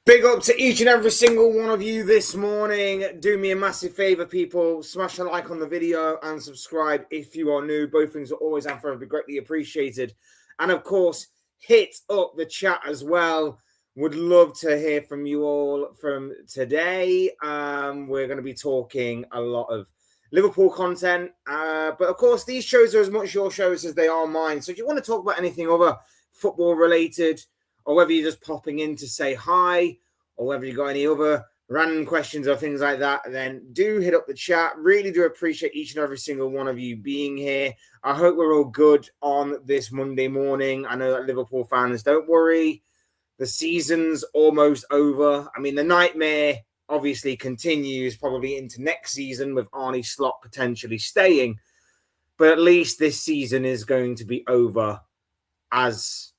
Big up to each and every single one of you this morning. Do me a massive favor, people. Smash a like on the video and subscribe if you are new. Both things are always and forever greatly appreciated. And of course, hit up the chat as well. Would love to hear from you all from today. We're going to be talking a lot of Liverpool content. But of course, these shows are as much your shows as they are mine. So if you want to talk about anything other football related, or whether you're just popping in to say hi, or whether you've got any other random questions or things like that, then do hit up the chat. Really do appreciate each and every single one of you being here. I hope we're all good on this Monday morning. I know that Liverpool fans, don't worry. The season's almost over. I mean, the nightmare obviously continues probably into next season with Arne Slot potentially staying. But at least this season is going to be over as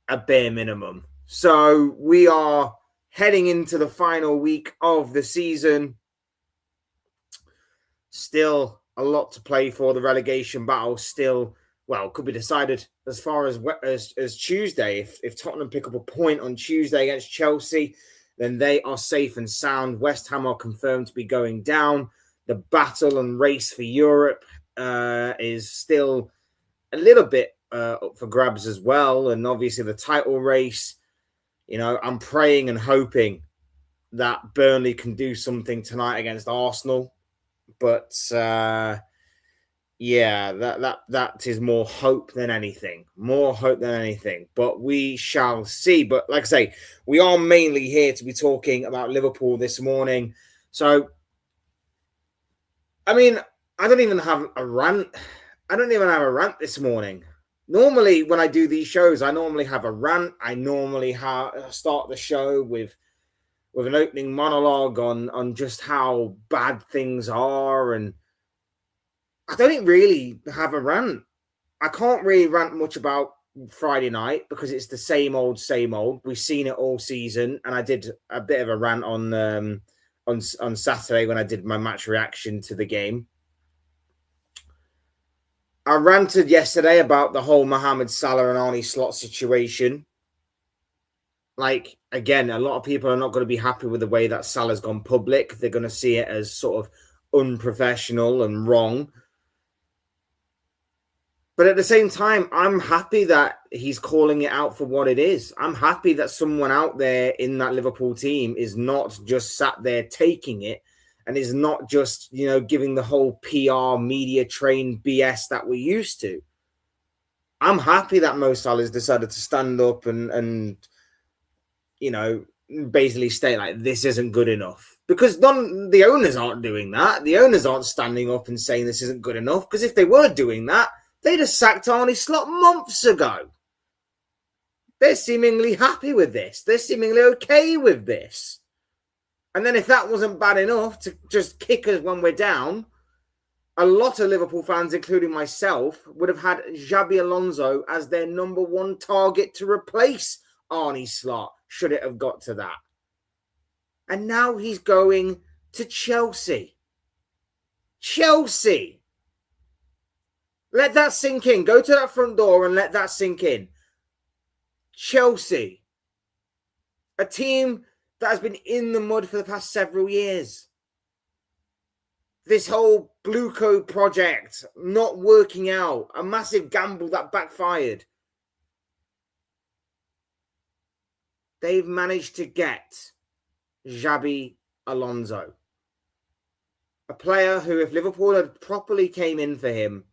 a bare minimum. So we are heading into the final week of the season. Still a lot to play for. The relegation battle still, could be decided as far as Tuesday. If Tottenham pick up a point on Tuesday against Chelsea, then they are safe and sound. West Ham are confirmed to be going down. The battle and race for Europe is still a little bit up for grabs as well. And obviously the title race, I'm praying and hoping that Burnley can do something tonight against Arsenal. But that is more hope than anything. But we shall see. But like I say, we are mainly here to be talking about Liverpool this morning. So, I mean, I don't even have a rant. This morning. Normally, when I do these shows, I normally have a rant. I normally start the show with an opening monologue on just how bad things are. And I don't really have a rant. I can't really rant much about Friday night because it's the same old, same old. We've seen it all season. And I did a bit of a rant on Saturday when I did my match reaction to the game. I ranted yesterday about the whole Mohamed Salah and Arne Slot situation. Again, a lot of people are not going to be happy with the way that Salah's gone public. They're going to see it as sort of unprofessional and wrong. But at the same time, I'm happy that he's calling it out for what it is. I'm happy that someone out there in that Liverpool team is not just sat there taking it, and is not just, giving the whole PR media trained BS that we're used to. I'm happy that Mo Salah has decided to stand up and basically state like, this isn't good enough. Because the owners aren't doing that. The owners aren't standing up and saying this isn't good enough. Because if they were doing that, they'd have sacked Arne Slot months ago. They're seemingly happy with this. They're seemingly okay with this. And then if that wasn't bad enough to just kick us when we're down, a lot of Liverpool fans, including myself, would have had Xabi Alonso as their number one target to replace Arne Slot, should it have got to that. And now he's going to Chelsea. Chelsea! Let that sink in. Go to that front door and let that sink in. Chelsea. A team that has been in the mud for the past several years. This whole Blue Code project not working out. A massive gamble that backfired. They've managed to get Xabi Alonso. A player who, if Liverpool had properly came in for him,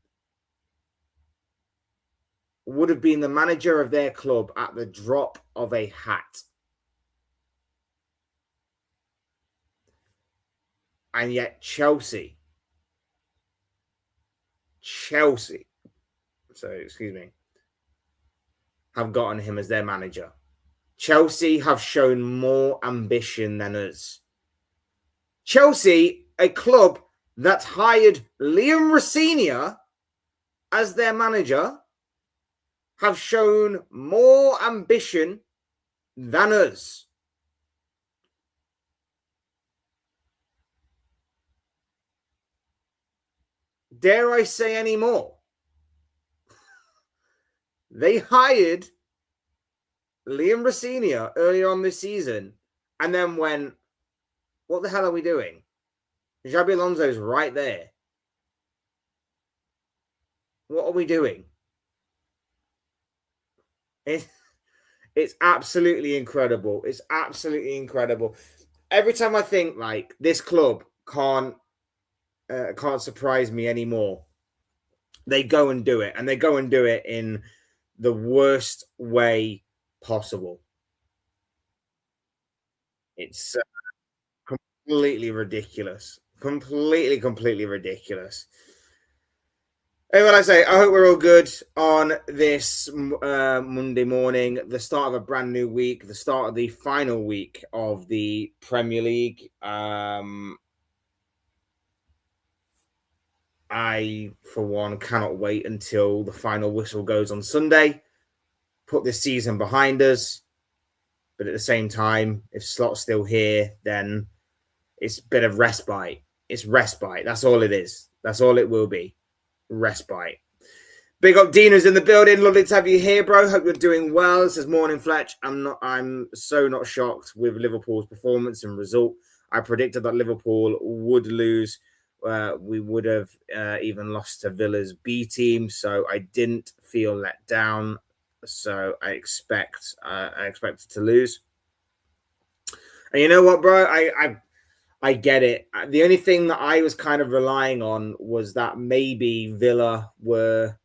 would have been the manager of their club at the drop of a hat. And yet Chelsea, have gotten him as their manager. Chelsea have shown more ambition than us. Chelsea, a club that hired Liam Rosenior as their manager, have shown more ambition than us. Dare I say any more? They hired Liam Rosenior earlier on this season and then went, what the hell are we doing? Xabi Alonso's right there. What are we doing? It's absolutely incredible. It's absolutely incredible. Every time I think like this club can't surprise me anymore, they go and do it, and they go and do it in the worst way possible. It's completely ridiculous. Completely ridiculous. Hey, what I say, I hope we're all good on this Monday morning, the start of a brand new week, the start of the final week of the Premier League. I, for one, cannot wait until the final whistle goes on Sunday, put this season behind us. But at the same time, if Slot's still here, then it's a bit of respite. It's respite. That's all it is. That's all it will be. Respite. Big up Dina's in the building. Lovely to have you here, bro. Hope you're doing well. This is Morning Fletch. I'm so not shocked with Liverpool's performance and result. I predicted that Liverpool would lose. We would have even lost to Villa's B team, so I didn't feel let down. So I expected to lose. And you know what, bro? I get it. The only thing that I was kind of relying on was that maybe Villa were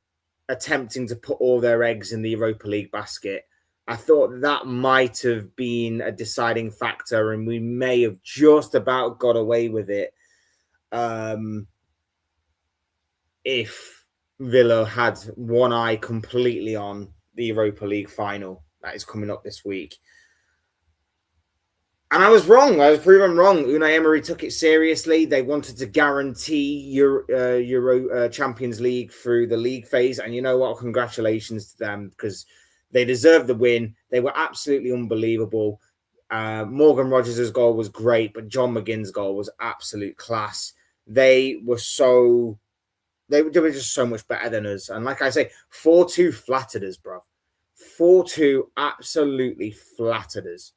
attempting to put all their eggs in the Europa League basket. I thought that might have been a deciding factor, and we may have just about got away with it if Villa had one eye completely on the Europa League final that is coming up this week. And I was wrong. I was proven wrong. Unai Emery took it seriously. They wanted to guarantee Euro Champions League through the league phase. And you know what? Congratulations to them, because they deserved the win. They were absolutely unbelievable. Morgan Rogers' goal was great, but John McGinn's goal was absolute class. They were just so much better than us. And like I say, 4-2 flattered us, bro. 4-2 absolutely flattered us.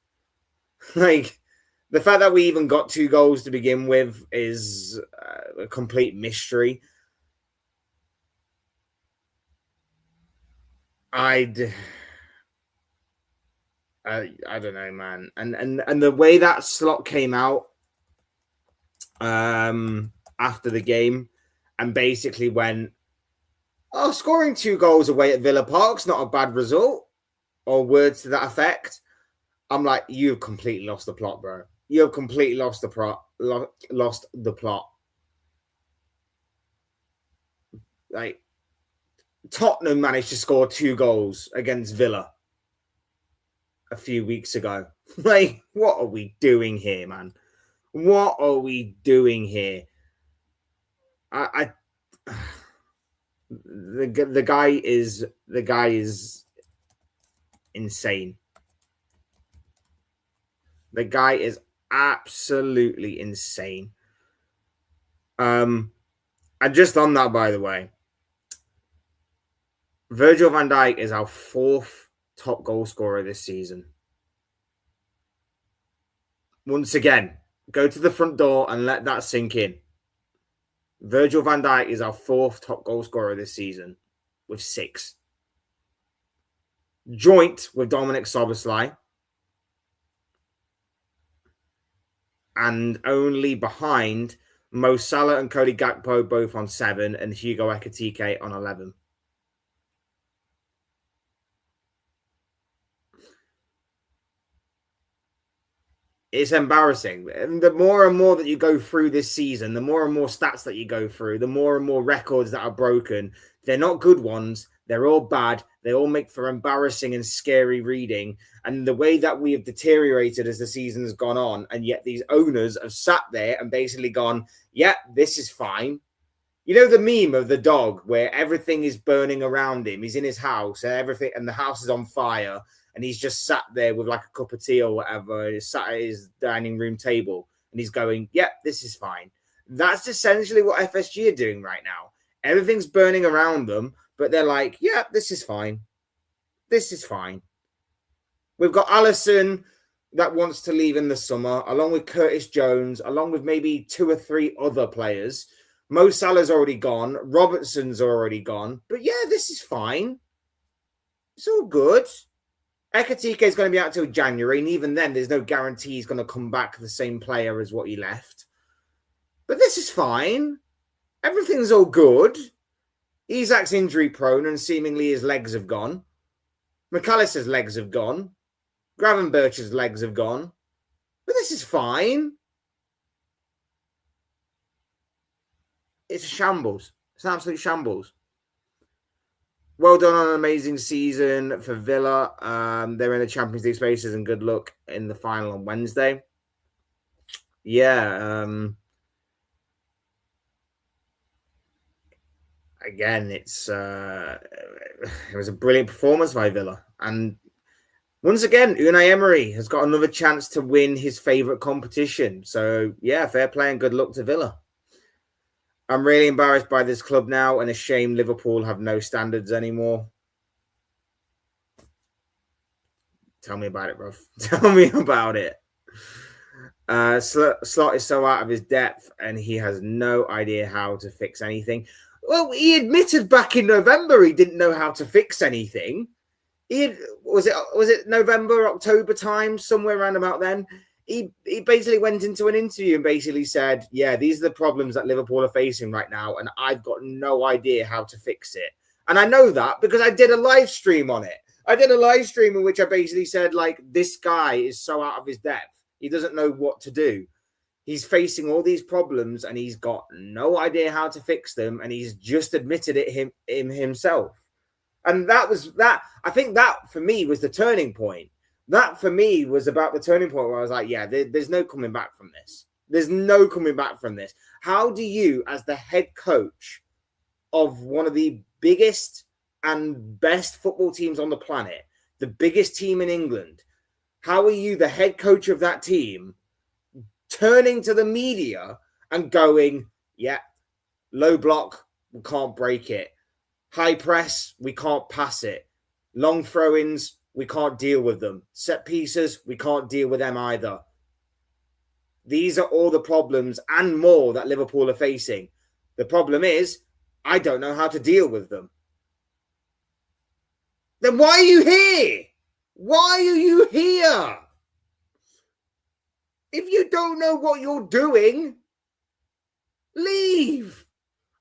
Like, the fact that we even got 2 goals to begin with is a complete mystery. I don't know, man. And the way that Slot came out after the game and basically went, oh, scoring 2 goals away at Villa Park's not a bad result, or words to that effect. I'm like, you've completely lost the plot, bro. You have completely lost the plot. Lost the plot. Like, Tottenham managed to score 2 goals against Villa a few weeks ago. Like, what are we doing here, man? What are we doing here? The guy is insane. The guy is absolutely insane. And just on that, by the way, Virgil van Dijk is our 4th top goal scorer this season. Once again, go to the front door and let that sink in. Virgil van Dijk is our 4th top goal scorer this season with 6. Joint with Dominic Szoboszlai. And only behind Mo Salah and Cody Gakpo, both on 7, and Hugo Ekitike on 11. It's embarrassing. And the more and more that you go through this season, the more and more stats that you go through, the more and more records that are broken. They're not good ones. They're all bad. They all make for embarrassing and scary reading. And the way that we have deteriorated as the season's gone on, and yet these owners have sat there and basically gone, yeah, this is fine. You know the meme of the dog where everything is burning around him? He's in his house and everything, and the house is on fire. And he's just sat there with like a cup of tea or whatever. He's sat at his dining room table and he's going, yep, this is fine. That's essentially what FSG are doing right now. Everything's burning around them, but they're like, yeah, this is fine. This is fine. We've got Alisson that wants to leave in the summer, along with Curtis Jones, along with maybe 2 or 3 other players. Mo Salah's already gone. Robertson's already gone. But yeah, this is fine. It's all good. Ekatike is going to be out till January, and even then, there's no guarantee he's going to come back the same player as what he left. But this is fine. Everything's all good. Isak's injury prone, and seemingly his legs have gone. McAllister's legs have gone. Gravenberch's legs have gone. But this is fine. It's a shambles. It's an absolute shambles. Well done on an amazing season for Villa. They're in the Champions League spaces, and good luck in the final on Wednesday. Yeah. Again, it was a brilliant performance by Villa. And once again, Unai Emery has got another chance to win his favourite competition. So, yeah, fair play and good luck to Villa. I'm really embarrassed by this club now, and ashamed Liverpool have no standards anymore. Tell me about it, bro. Tell me about it. Slot is so out of his depth, and he has no idea how to fix anything. Well, he admitted back in November he didn't know how to fix anything. Was it November, October time, somewhere around about then? He basically went into an interview and basically said, yeah, these are the problems that Liverpool are facing right now, and I've got no idea how to fix it. And I know that because I did a live stream on it. I did a live stream in which I basically said, like, this guy is so out of his depth. He doesn't know what to do. He's facing all these problems and he's got no idea how to fix them, and he's just admitted it himself. And that was that. I think that for me was the turning point. That for me was about the turning point where I was like, yeah, there's no coming back from this. There's no coming back from this. How do you, as the head coach of one of the biggest and best football teams on the planet, the biggest team in England, how are you, the head coach of that team, turning to the media and going, yeah, low block, we can't break it. High press, we can't pass it. Long throw-ins, we can't deal with them. Set pieces, we can't deal with them either. These are all the problems and more that Liverpool are facing. The problem is, I don't know how to deal with them. Then why are you here? Why are you here? If you don't know what you're doing, leave.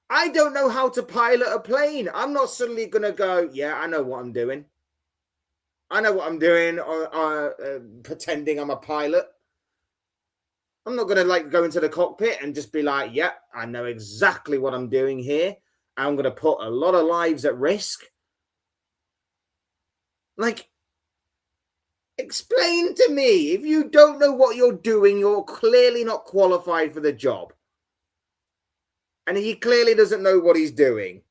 I don't know how to pilot a plane. I'm not suddenly going to go, yeah, I know what I'm doing. I know what I'm doing, pretending I'm a pilot. I'm not going to go into the cockpit and just be like, yeah, I know exactly what I'm doing here. I'm going to put a lot of lives at risk. Explain to me. If you don't know what you're doing, you're clearly not qualified for the job. And he clearly doesn't know what he's doing.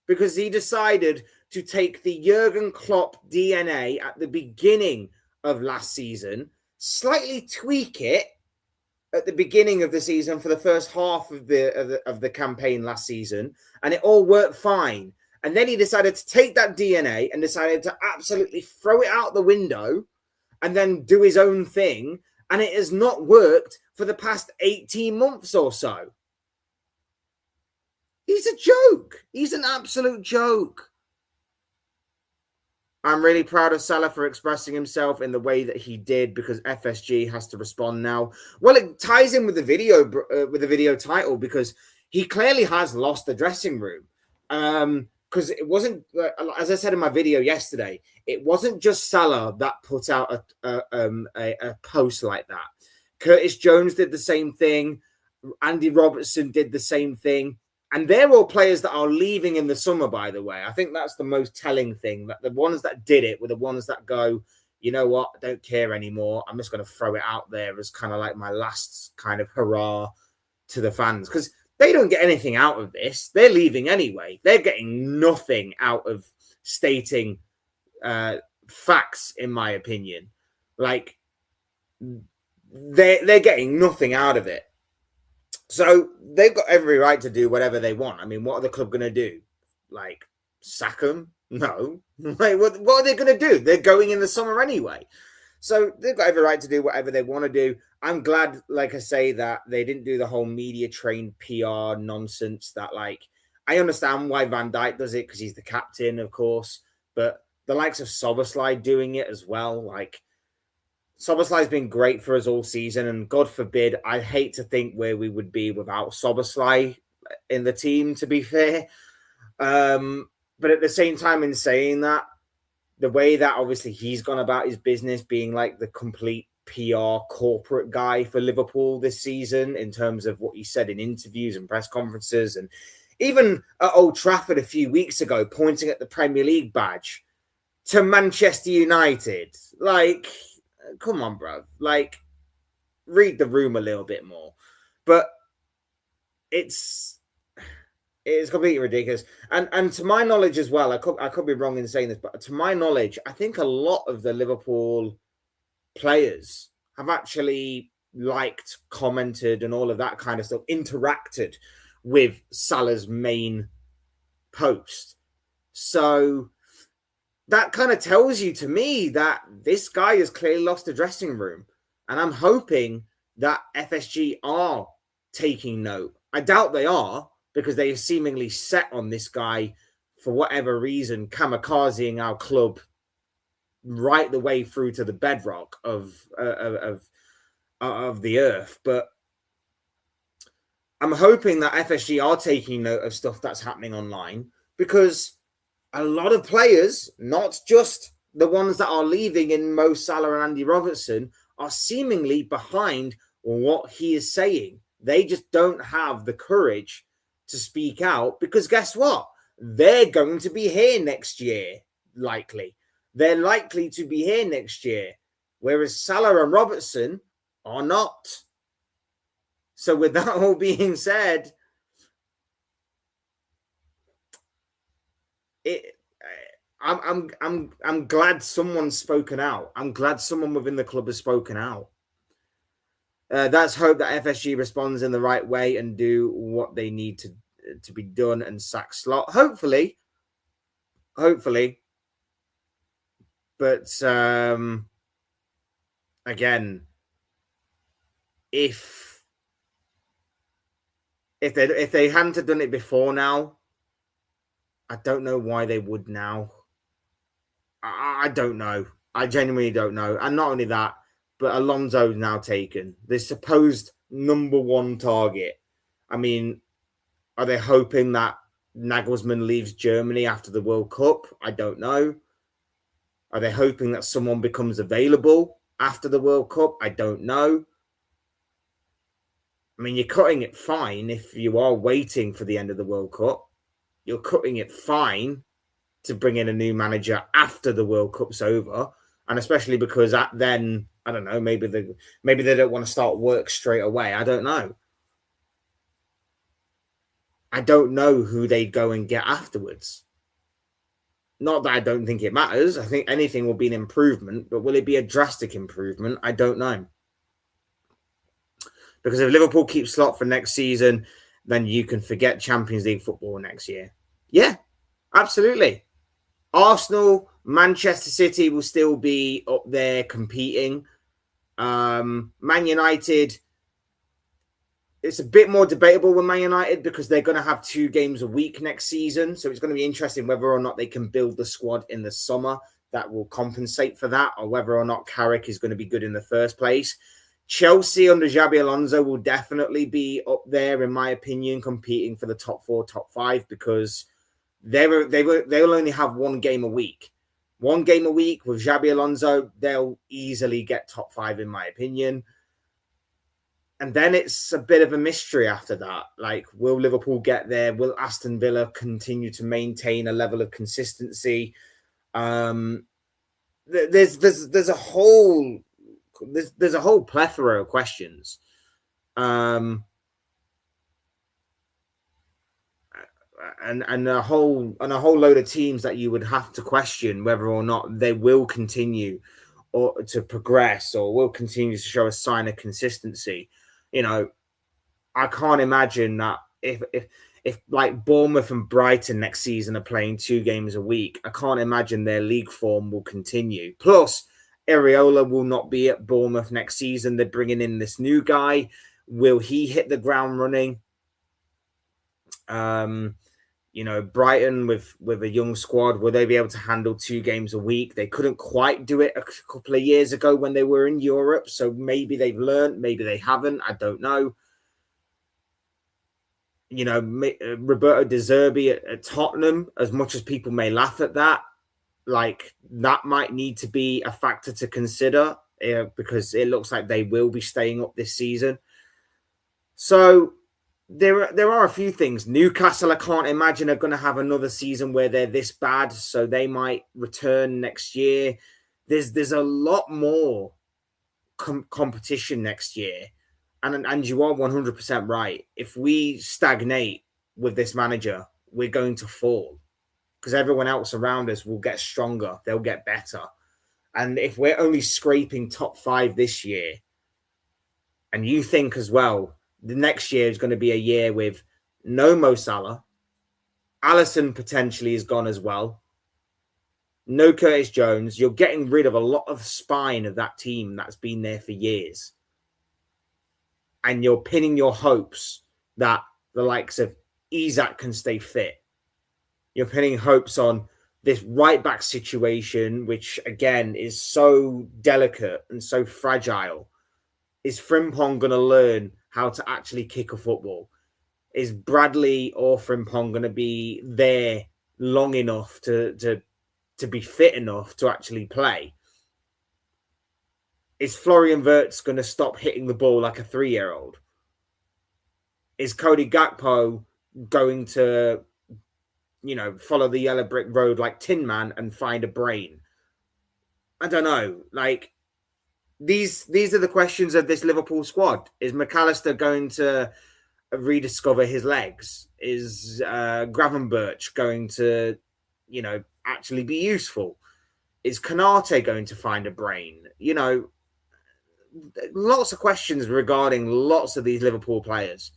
Because he decided to take the Jurgen Klopp DNA at the beginning of last season, slightly tweak it at the beginning of the season for the first half of the campaign last season, and it all worked fine. And then he decided to take that DNA and decided to absolutely throw it out the window and then do his own thing. And it has not worked for the past 18 months or so. He's a joke. He's an absolute joke. I'm really proud of Salah for expressing himself in the way that he did, because FSG has to respond now. Well, it ties in with the video title, because he clearly has lost the dressing room. Because it wasn't, as I said in my video yesterday, it wasn't just Salah that put out a post like that. Curtis Jones did the same thing. Andy Robertson did the same thing. And they're all players that are leaving in the summer, by the way. I think that's the most telling thing, that the ones that did it were the ones that go, you know what, I don't care anymore. I'm just going to throw it out there as kind of like my last kind of hurrah to the fans. Because they don't get anything out of this. They're leaving anyway. They're getting nothing out of stating facts, in my opinion. Like, they're getting nothing out of it. So they've got every right to do whatever they want. I mean, what are the club going to do? Like, sack them? No. Like, what are they going to do? They're going in the summer anyway. So they've got every right to do whatever they want to do. I'm glad, like I say, that they didn't do the whole media trained PR nonsense that, like, I understand why Van Dijk does it because he's the captain, of course, but the likes of Szoboszlai doing it as well, like, Szoboszlai's been great for us all season, and God forbid, I hate to think where we would be without Szoboszlai in the team, to be fair. But at the same time, in saying that, the way that obviously he's gone about his business, being like the complete PR corporate guy for Liverpool this season, in terms of what he said in interviews and press conferences, and even at Old Trafford a few weeks ago, pointing at the Premier League badge to Manchester United. Like, come on, bro. Like, read the room a little bit more. But it's completely ridiculous. And to my knowledge as well, I could be wrong in saying this, but to my knowledge, I think a lot of the Liverpool players have actually liked, commented, and all of that kind of stuff, interacted with Salah's main post. So that kind of tells you to me that this guy has clearly lost the dressing room. And I'm hoping that FSG are taking note. I doubt they are, because they are seemingly set on this guy for whatever reason, kamikazing our club right the way through to the bedrock of the earth. But I'm hoping that FSG are taking note of stuff that's happening online, because a lot of players, not just the ones that are leaving in Mo Salah and Andy Robertson, are seemingly behind what he is saying. They just don't have the courage to speak out, because guess what? They're going to be here next year, likely. They're likely to be here next year, whereas Salah and Robertson are not. So with that all being said, I'm glad someone's spoken out. I'm glad someone within the club has spoken out. Let's hope that FSG responds in the right way and do what they need to be done and sack Slot. Hopefully. But again, if they hadn't have done it before now, I don't know why they would now. I don't know. I genuinely don't know. And not only that, but Alonso's now taken the supposed number one target. I mean, are they hoping that Nagelsmann leaves Germany after the World Cup? I don't know. Are they hoping that someone becomes available after the World Cup? I don't know. I mean, you're cutting it fine if you are waiting for the end of the World Cup. You're cutting it fine to bring in a new manager after the World Cup's over. And especially because then, I don't know, maybe they don't want to start work straight away. I don't know. I don't know who they'd go and get afterwards. Not that I don't think it matters. I think anything will be an improvement, but will it be a drastic improvement? I don't know. Because if Liverpool keeps Slot for next season, then you can forget Champions League football next year. Yeah, absolutely. Arsenal, Manchester City will still be up there competing. Man United, it's a bit more debatable with Man United because they're going to have 2 games a week next season. So it's going to be interesting whether or not they can build the squad in the summer that will compensate for that, or whether or not Carrick is going to be good in the first place. Chelsea under Xabi Alonso will definitely be up there, in my opinion, competing for the top 4, top 5, because they'll only have 1 game a week. 1 game a week with Xabi Alonso, they'll easily get top 5, in my opinion. And then it's a bit of a mystery after that. Like, will Liverpool get there? Will Aston Villa continue to maintain a level of consistency? There's a whole plethora of questions. And a whole load of teams that you would have to question whether or not they will continue or to progress, or will continue to show a sign of consistency. You know, I can't imagine that if like Bournemouth and Brighton next season are playing 2 games a week, I can't imagine their league form will continue. Plus, Areola will not be at Bournemouth next season. They're bringing in this new guy. Will he hit the ground running? Brighton with a young squad, will they be able to handle 2 games a week? They couldn't quite do it a couple of years ago when they were in Europe. So maybe they've learned, maybe they haven't. I don't know. Roberto De Zerbi at Tottenham, as much as people may laugh at that, like that might need to be a factor to consider because it looks like they will be staying up this season. So there are a few things. Newcastle, I can't imagine, are going to have another season where they're this bad, so they might return next year. There's a lot more competition next year. And you are 100% right. If we stagnate with this manager, we're going to fall because everyone else around us will get stronger. They'll get better. And if we're only scraping top 5 this year, and you think as well, the next year is going to be a year with no Mo Salah, Alisson potentially is gone as well, no Curtis Jones, you're getting rid of a lot of spine of that team that's been there for years. And you're pinning your hopes that the likes of Isak can stay fit. You're pinning hopes on this right back situation, which again is so delicate and so fragile. Is Frimpong going to learn how to actually kick a football? Is Bradley or Frimpong going to be there long enough to be fit enough to actually play? Is Florian Wirtz going to stop hitting the ball like a 3-year-old? Is Cody Gakpo going to, follow the yellow brick road like Tin Man and find a brain? I don't know. Like, these are the questions of this Liverpool squad. Is McAllister going to rediscover his legs? Is Gravenberch going to, actually be useful? Is Konate going to find a brain? Lots of questions regarding lots of these Liverpool players.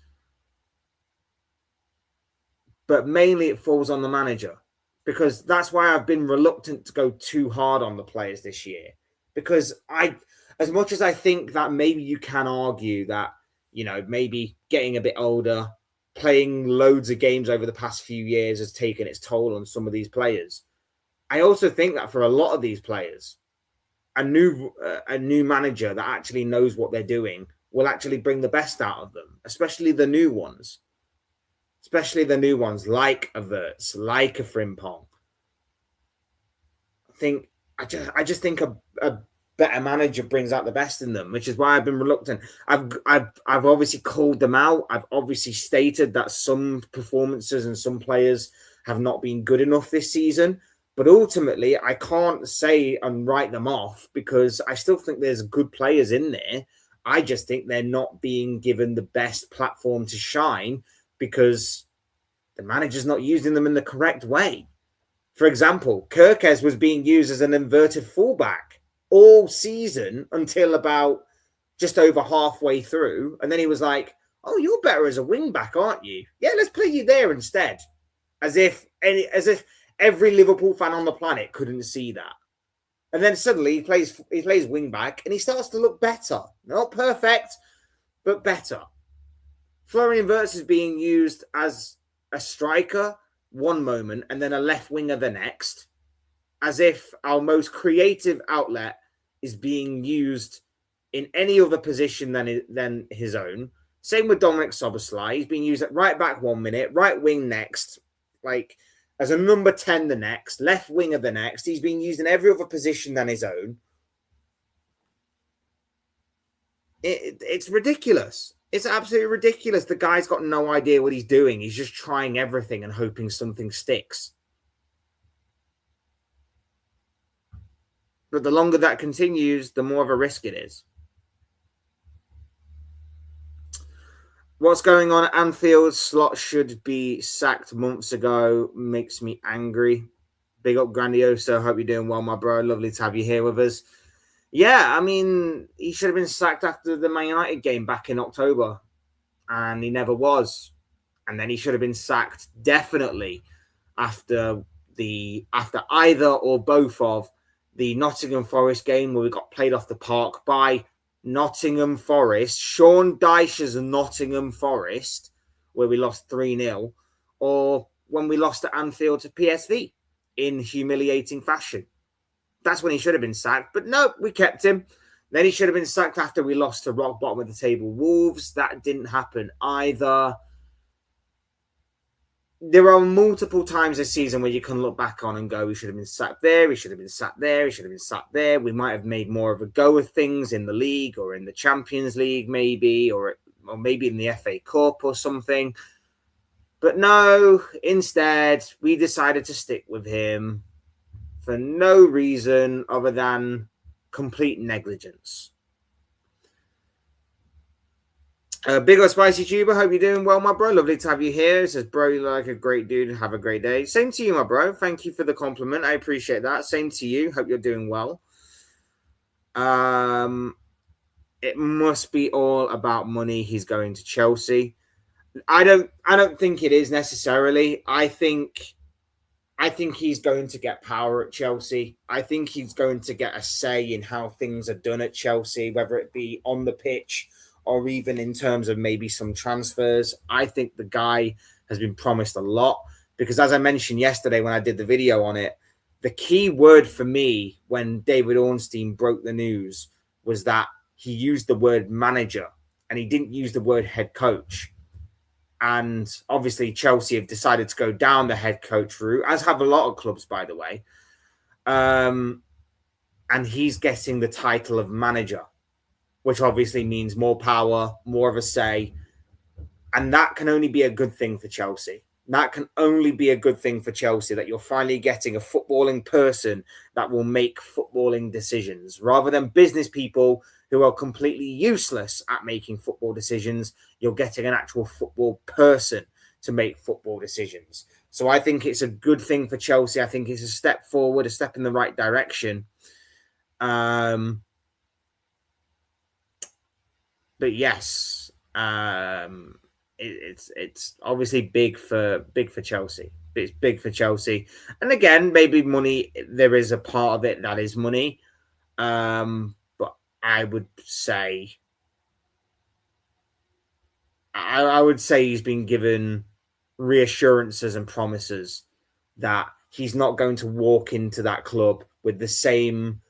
But mainly it falls on the manager, because that's why I've been reluctant to go too hard on the players this year. Because as much as I think that maybe you can argue that, maybe getting a bit older, playing loads of games over the past few years has taken its toll on some of these players. I also think that for a lot of these players, a new manager that actually knows what they're doing will actually bring the best out of them, especially the new ones. Especially the new ones like a Wirtz, like a Frimpong. I just think a better manager brings out the best in them, which is why I've been reluctant. I've obviously called them out. I've obviously stated that some performances and some players have not been good enough this season. But ultimately, I can't say and write them off because I still think there's good players in there. I just think they're not being given the best platform to shine because the manager's not using them in the correct way. For example, Kirkes was being used as an inverted fullback all season until about just over halfway through. And then he was like, oh, you're better as a wing back, aren't you? Yeah, let's play you there instead. As if every Liverpool fan on the planet couldn't see that. And then suddenly he plays wing back and he starts to look better. Not perfect, but better. Florian Wirtz is being used as a striker one moment and then a left winger the next, as if our most creative outlet is being used in any other position than his own. Same with Dominic Szoboszlai. He's being used at right back 1 minute, right wing next, like as a number 10 the next, left winger the next. He's being used in every other position than his own. It's ridiculous. It's absolutely ridiculous. The guy's got no idea what he's doing. He's just trying everything and hoping something sticks. But the longer that continues, the more of a risk it is. What's going on at Anfield? Slot should be sacked months ago. Makes me angry. Big up, Grandioso. Hope you're doing well, my bro. Lovely to have you here with us. Yeah, I mean, he should have been sacked after the Man United game back in October. And he never was. And then he should have been sacked definitely after either or both of the Nottingham Forest game where we got played off the park by Nottingham Forest, Sean Dyche's Nottingham Forest, where we lost 3-0, or when we lost at Anfield to PSV in humiliating fashion. That's when he should have been sacked. But no, we kept him. Then he should have been sacked after we lost to rock bottom of the table Wolves. That didn't happen either. There are multiple times this season where you can look back on and go, he should have been sacked there, he should have been sacked there, he should have been sacked there. We might have made more of a go of things in the league or in the Champions League maybe, or maybe in the FA Cup or something. But no, instead, we decided to stick with him for no reason other than complete negligence. Big old spicy tuber, hope you're doing well, my bro. Lovely to have you here. It says, bro, you look like a great dude. Have a great day. Same to you, my bro. Thank you for the compliment. I appreciate that. Same to you. Hope you're doing well. It must be all about money. He's going to Chelsea. I don't think it is necessarily. I think he's going to get power at Chelsea. I think he's going to get a say in how things are done at Chelsea, whether it be on the pitch or even in terms of maybe some transfers. I think the guy has been promised a lot because, as I mentioned yesterday when I did the video on it, the key word for me when David Ornstein broke the news was that he used the word manager and he didn't use the word head coach. And obviously Chelsea have decided to go down the head coach route, as have a lot of clubs, by the way. And he's getting the title of manager, which obviously means more power, more of a say. And that can only be a good thing for Chelsea. That can only be a good thing for Chelsea, that you're finally getting a footballing person that will make footballing decisions rather than business people who are completely useless at making football decisions. You're getting an actual football person to make football decisions. So I think it's a good thing for Chelsea. I think it's a step forward, a step in the right direction. But yes, it's obviously big for Chelsea. It's big for Chelsea, and again, maybe money. There is a part of it that is money, but I would say, he's been given reassurances and promises that he's not going to walk into that club with the same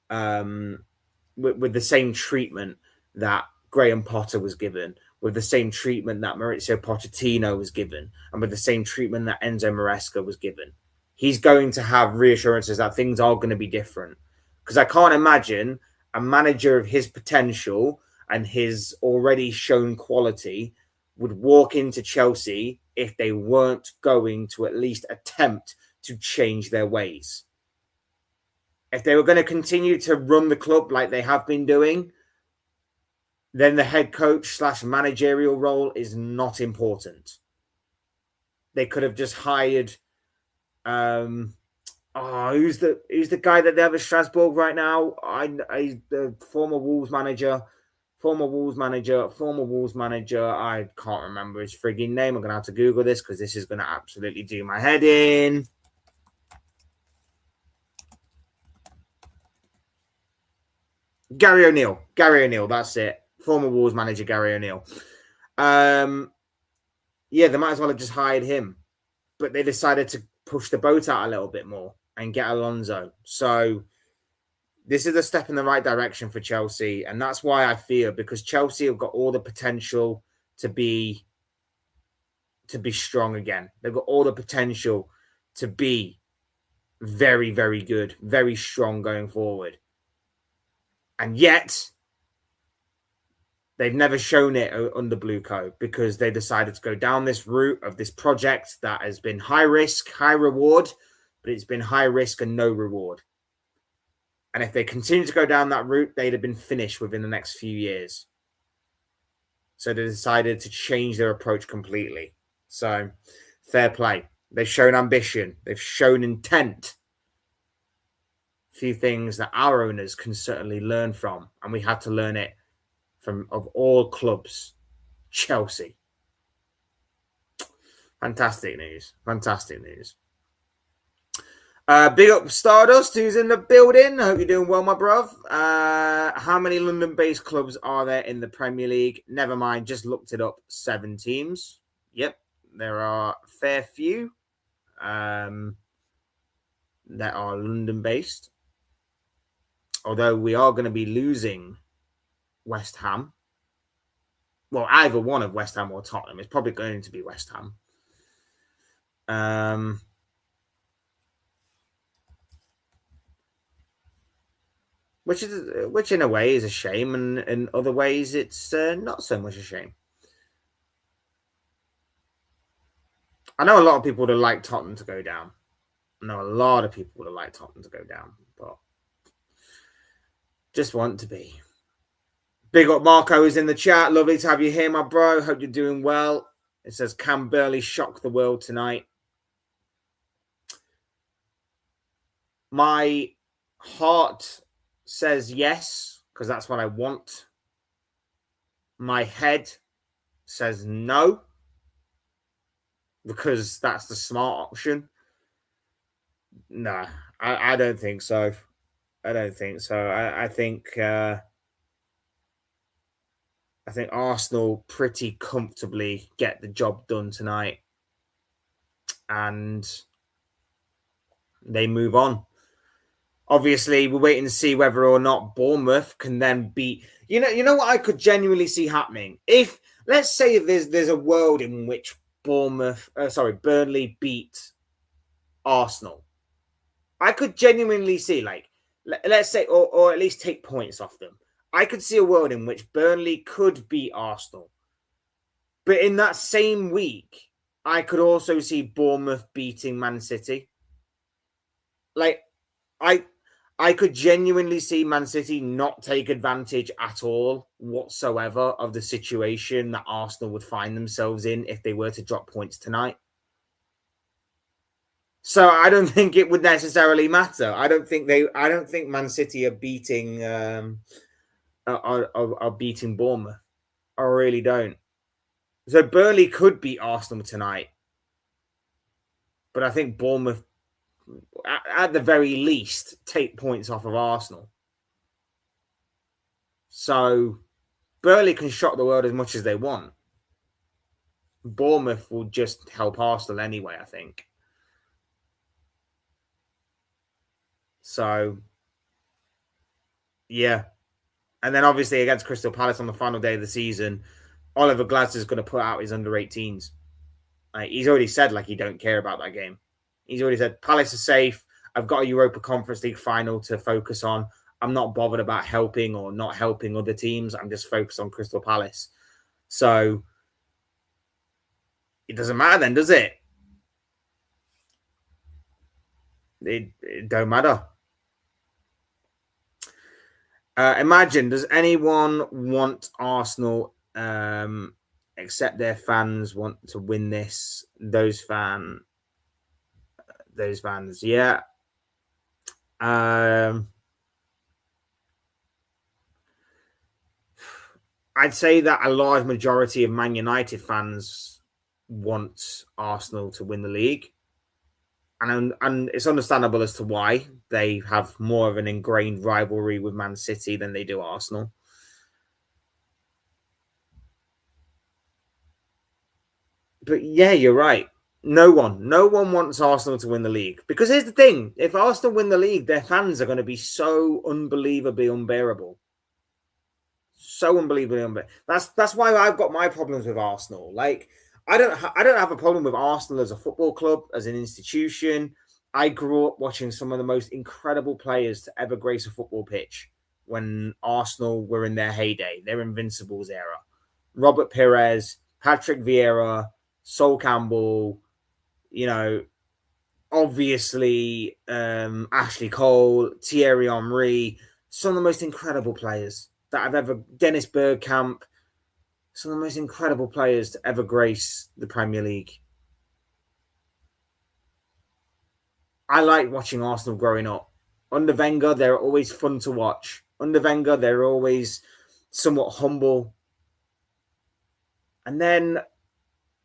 with the same treatment that Graham Potter was given, with the same treatment that Maurizio Pochettino was given, and with the same treatment that Enzo Maresca was given. He's going to have reassurances that things are going to be different. Because I can't imagine a manager of his potential and his already shown quality would walk into Chelsea if they weren't going to at least attempt to change their ways. If they were going to continue to run the club like they have been doing, then the head coach / managerial role is not important. They could have just hired who's the guy that they have at Strasbourg right now? The former Wolves manager. I can't remember his frigging name. I'm gonna have to Google this because this is gonna absolutely do my head in. Gary O'Neill, that's it. Former Wolves manager Gary O'Neill. Yeah, they might as well have just hired him, but they decided to push the boat out a little bit more and get Alonso. So this is a step in the right direction for Chelsea, and that's why I feel, because Chelsea have got all the potential to be strong again. They've got all the potential to be very, very good, very strong going forward. And yet, they've never shown it under Blueco because they decided to go down this route of this project that has been high risk, high reward, but it's been high risk and no reward. And if they continue to go down that route, they'd have been finished within the next few years. So they decided to change their approach completely. So fair play. They've shown ambition. They've shown intent. Few things that our owners can certainly learn from, and we had to learn it from, of all clubs, Chelsea. Fantastic news. Big up Stardust, who's in the building. I hope you're doing well, my bruv. How many London-based clubs are there in the Premier League? Never mind, just looked it up. 7 teams. Yep, there are a fair few that are London-based. Although we are going to be losing West Ham. Well, either one of West Ham or Tottenham. It's probably going to be West Ham. Which in a way is a shame, and in other ways it's not so much a shame. I know a lot of people would have liked Tottenham to go down. I know a lot of people would have liked Tottenham to go down, but just want to be. Big up Marco is in the chat. Lovely to have you here, my bro. Hope you're doing well. It says, can Burley shock the world tonight? My heart says yes, because that's what I want. My head says no, because that's the smart option. No, I don't think so. I don't think so. I think Arsenal pretty comfortably get the job done tonight, and they move on. Obviously, we're waiting to see whether or not Bournemouth can then beat. You know what I could genuinely see happening? If, let's say, there's a world in which Burnley beat Arsenal, I could genuinely see, like, let's say, or at least take points off them. I could see a world in which Burnley could beat Arsenal. But in that same week, I could also see Bournemouth beating Man City. Like, I could genuinely see Man City not take advantage at all whatsoever of the situation that Arsenal would find themselves in if they were to drop points tonight. So I don't think it would necessarily matter. I don't think Man City are beating beating Bournemouth. I really don't. So Burnley could beat Arsenal tonight, but I think Bournemouth, at the very least, take points off of Arsenal. So Burnley can shock the world as much as they want. Bournemouth will just help Arsenal anyway, I think. So, yeah. And then obviously against Crystal Palace on the final day of the season, Oliver Glasner's going to put out his under-18s. He's already said, he don't care about that game. He's already said, Palace are safe. I've got a Europa Conference League final to focus on. I'm not bothered about helping or not helping other teams. I'm just focused on Crystal Palace. So it doesn't matter then, does it? It don't matter. Imagine, does anyone want Arsenal, except their fans, want to win this? Those fans, yeah. I'd say that a large majority of Man United fans want Arsenal to win the league. And it's understandable as to why. They have more of an ingrained rivalry with Man City than they do Arsenal. But yeah, you're right. No one wants Arsenal to win the league. Because here's the thing. If Arsenal win the league, their fans are going to be so unbelievably unbearable. So unbelievably unbearable. That's why I've got my problems with Arsenal. I don't have a problem with Arsenal as a football club, as an institution. I grew up watching some of the most incredible players to ever grace a football pitch when Arsenal were in their heyday, their Invincibles era. Robert Pires, Patrick Vieira, Sol Campbell, obviously Ashley Cole, Thierry Henry, some of the most incredible players that I've ever, Dennis Bergkamp, some of the most incredible players to ever grace the Premier League. I like watching Arsenal growing up. Under Wenger, they're always fun to watch. Under Wenger, they're always somewhat humble. And then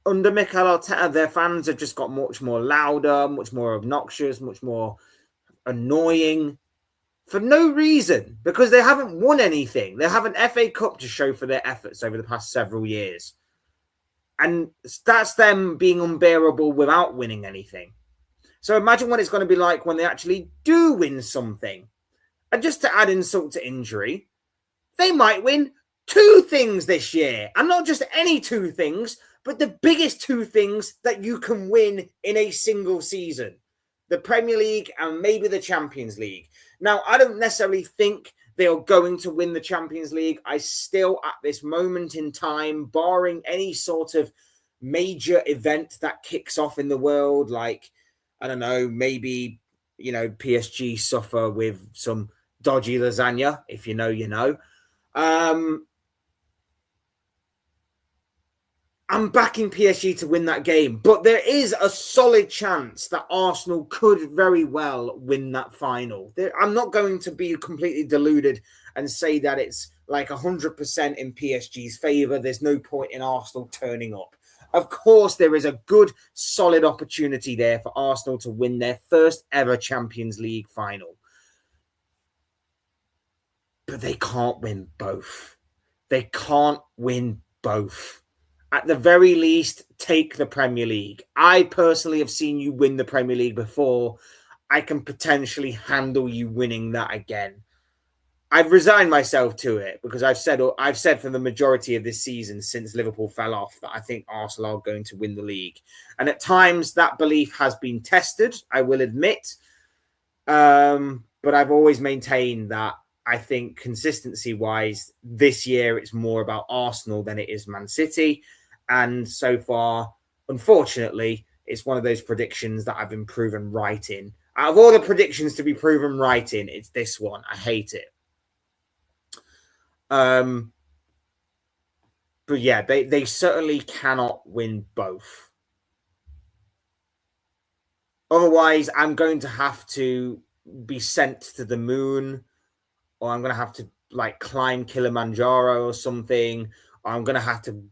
under Mikel Arteta, their fans have just got much more louder, much more obnoxious, much more annoying for no reason, because they haven't won anything. They have an FA Cup to show for their efforts over the past several years. And that's them being unbearable without winning anything. So imagine what it's going to be like when they actually do win something. And just to add insult to injury, they might win 2 things this year. And not just any 2 things, but the biggest 2 things that you can win in a single season. The Premier League and maybe the Champions League. Now, I don't necessarily think they are going to win the Champions League. I still, at this moment in time, barring any sort of major event that kicks off in the world, like, I don't know, maybe, PSG suffer with some dodgy lasagna. If you know, you know. I'm backing PSG to win that game, but there is a solid chance that Arsenal could very well win that final. I'm not going to be completely deluded and say that it's like 100% in PSG's favour. There's no point in Arsenal turning up. Of course, there is a good, solid opportunity there for Arsenal to win their first ever Champions League final. But they can't win both. They can't win both. At the very least, take the Premier League. I personally have seen you win the Premier League before. I can potentially handle you winning that again. I've resigned myself to it because I've said for the majority of this season since Liverpool fell off that I think Arsenal are going to win the league. And at times that belief has been tested, I will admit. But I've always maintained that I think consistency-wise, this year it's more about Arsenal than it is Man City. And so far, unfortunately, it's one of those predictions that I've been proven right in. Out of all the predictions to be proven right in, it's this one. I hate it. But yeah, they certainly cannot win both. Otherwise, I'm going to have to be sent to the moon, or I'm going to have to climb Kilimanjaro or something, or I'm going to have to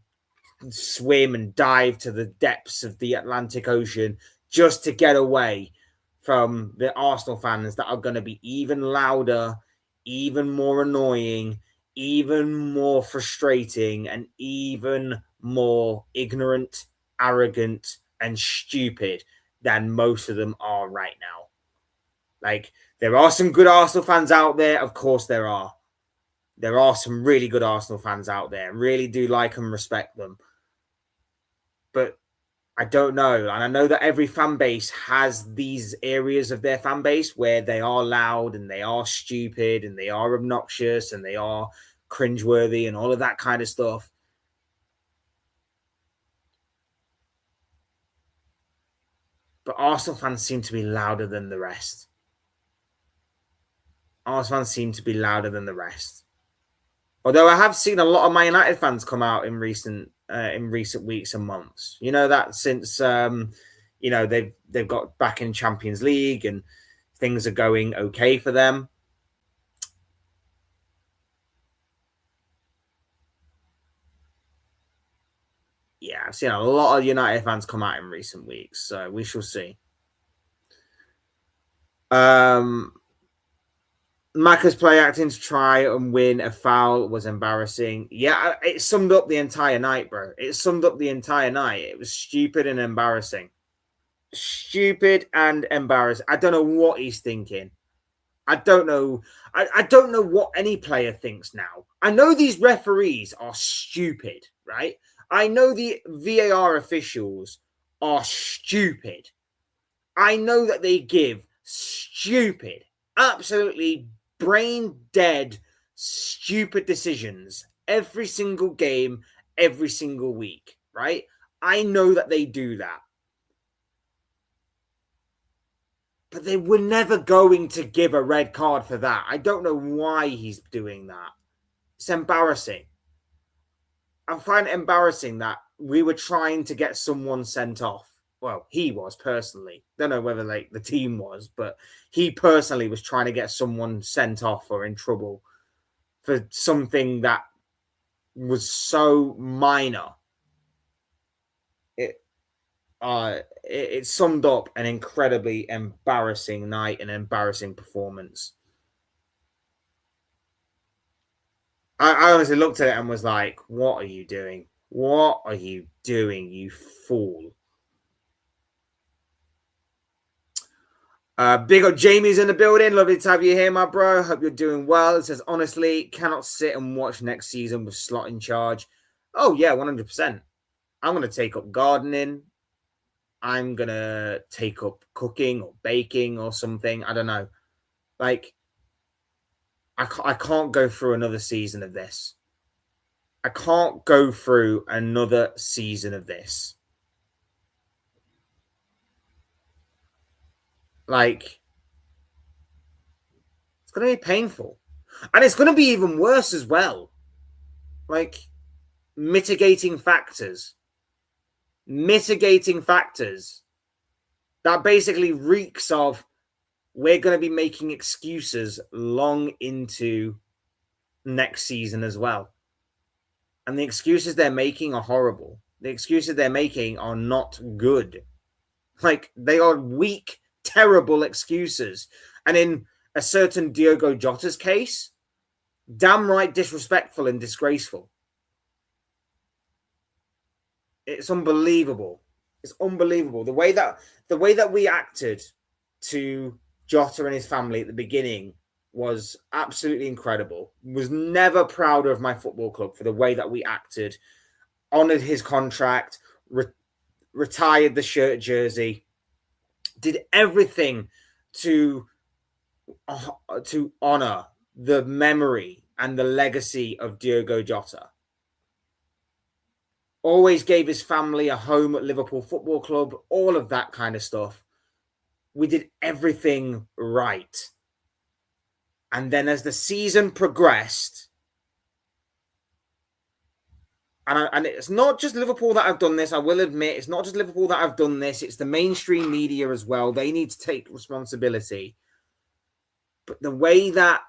swim and dive to the depths of the Atlantic Ocean just to get away from the Arsenal fans that are going to be even louder, even more annoying, even more frustrating, and even more ignorant, arrogant, and stupid than most of them are right now. There are some good Arsenal fans out there. Of course there are. There are some really good Arsenal fans out there. Really do like and respect them. But I don't know. And I know that every fan base has these areas of their fan base where they are loud and they are stupid and they are obnoxious and they are cringeworthy and all of that kind of stuff. But Arsenal fans seem to be louder than the rest. Arsenal fans seem to be louder than the rest. Although I have seen a lot of Man United fans come out in recent weeks and months. You know, that since they've got back in Champions League and things are going okay for them. Yeah, I've seen a lot of United fans come out in recent weeks, so we shall see. Maka's play acting to try and win a foul was embarrassing. Yeah, it summed up the entire night, bro. It summed up the entire night. It was stupid and embarrassing. Stupid and embarrassing. I don't know what he's thinking. I don't know. I don't know what any player thinks now. I know these referees are stupid, right? I know the VAR officials are stupid. I know that they give stupid, absolutely brain dead, stupid decisions every single game, every single week, right? I know that they do that. But they were never going to give a red card for that. I don't know why he's doing that. It's embarrassing. I find it embarrassing that we were trying to get someone sent off. Well, he was personally. Don't know whether the team was, but he personally was trying to get someone sent off or in trouble for something that was so minor. it summed up an incredibly embarrassing night and embarrassing performance. I honestly looked at it and was like, what are you doing? What are you doing, you fool? Big up Jamie's in the building. Lovely to have you here, my bro. Hope you're doing well. It says, honestly, cannot sit and watch next season with Slot in charge. Oh, yeah, 100%. I'm going to take up gardening. I'm going to take up cooking or baking or something. I don't know. Like, I can't go through another season of this. I can't go through another season of this. Like, it's going to be painful. And it's going to be even worse as well. Like, mitigating factors that basically reeks of we're going to be making excuses long into next season as well. And the excuses they're making are horrible. The excuses they're making are not good. Like, they are weak, terrible excuses. And in a certain Diogo Jota's case, damn right disrespectful and disgraceful. It's unbelievable. It's unbelievable. The way that we acted to Jota and his family at the beginning was absolutely incredible. Was never prouder of my football club for the way that we acted. Honoured his contract, retired the shirt jersey, did everything to honour the memory and the legacy of Diogo Jota. Always gave his family a home at Liverpool Football Club, all of that kind of stuff. We did everything right. And then as the season progressed, and it's not just Liverpool that have done this, I will admit, it's not just Liverpool that have done this, it's the mainstream media as well. They need to take responsibility. But the way that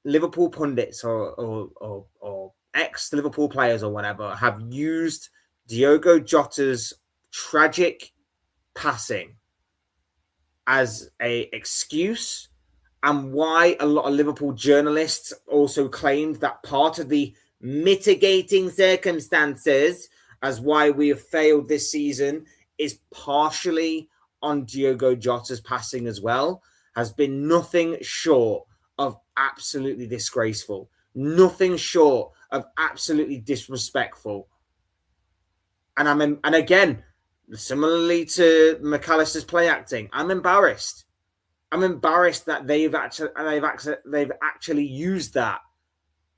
Liverpool pundits or ex-Liverpool players or whatever have used Diogo Jota's tragic passing as an excuse, and why a lot of Liverpool journalists also claimed that part of the mitigating circumstances as why we have failed this season is partially on Diogo Jota's passing as well, has been nothing short of absolutely disgraceful. Nothing short of absolutely disrespectful. And again, similarly to McAllister's play acting, I'm embarrassed. I'm embarrassed that they've actually used that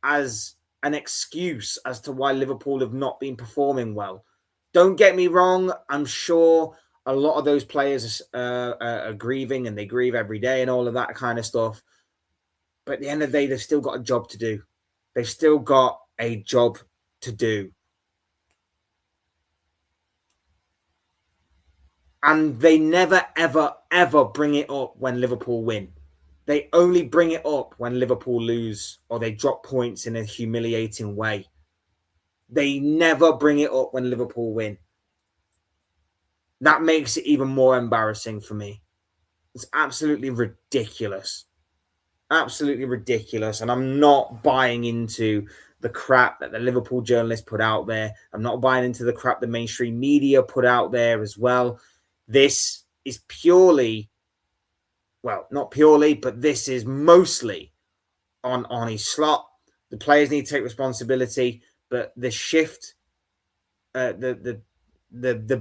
as an excuse as to why Liverpool have not been performing well. Don't get me wrong. I'm sure a lot of those players are grieving, and they grieve every day and all of that kind of stuff. But at the end of the day, they've still got a job to do. They've still got a job to do. And they never, ever, ever bring it up when Liverpool win. They only bring it up when Liverpool lose or they drop points in a humiliating way. They never bring it up when Liverpool win. That makes it even more embarrassing for me. It's absolutely ridiculous. Absolutely ridiculous. And I'm not buying into the crap that the Liverpool journalists put out there. I'm not buying into the crap the mainstream media put out there as well. This is purely, well, not purely, but this is mostly on Arne Slot. The players need to take responsibility, but the shift, the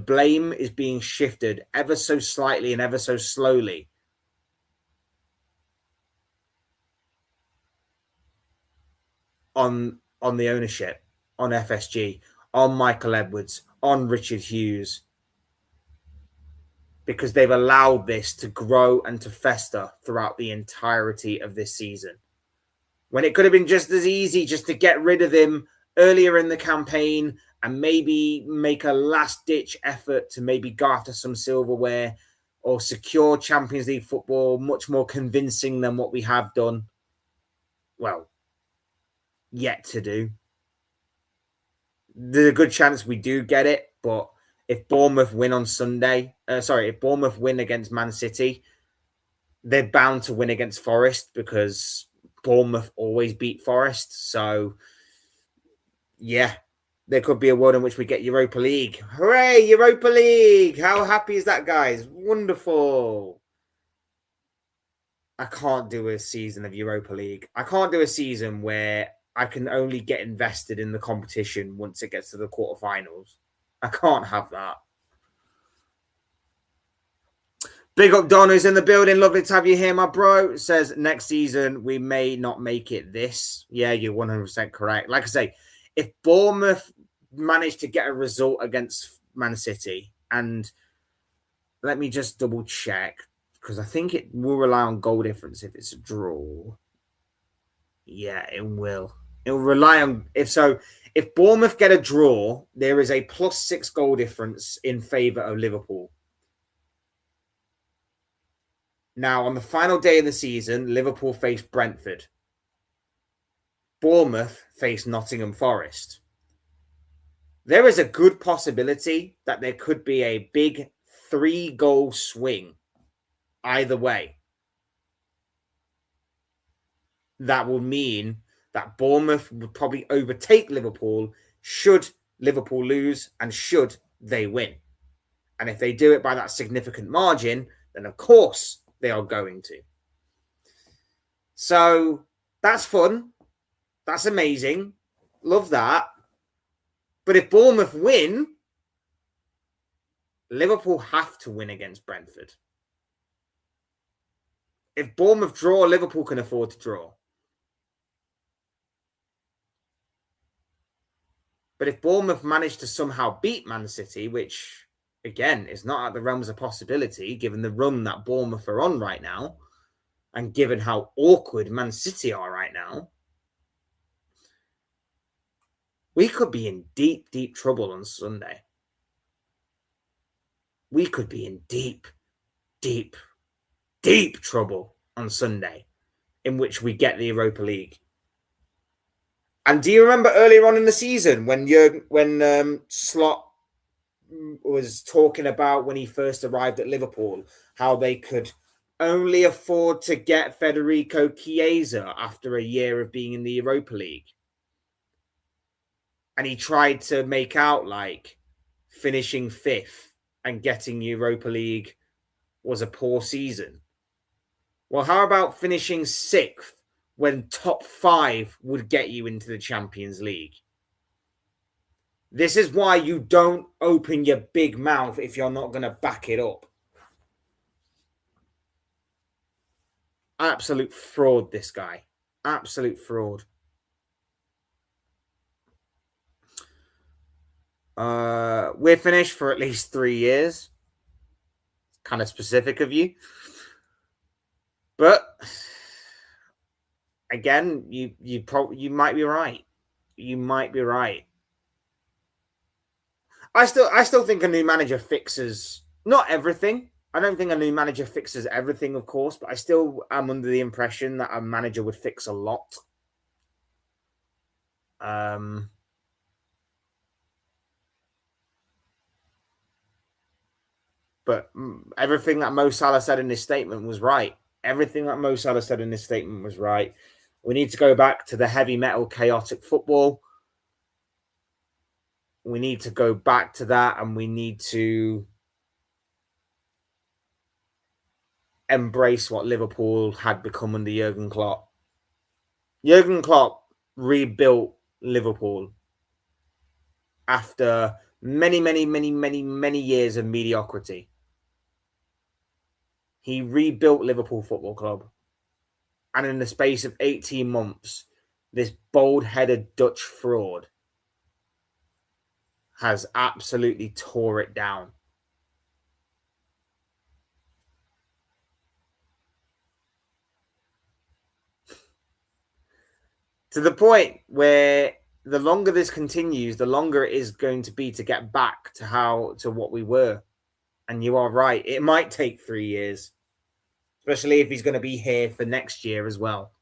blame is being shifted ever so slightly and ever so slowly on the ownership, on FSG, on Michael Edwards, on Richard Hughes, because they've allowed this to grow and to fester throughout the entirety of this season. When it could have been just as easy just to get rid of him earlier in the campaign and maybe make a last-ditch effort to maybe go after some silverware or secure Champions League football much more convincing than what we have done. Well, yet to do. There's a good chance we do get it, but if Bournemouth win on Sunday, if Bournemouth win against Man City, they're bound to win against Forest because Bournemouth always beat Forest. So, yeah, there could be a world in which we get Europa League. Hooray, Europa League! How happy is that, guys? Wonderful. I can't do a season of Europa League. I can't do a season where I can only get invested in the competition once it gets to the quarterfinals. I can't have that. Big up Don, who's in the building. Lovely to have you here, my bro. Says next season we may not make it this. Yeah, you're 100% correct. Like I say, if Bournemouth managed to get a result against Man City, and let me just double check, because I think it will rely on goal difference if it's a draw. Yeah, it will. It will rely on if Bournemouth get a draw, there is a +6 goal difference in favour of Liverpool. Now, on the final day of the season, Liverpool face Brentford. Bournemouth face Nottingham Forest. There is a good possibility that there could be a big 3-goal swing either way. That will mean that Bournemouth would probably overtake Liverpool should Liverpool lose and should they win. And if they do it by that significant margin, then of course they are going to. So that's fun. That's amazing. Love that. But if Bournemouth win, Liverpool have to win against Brentford. If Bournemouth draw, Liverpool can afford to draw. But if Bournemouth manage to somehow beat Man City, which, again, is not out of the realms of possibility, given the run that Bournemouth are on right now, and given how awkward Man City are right now, we could be in deep, deep trouble on Sunday. We could be in deep, deep, deep trouble on Sunday, in which we get the Europa League. And do you remember earlier on in the season when Slot was talking about when he first arrived at Liverpool, how they could only afford to get Federico Chiesa after a year of being in the Europa League? And he tried to make out like finishing 5th and getting Europa League was a poor season. Well, how about finishing 6th when top 5 would get you into the Champions League? This is why you don't open your big mouth if you're not going to back it up. Absolute fraud, this guy. Absolute fraud. We're finished for at least 3 years. Kind of specific of you. But again, you might be right. You might be right. I still think a new manager fixes not everything. I don't think a new manager fixes everything, of course, but I still am under the impression that a manager would fix a lot. But everything that Mo Salah said in his statement was right. Everything that Mo Salah said in his statement was right. We need to go back to the heavy metal, chaotic football. We need to go back to that, and we need to embrace what Liverpool had become under Jurgen Klopp. Jurgen Klopp rebuilt Liverpool after many, many, many, many, many years of mediocrity. He rebuilt Liverpool Football Club. And in the space of 18 months, this bald-headed Dutch fraud has absolutely tore it down. To the point where the longer this continues, the longer it is going to be to get back to what we were. And you are right. It might take 3 years, especially if he's going to be here for next year as well.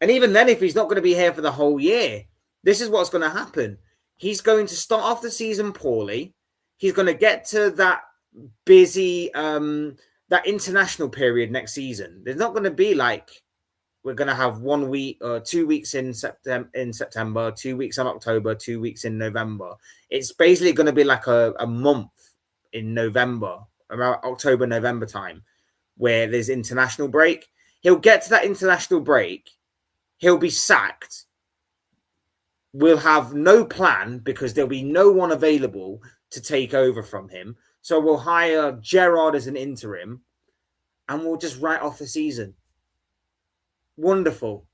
And even then, if he's not going to be here for the whole year, this is what's going to happen. He's going to start off the season poorly. He's going to get to that busy, that international period next season. There's not going to be like, we're going to have 1 week or 2 weeks in September, 2 weeks in October, 2 weeks in November. It's basically going to be like a month in November, around October, November time, where there's international break. He'll get to that international break. He'll be sacked. We'll have no plan because there'll be no one available to take over from him. So we'll hire Gerrard as an interim and we'll just write off the season. Wonderful.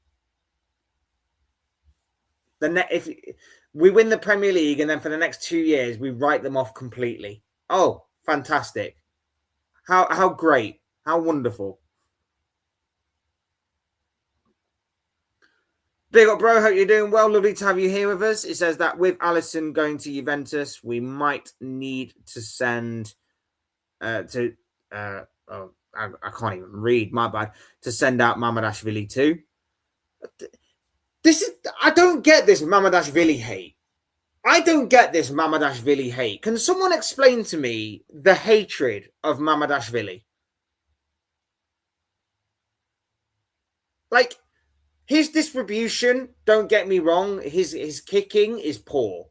If we win the Premier League and then for the next 2 years, we write them off completely. Oh, fantastic. How great. How wonderful. Big up, bro. Hope you're doing well. Lovely to have you here with us. It says that with Alisson going to Juventus, we might need to send I can't even read. My bad. To send out Mamardashvili too. I don't get this Mamardashvili hate. I don't get this Mamardashvili hate. Can someone explain to me the hatred of Mamardashvili? Like, his distribution, don't get me wrong, his kicking is poor.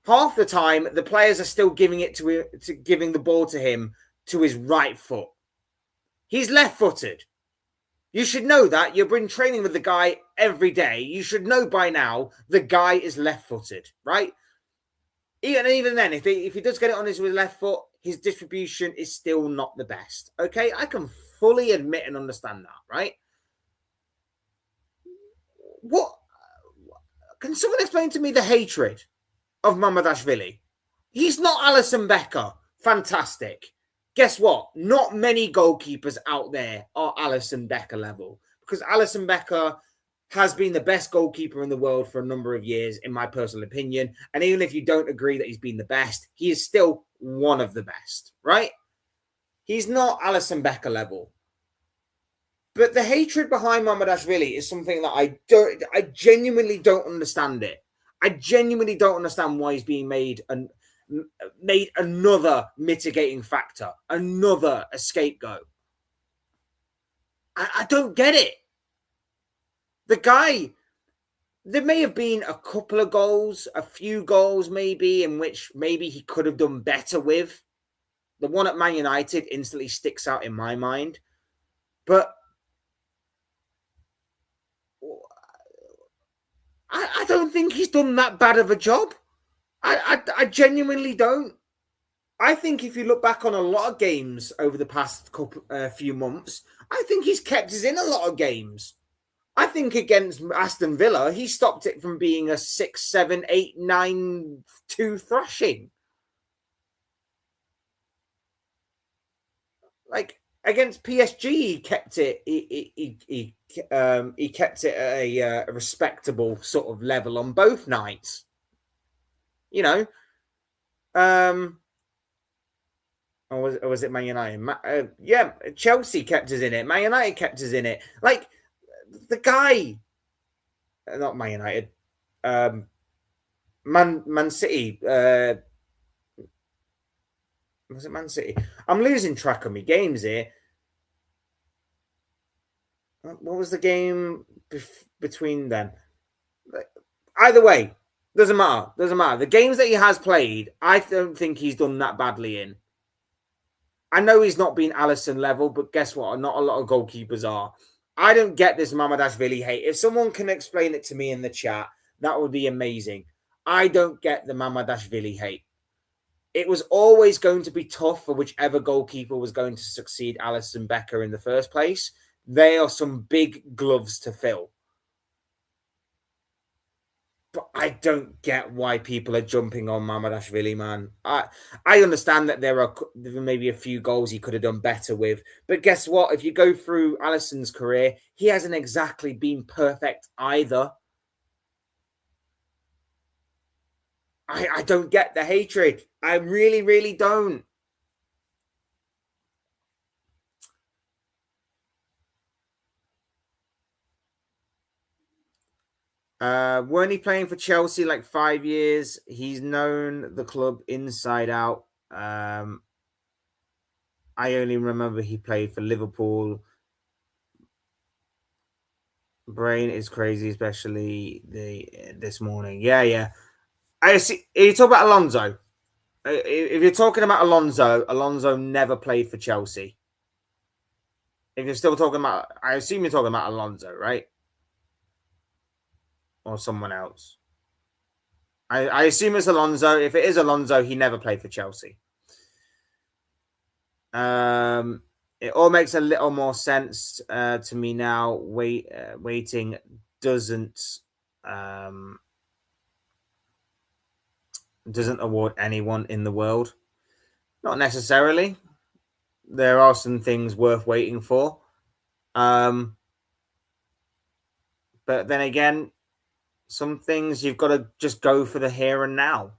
Half the time, the players are still giving giving the ball to him to his right foot. He's left-footed. You should know that. You've been training with the guy every day. You should know by now the guy is left-footed, right? Even then, if he does get it on his left foot, his distribution is still not the best. Okay, I can fully admit and understand that, right? What can someone explain to me the hatred of Mamardashvili? He's not Alisson Becker. Fantastic. Guess what? Not many goalkeepers out there are Alisson Becker level, because Alisson Becker has been the best goalkeeper in the world for a number of years, in my personal opinion. And even if you don't agree that he's been the best, he is still one of the best, right? He's not Alisson Becker level. But the hatred behind Mamardashvili is something that I genuinely don't understand it. I genuinely don't understand why he's being made another mitigating factor, another scapegoat. I don't get it. The guy, there may have been a couple of goals, a few goals maybe, in which maybe he could have done better with. The one at Man United instantly sticks out in my mind. But I don't think he's done that bad of a job. I genuinely don't. I think if you look back on a lot of games over the past few months, I think he's kept us in a lot of games. I think against Aston Villa, he stopped it from being a 6-7-8-9-2 thrashing. Like against PSG, he kept it. He kept it at a respectable sort of level on both nights. You know, or was it Man United? Yeah, Chelsea kept us in it. Man United kept us in it. Like the guy, not Man United, Man City. Was it Man City? I'm losing track of my games here. What was the game between them? Either way, doesn't matter. Doesn't matter. The games that he has played, I don't think he's done that badly in. I know he's not been Alisson level, but guess what? Not a lot of goalkeepers are. I don't get this Mamardashvili hate. If someone can explain it to me in the chat, that would be amazing. I don't get the Mamardashvili hate. It was always going to be tough for whichever goalkeeper was going to succeed Alisson Becker in the first place. They are some big gloves to fill. But I don't get why people are jumping on Mamardashvili, man. I understand that there are maybe a few goals he could have done better with. But guess what? If you go through Alisson's career, he hasn't exactly been perfect either. I don't get the hatred. I really, really don't. Weren't he playing for Chelsea like 5 years? He's known the club inside out. I only remember he played for Liverpool. Brain is crazy, especially this morning. Yeah. I see. You talk about Alonso. If you're talking about Alonso, Alonso never played for Chelsea. If you're still talking about, I assume you're talking about Alonso, right? Or someone else. I assume it's Alonso. If it is Alonso, he never played for Chelsea. It all makes a little more sense to me now. Waiting doesn't award anyone in the world. Not necessarily. There are some things worth waiting for. But then again, some things you've got to just go for the here and now.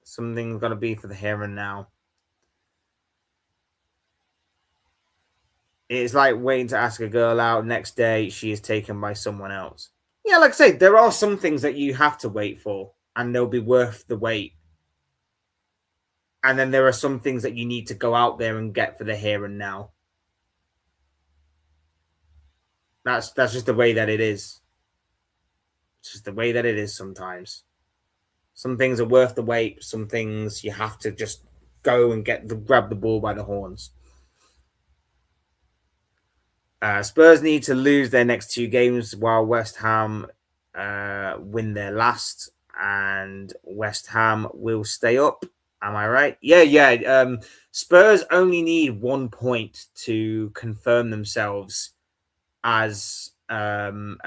Something's got to be for the here and now. It's like waiting to ask a girl out. Next day, she is taken by someone else. Yeah, like I say, there are some things that you have to wait for, and they'll be worth the wait. And then there are some things that you need to go out there and get for the here and now. That's just the way that it is. It's just the way that it is sometimes. Some things are worth the wait. Some things you have to just go and grab the ball by the horns. Spurs need to lose their next 2 games while West Ham win their last, and West Ham will stay up. Am I right? Yeah. Spurs only need 1 point to confirm themselves as being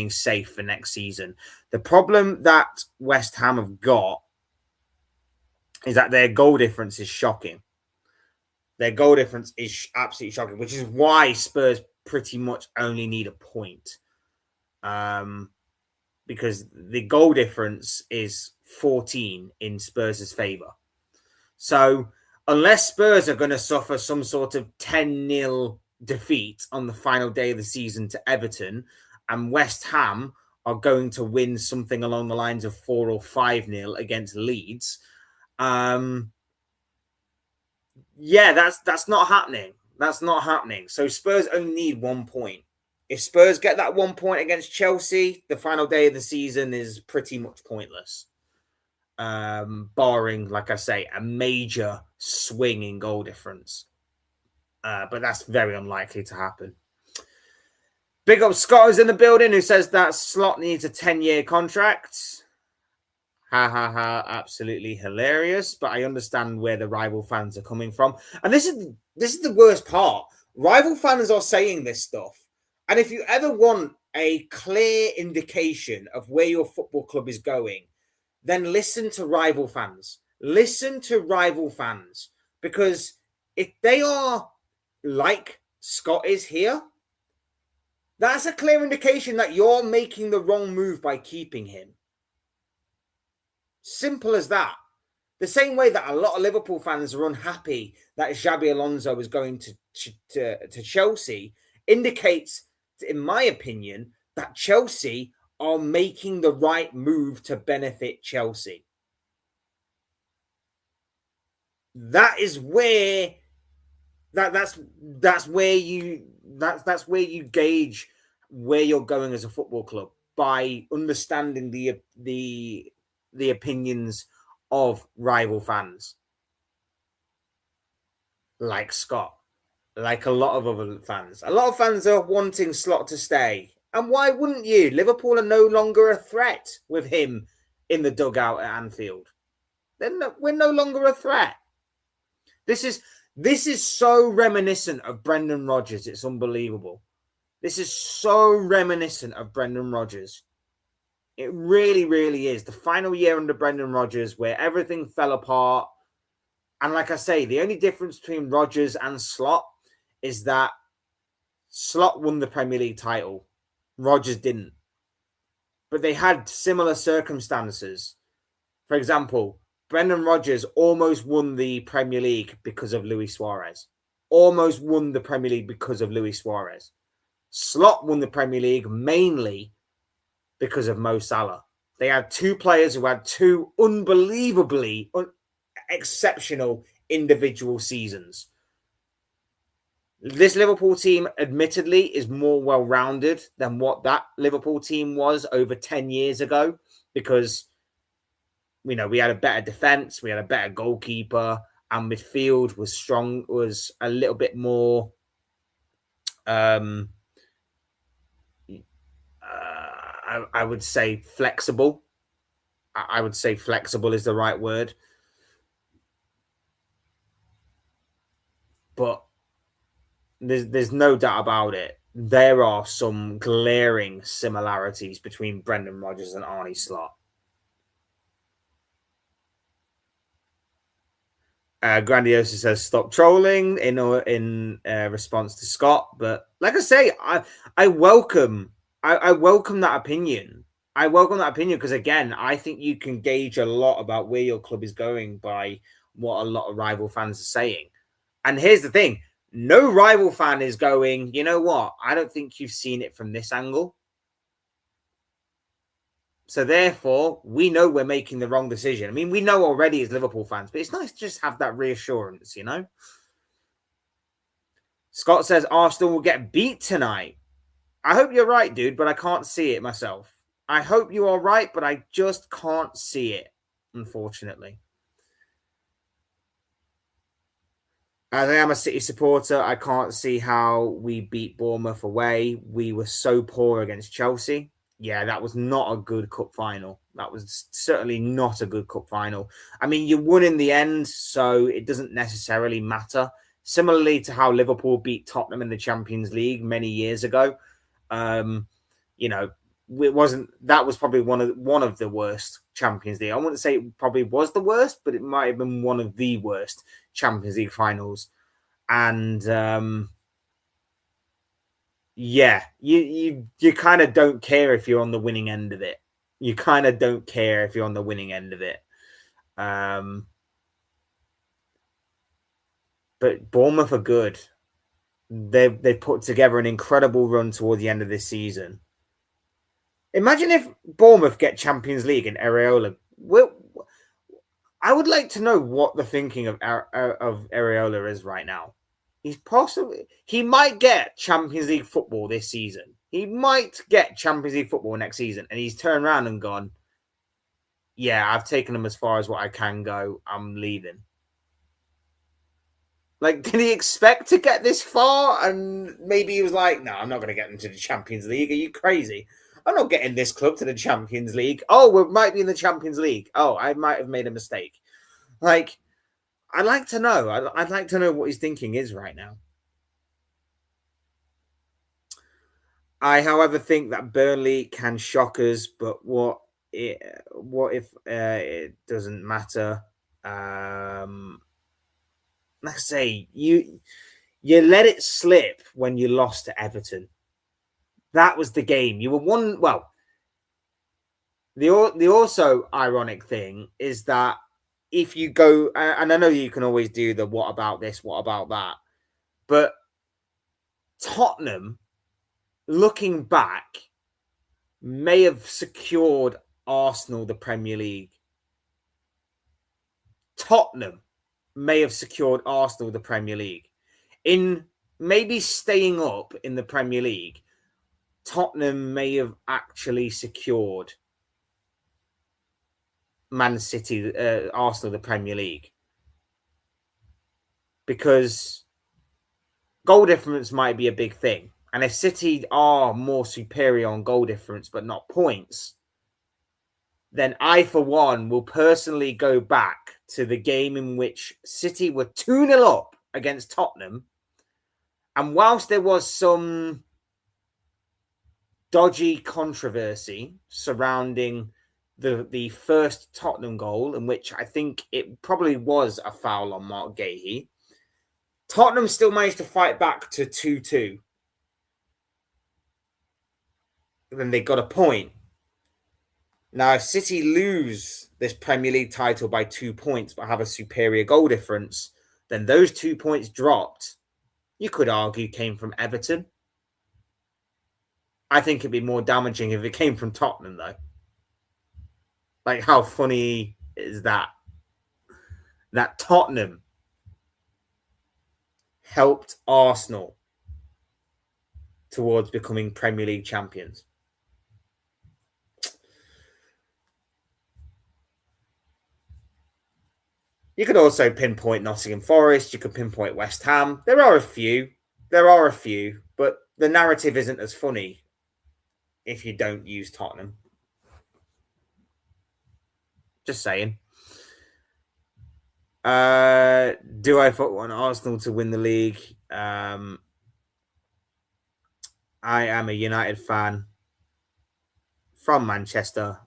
safe for next season. The problem that West Ham have got is that their goal difference is shocking. Their goal difference is absolutely shocking, which is why Spurs pretty much only need a point. Because the goal difference is 14 in Spurs' favour. So unless Spurs are going to suffer some sort of 10-0 defeat on the final day of the season to Everton, and West Ham are going to win something along the lines of 4 or 5-0 against Leeds, that's not happening. That's not happening. So Spurs only need 1 point. If Spurs get that 1 point against Chelsea, the final day of the season is pretty much pointless. Barring, like I say, a major swing in goal difference. But that's very unlikely to happen. Big up Scott is in the building, who says that Slot needs a 10-year contract. Ha, absolutely hilarious. But I understand where the rival fans are coming from. And this is the worst part. Rival fans are saying this stuff. And if you ever want a clear indication of where your football club is going, then listen to rival fans. Listen to rival fans. Because if they are like Scott is here, that's a clear indication that you're making the wrong move by keeping him. Simple as that. The same way that a lot of Liverpool fans are unhappy that Xabi Alonso is going to Chelsea indicates, in my opinion, that Chelsea are making the right move to benefit Chelsea. That is where that's where you gauge where you're going as a football club, by understanding the opinions of rival fans, like Scott, like a lot of other fans. A lot of fans are wanting Slot to stay. And why wouldn't you? Liverpool are no longer a threat with him in the dugout at Anfield. We're no longer a threat. This is so reminiscent of Brendan Rodgers. It's unbelievable. This is so reminiscent of Brendan Rodgers. It really, really is. The final year under Brendan Rodgers, where everything fell apart. And like I say, the only difference between Rodgers and Slot is that Slot won the Premier League title. Rodgers didn't. But they had similar circumstances. For example, Brendan Rodgers almost won the Premier League because of Luis Suarez. Almost won the Premier League because of Luis Suarez. Slot won the Premier League mainly because of Mo Salah. They had two players who had two unbelievably exceptional individual seasons. This Liverpool team, admittedly, is more well-rounded than what that Liverpool team was over 10 years ago because, we had a better defense, we had a better goalkeeper, and midfield was strong, was a little bit more I would say flexible. I would say flexible is the right word. But there's no doubt about it. There are some glaring similarities between Brendan Rodgers and Arne Slot. Grandiosa says stop trolling in response to Scott, but like I say, I welcome that opinion. I welcome that opinion because again, I think you can gauge a lot about where your club is going by what a lot of rival fans are saying. And here's the thing: no rival fan is going, you know what? I don't think you've seen it from this angle. So therefore, we know we're making the wrong decision. I mean, we know already as Liverpool fans, but it's nice to just have that reassurance, Scott says Arsenal will get beat tonight. I hope you're right, dude, but I can't see it myself. I hope you are right, but I just can't see it, unfortunately. As I am a City supporter, I can't see how we beat Bournemouth away. We were so poor against Chelsea. Yeah, that was not a good cup final. That was certainly not a good cup final. I mean, you won in the end, so it doesn't necessarily matter. Similarly to how Liverpool beat Tottenham in the Champions League many years ago. It wasn't. That was probably one of the worst Champions League. I wouldn't say it probably was the worst, but it might have been one of the worst Champions League finals. And you kind of don't care if you're on the winning end of it. You kind of don't care if you're on the winning end of it. But Bournemouth are good. They've put together an incredible run towards the end of this season. Imagine if Bournemouth get Champions League and Areola. I would like to know what the thinking of Areola is right now. He might get Champions League football this season. He might get Champions League football next season, and he's turned around and gone, yeah, I've taken them as far as what I can go. I'm leaving. Like, did he expect to get this far? And maybe he was like, no, I'm not going to get them to the Champions League. Are you crazy? I'm not getting this club to the Champions League. Oh, we might be in the Champions League. Oh, I might have made a mistake. Like, I'd like to know. I'd like to know what his thinking is right now. I, however, think that Burnley can shock us, but what if it doesn't matter? Like I say, you let it slip when you lost to Everton. That was the game. You were one. Well, the also ironic thing is that if you go, and I know you can always do the what about this, what about that, but Tottenham, looking back, may have secured Arsenal the Premier League. Tottenham may have secured Arsenal the Premier League. In maybe staying up in the Premier League, Tottenham may have actually secured Man City, Arsenal the Premier League. Because goal difference might be a big thing. And if City are more superior on goal difference but not points, then I, for one, will personally go back to the game in which City were 2-0 up against Tottenham. And whilst there was some dodgy controversy surrounding the first Tottenham goal, in which I think it probably was a foul on Mark Gahey, Tottenham still managed to fight back to 2-2. Then they got a point. Now, if City lose this Premier League title by 2 points but have a superior goal difference, then those 2 points dropped, you could argue, came from Everton. I think it'd be more damaging if it came from Tottenham, though. Like, how funny is that? That Tottenham helped Arsenal towards becoming Premier League champions. You could also pinpoint Nottingham Forest. You could pinpoint West Ham. There are a few, but the narrative isn't as funny if you don't use Tottenham. Just saying. Do I want Arsenal to win the league? I am a United fan from Manchester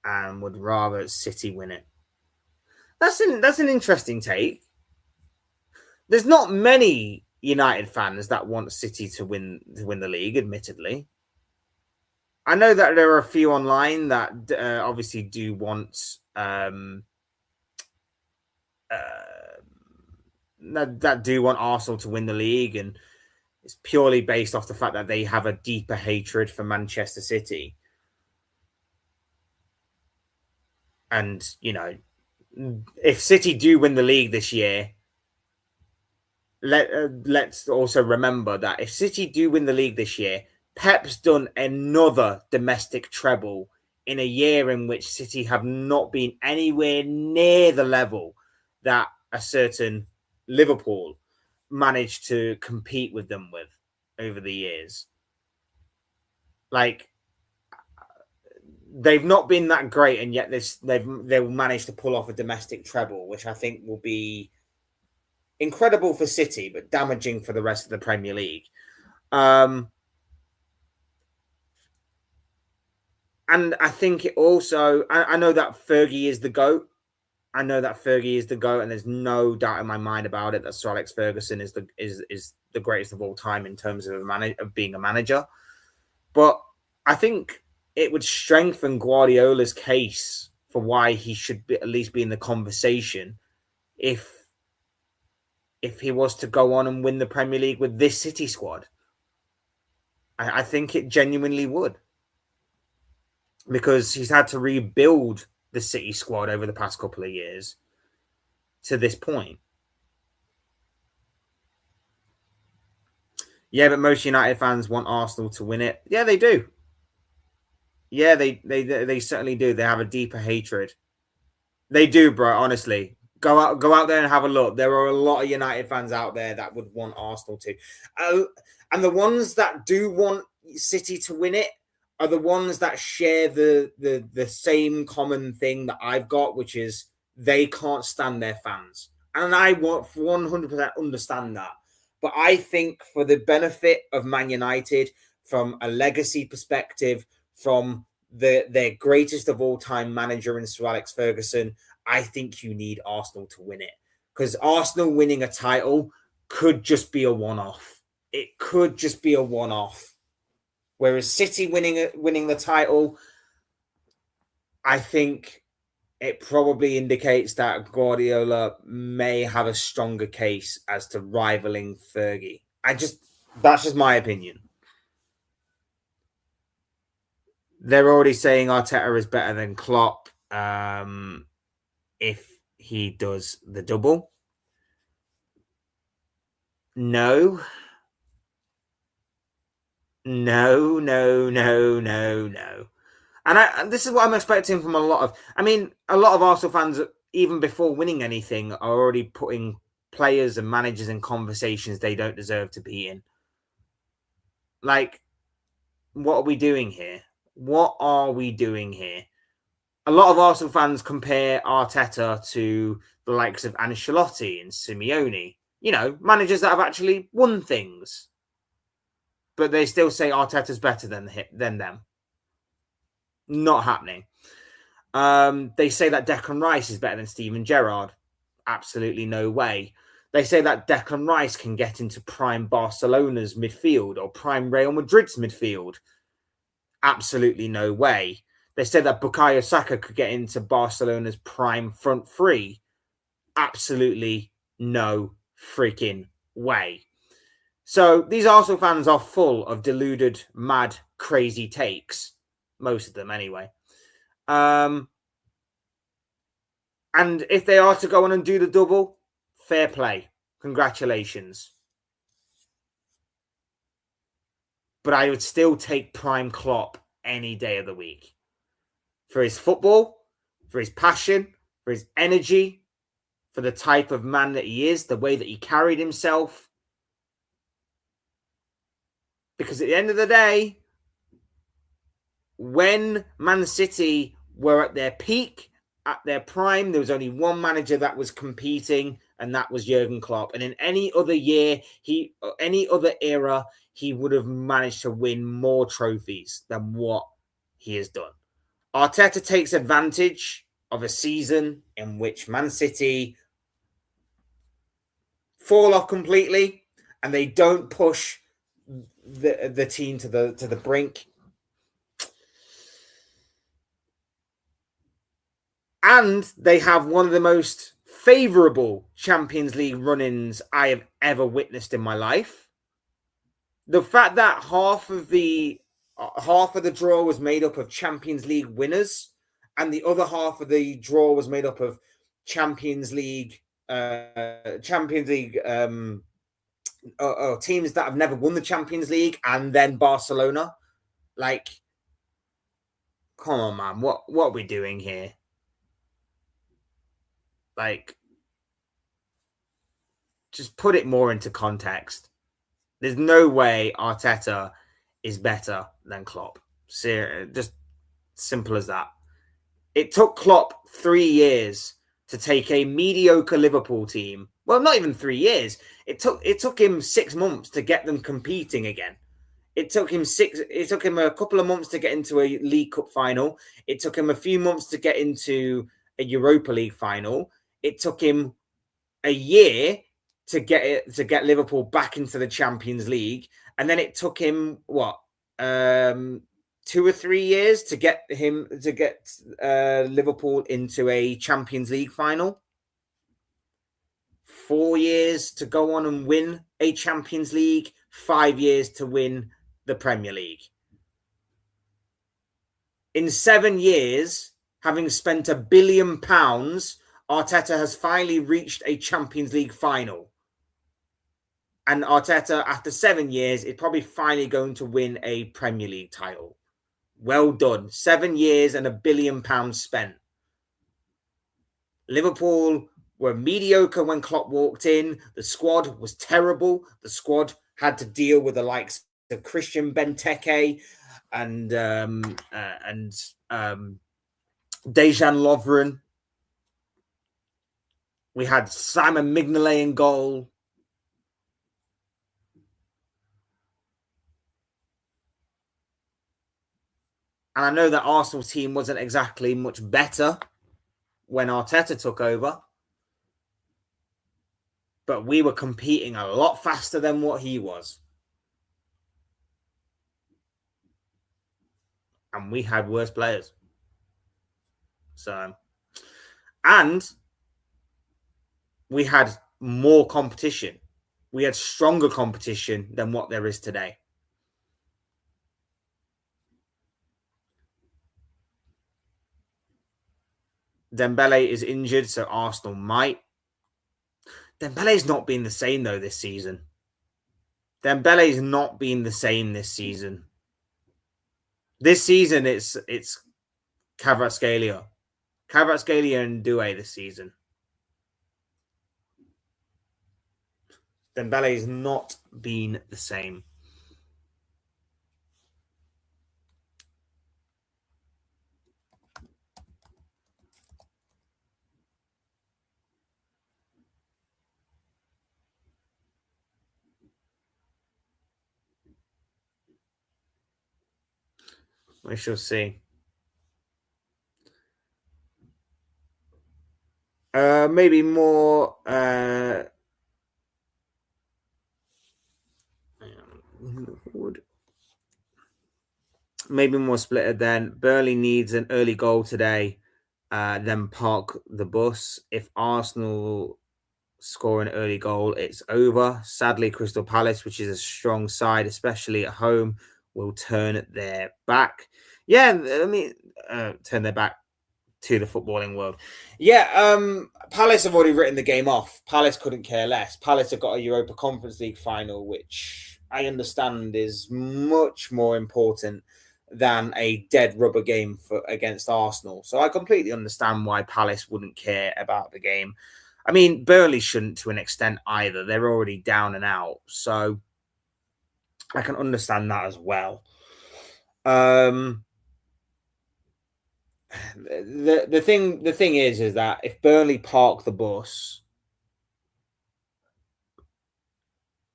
and would rather City win it. That's an interesting take. There's not many United fans that want City to win the league, admittedly. I know that there are a few online that obviously do want that do want Arsenal to win the league, and it's purely based off the fact that they have a deeper hatred for Manchester City. And, you know, if City do win the league this year, let's also remember that if City do win the league this year, Pep's done another domestic treble in a year in which City have not been anywhere near the level that a certain Liverpool managed to compete with them with over the years. Like, they've not been that great, and yet they've managed to pull off a domestic treble, which I think will be incredible for City, but damaging for the rest of the Premier League. And I think it also, I know that Fergie is the GOAT. And there's no doubt in my mind about it that Sir Alex Ferguson is the greatest of all time in terms of being a manager. But I think it would strengthen Guardiola's case for why he should at least be in the conversation if he was to go on and win the Premier League with this City squad. I think it genuinely would. Because he's had to rebuild the City squad over the past couple of years to this point. Yeah, but most United fans want Arsenal to win it. Yeah, they do. Yeah, they certainly do. They have a deeper hatred. They do, bro, honestly. Go out there and have a look. There are a lot of United fans out there that would want Arsenal to. And the ones that do want City to win it are the ones that share the same common thing that I've got, which is they can't stand their fans. And I 100% understand that. But I think for the benefit of Man United, from a legacy perspective, from their greatest of all time manager in Sir Alex Ferguson, I think you need Arsenal to win it. Because Arsenal winning a title could just be a one-off. It could just be a one-off. Whereas City winning the title, I think it probably indicates that Guardiola may have a stronger case as to rivaling Fergie. That's just my opinion. They're already saying Arteta is better than Klopp if he does the double. No. No. And this is what I'm expecting from a lot of Arsenal fans, even before winning anything, are already putting players and managers in conversations they don't deserve to be in. Like, what are we doing here? What are we doing here? A lot of Arsenal fans compare Arteta to the likes of Ancelotti and Simeone. You know, managers that have actually won things. But they still say Arteta's better than them. Not happening. They say that Declan Rice is better than Steven Gerrard. Absolutely no way. They say that Declan Rice can get into prime Barcelona's midfield or prime Real Madrid's midfield. Absolutely no way. They said that Bukayo Saka could get into Barcelona's prime front three. Absolutely no freaking way. So these Arsenal fans are full of deluded, mad, crazy takes. Most of them, anyway. And if they are to go on and do the double, fair play. Congratulations. But I would still take Prime Klopp any day of the week. For his football, for his passion, for his energy, for the type of man that he is, the way that he carried himself. Because at the end of the day, when Man City were at their peak, at their prime, there was only one manager that was competing, and that was Jurgen Klopp. And in any other year, any other era, he would have managed to win more trophies than what he has done. Arteta takes advantage of a season in which Man City fall off completely and they don't push the team to the brink. And they have one of the most favourable Champions League run-ins I have ever witnessed in my life. The fact that half of the draw was made up of Champions League winners, and the other half of the draw was made up of Champions League teams that have never won the Champions League, and then Barcelona. Like, come on, man, what are we doing here? Like, just put it more into context. There's no way Arteta is better than Klopp. Just simple as that. It took Klopp 3 years to take a mediocre Liverpool team. Well, not even 3 years. It took him 6 months to get them competing again. It took him a couple of months to get into a League Cup final. It took him a few months to get into a Europa League final. It took him a year to get Liverpool back into the Champions League, and then it took him 2 or 3 years to get Liverpool into a Champions League final. 4 years to go on and win a Champions League. 5 years to win the Premier League. In 7 years, having spent £1 billion, Arteta has finally reached a Champions League final. And Arteta, after 7 years, is probably finally going to win a Premier League title. Well done. 7 years and £1 billion spent. Liverpool were mediocre when Klopp walked in. The squad was terrible. The squad had to deal with the likes of Christian Benteke and Dejan Lovren. We had Simon Mignolet in goal. And I know that Arsenal's team wasn't exactly much better when Arteta took over. But we were competing a lot faster than what he was. And we had worse players. So, and we had more competition. We had stronger competition than what there is today. Dembele is injured, so Arsenal might. Dembele's not been the same, though, this season. Dembele's not been the same this season. This season, it's Kvaratskhelia. Kvaratskhelia and Doué this season. Dembele's not been the same. We shall see. Maybe more. Maybe more splitted then. Burnley needs an early goal today, then park the bus. If Arsenal score an early goal, it's over. Sadly, Crystal Palace, which is a strong side, especially at home, will turn their back. Yeah, I mean, turn their back to the footballing world. Yeah, Palace have already written the game off. Palace couldn't care less. Palace have got a Europa Conference League final, which I understand is much more important than a dead rubber game against Arsenal. So I completely understand why Palace wouldn't care about the game. I mean, Burnley shouldn't to an extent either. They're already down and out. So I can understand that as well. The thing is that if Burnley park the bus,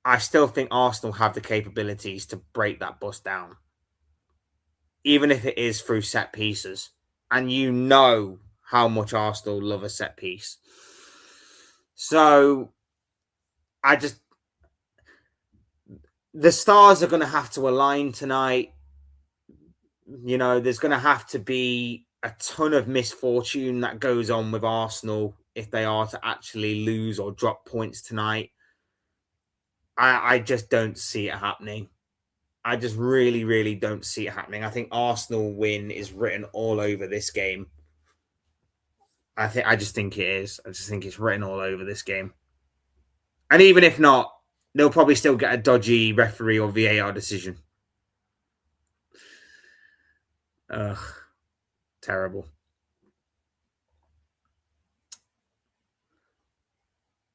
I still think Arsenal have the capabilities to break that bus down, even if it is through set pieces. And you know how much Arsenal love a set piece. So the stars are going to have to align tonight. You know, there's going to have to be a ton of misfortune that goes on with Arsenal if they are to actually lose or drop points tonight. I just don't see it happening. I just really, really don't see it happening. I think Arsenal win is written all over this game. I just think it is. I just think it's written all over this game. And even if not, they'll probably still get a dodgy referee or VAR decision. Ugh, terrible.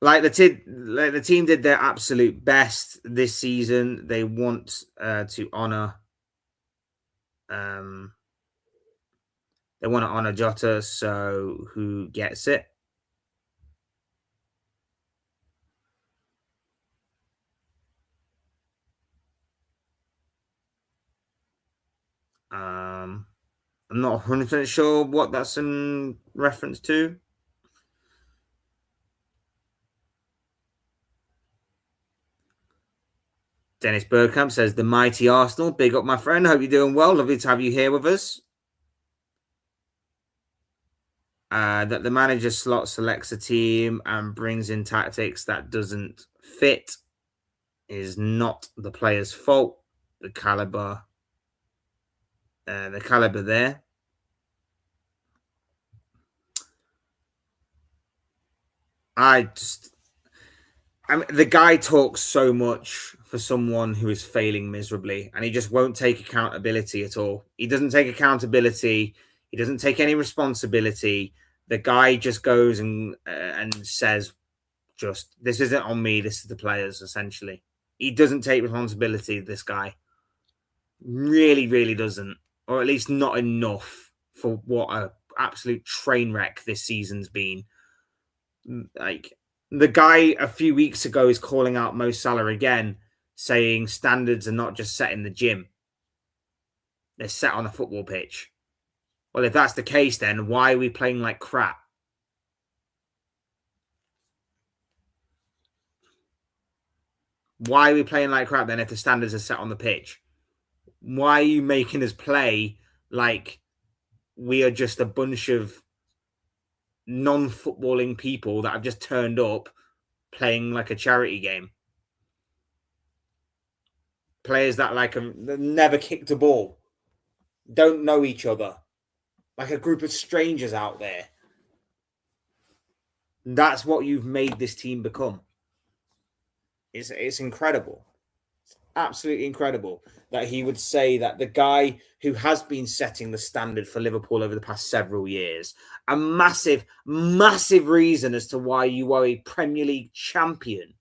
Like the team did their absolute best this season. They want to honor. They want to honor Jota. So who gets it? I'm not 100% sure what that's in reference to. Dennis Bergkamp says, the mighty Arsenal. Big up, my friend. Hope you're doing well. Lovely to have you here with us. That the manager slot selects a team and brings in tactics that doesn't fit is not the player's fault. The caliber there. The guy talks so much for someone who is failing miserably, and he just won't take accountability at all. He doesn't take accountability. He doesn't take any responsibility. The guy just goes and says, just, this isn't on me, this is the players, essentially. He doesn't take responsibility, this guy. Really, really doesn't. Or at least not enough for what an absolute train wreck this season's been. Like, the guy a few weeks ago is calling out Mo Salah again, saying standards are not just set in the gym. They're set on a football pitch. Well, if that's the case, then why are we playing like crap? Why are we playing like crap then if the standards are set on the pitch? Why are you making us play like we are just a bunch of non-footballing people that have just turned up playing like a charity game? Players that never kicked a ball, don't know each other, like a group of strangers out there. That's what you've made this team become. It's incredible. It's absolutely incredible that he would say that the guy who has been setting the standard for Liverpool over the past several years, a massive, massive reason as to why you are a Premier League champion,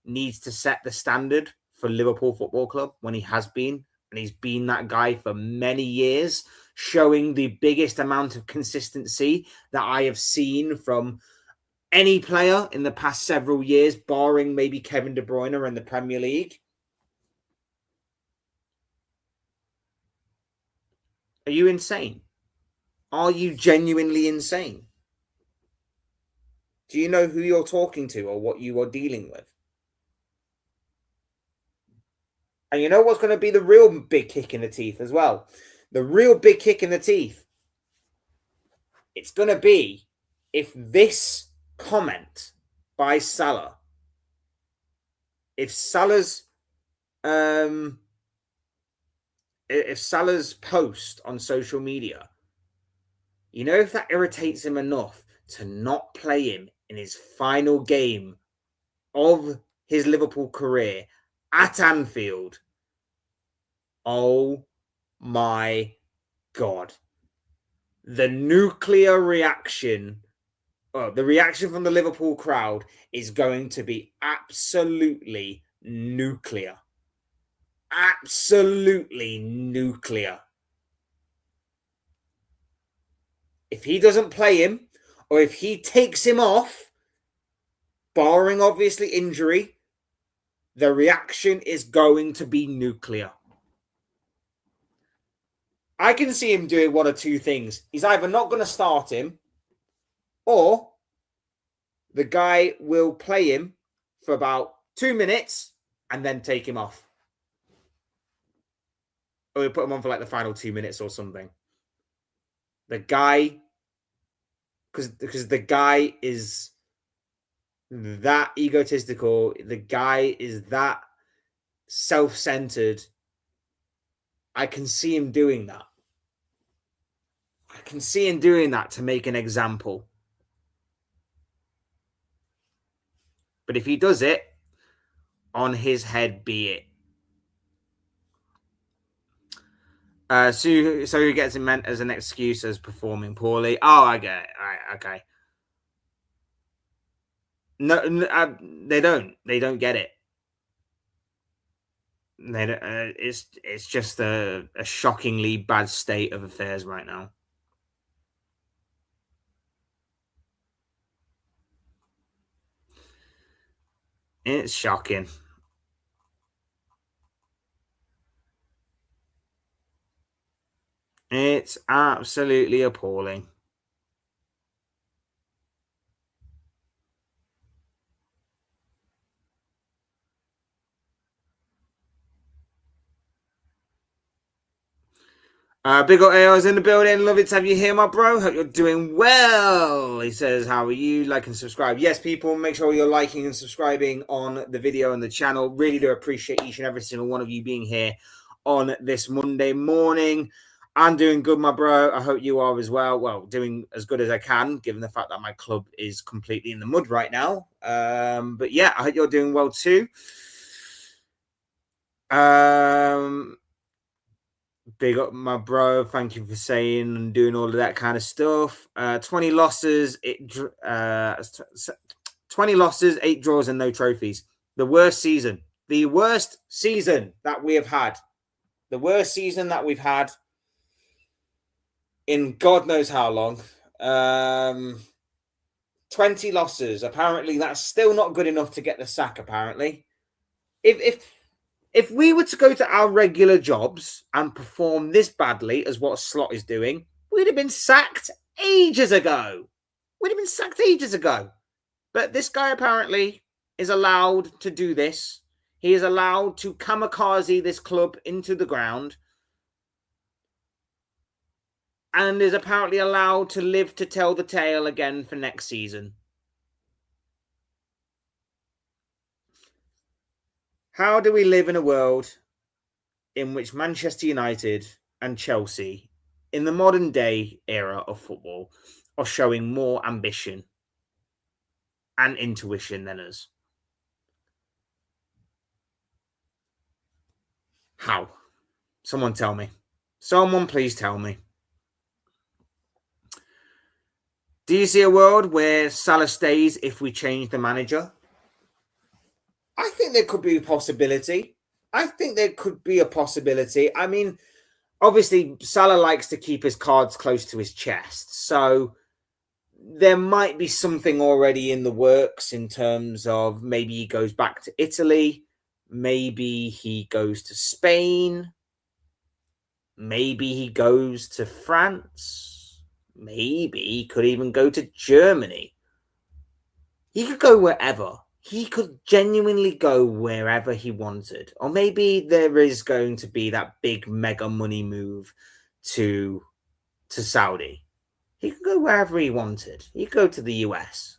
needs to set the standard for Liverpool Football Club when he has been. And he's been that guy for many years, showing the biggest amount of consistency that I have seen from any player in the past several years, barring maybe Kevin De Bruyne in the Premier League. Are you insane? Are you genuinely insane? Do you know who you're talking to or what you are dealing with? And you know what's going to be the real big kick in the teeth as well? The real big kick in the teeth. It's going to be if this comment by Salah. If Salah's post on social media, if that irritates him enough to not play him in his final game of his Liverpool career at Anfield, oh my God. The nuclear reaction, the reaction from the Liverpool crowd is going to be absolutely nuclear. Absolutely nuclear. If he doesn't play him, or if he takes him off, barring obviously injury, the reaction is going to be nuclear. I can see him doing one of two things. He's either not going to start him, or the guy will play him for about 2 minutes and then take him off. Or we'll put him on for like the final 2 minutes or something. The guy, because the guy is that egotistical. The guy is that self-centered. I can see him doing that. I can see him doing that to make an example. But if he does it, on his head be it. So he gets it meant as an excuse as performing poorly. Oh, I get it. All right, okay. No, they don't. They don't get it. They don't, it's just a shockingly bad state of affairs right now. It's shocking. It's absolutely appalling. Big ol' AO's in the building. Love it to have you here, my bro. Hope you're doing well. He says, how are you? Like and subscribe. Yes, people, make sure you're liking and subscribing on the video and the channel. Really do appreciate each and every single one of you being here on this Monday morning. I'm doing good, my bro. I hope you are as well. Well, doing as good as I can, given the fact that my club is completely in the mud right now. But yeah, I hope you're doing well too. Big up, my bro. Thank you for saying and doing all of that kind of stuff. 20 losses, 20 losses, 8 draws, and no trophies. The worst season. The worst season that we have had. The worst season that we've had in God knows how long. 20 losses. Apparently, that's still not good enough to get the sack, apparently. If we were to go to our regular jobs and perform this badly as what Slot is doing, we'd have been sacked ages ago. But this guy apparently is allowed to do this. He is allowed to kamikaze this club into the ground and is apparently allowed to live to tell the tale again for next season. How do we live in a world in which Manchester United and Chelsea, in the modern day era of football, are showing more ambition and intuition than us? How? Someone tell me. Someone please tell me. Do you see a world where Salah stays if we change the manager? I think there could be a possibility. I mean, obviously, Salah likes to keep his cards close to his chest. So there might be something already in the works in terms of maybe he goes back to Italy. Maybe he goes to Spain. Maybe he goes to France. Maybe he could even go to Germany. He could go wherever. He could genuinely go wherever he wanted. Or maybe there is going to be that big mega money move to Saudi. He could go wherever he wanted. He could go to the US.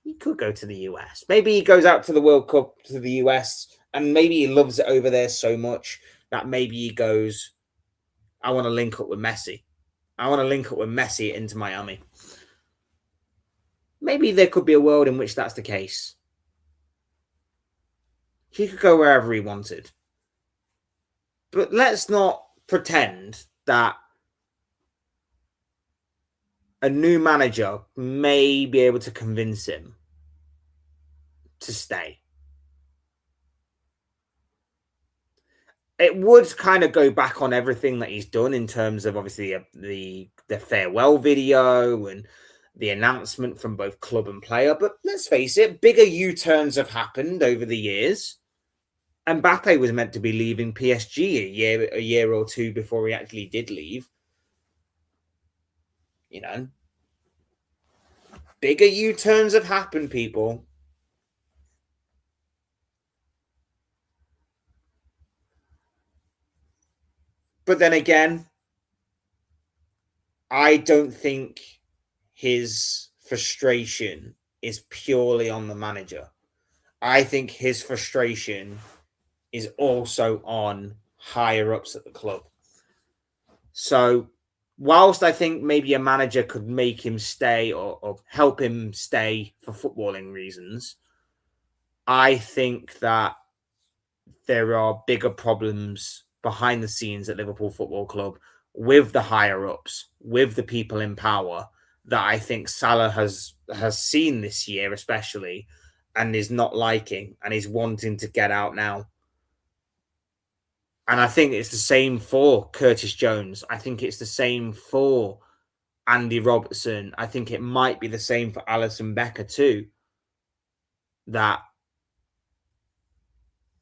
he could go to the US. Maybe he goes out to the World Cup to the US, and maybe he loves it over there so much that maybe he goes, I want to link up with Messi. I want to link up with Messi into Miami. Maybe there could be a world in which that's the case. He could go wherever he wanted. But let's not pretend that a new manager may be able to convince him to stay. It would kind of go back on everything that he's done in terms of obviously the farewell video and the announcement from both club and player. But let's face it, bigger U-turns have happened over the years. Mbappe was meant to be leaving PSG a year or two before he actually did leave. You know, bigger U-turns have happened, people. But then again, I don't think his frustration is purely on the manager. I think his frustration is also on higher ups at the club. So, whilst I think maybe a manager could make him stay or help him stay for footballing reasons, I think that there are bigger problems behind the scenes at Liverpool Football Club with the higher ups, with the people in power that I think Salah has seen this year, especially, and is not liking and is wanting to get out now. And I think it's the same for Curtis Jones. I think it's the same for Andy Robertson. I think it might be the same for Alisson Becker too. That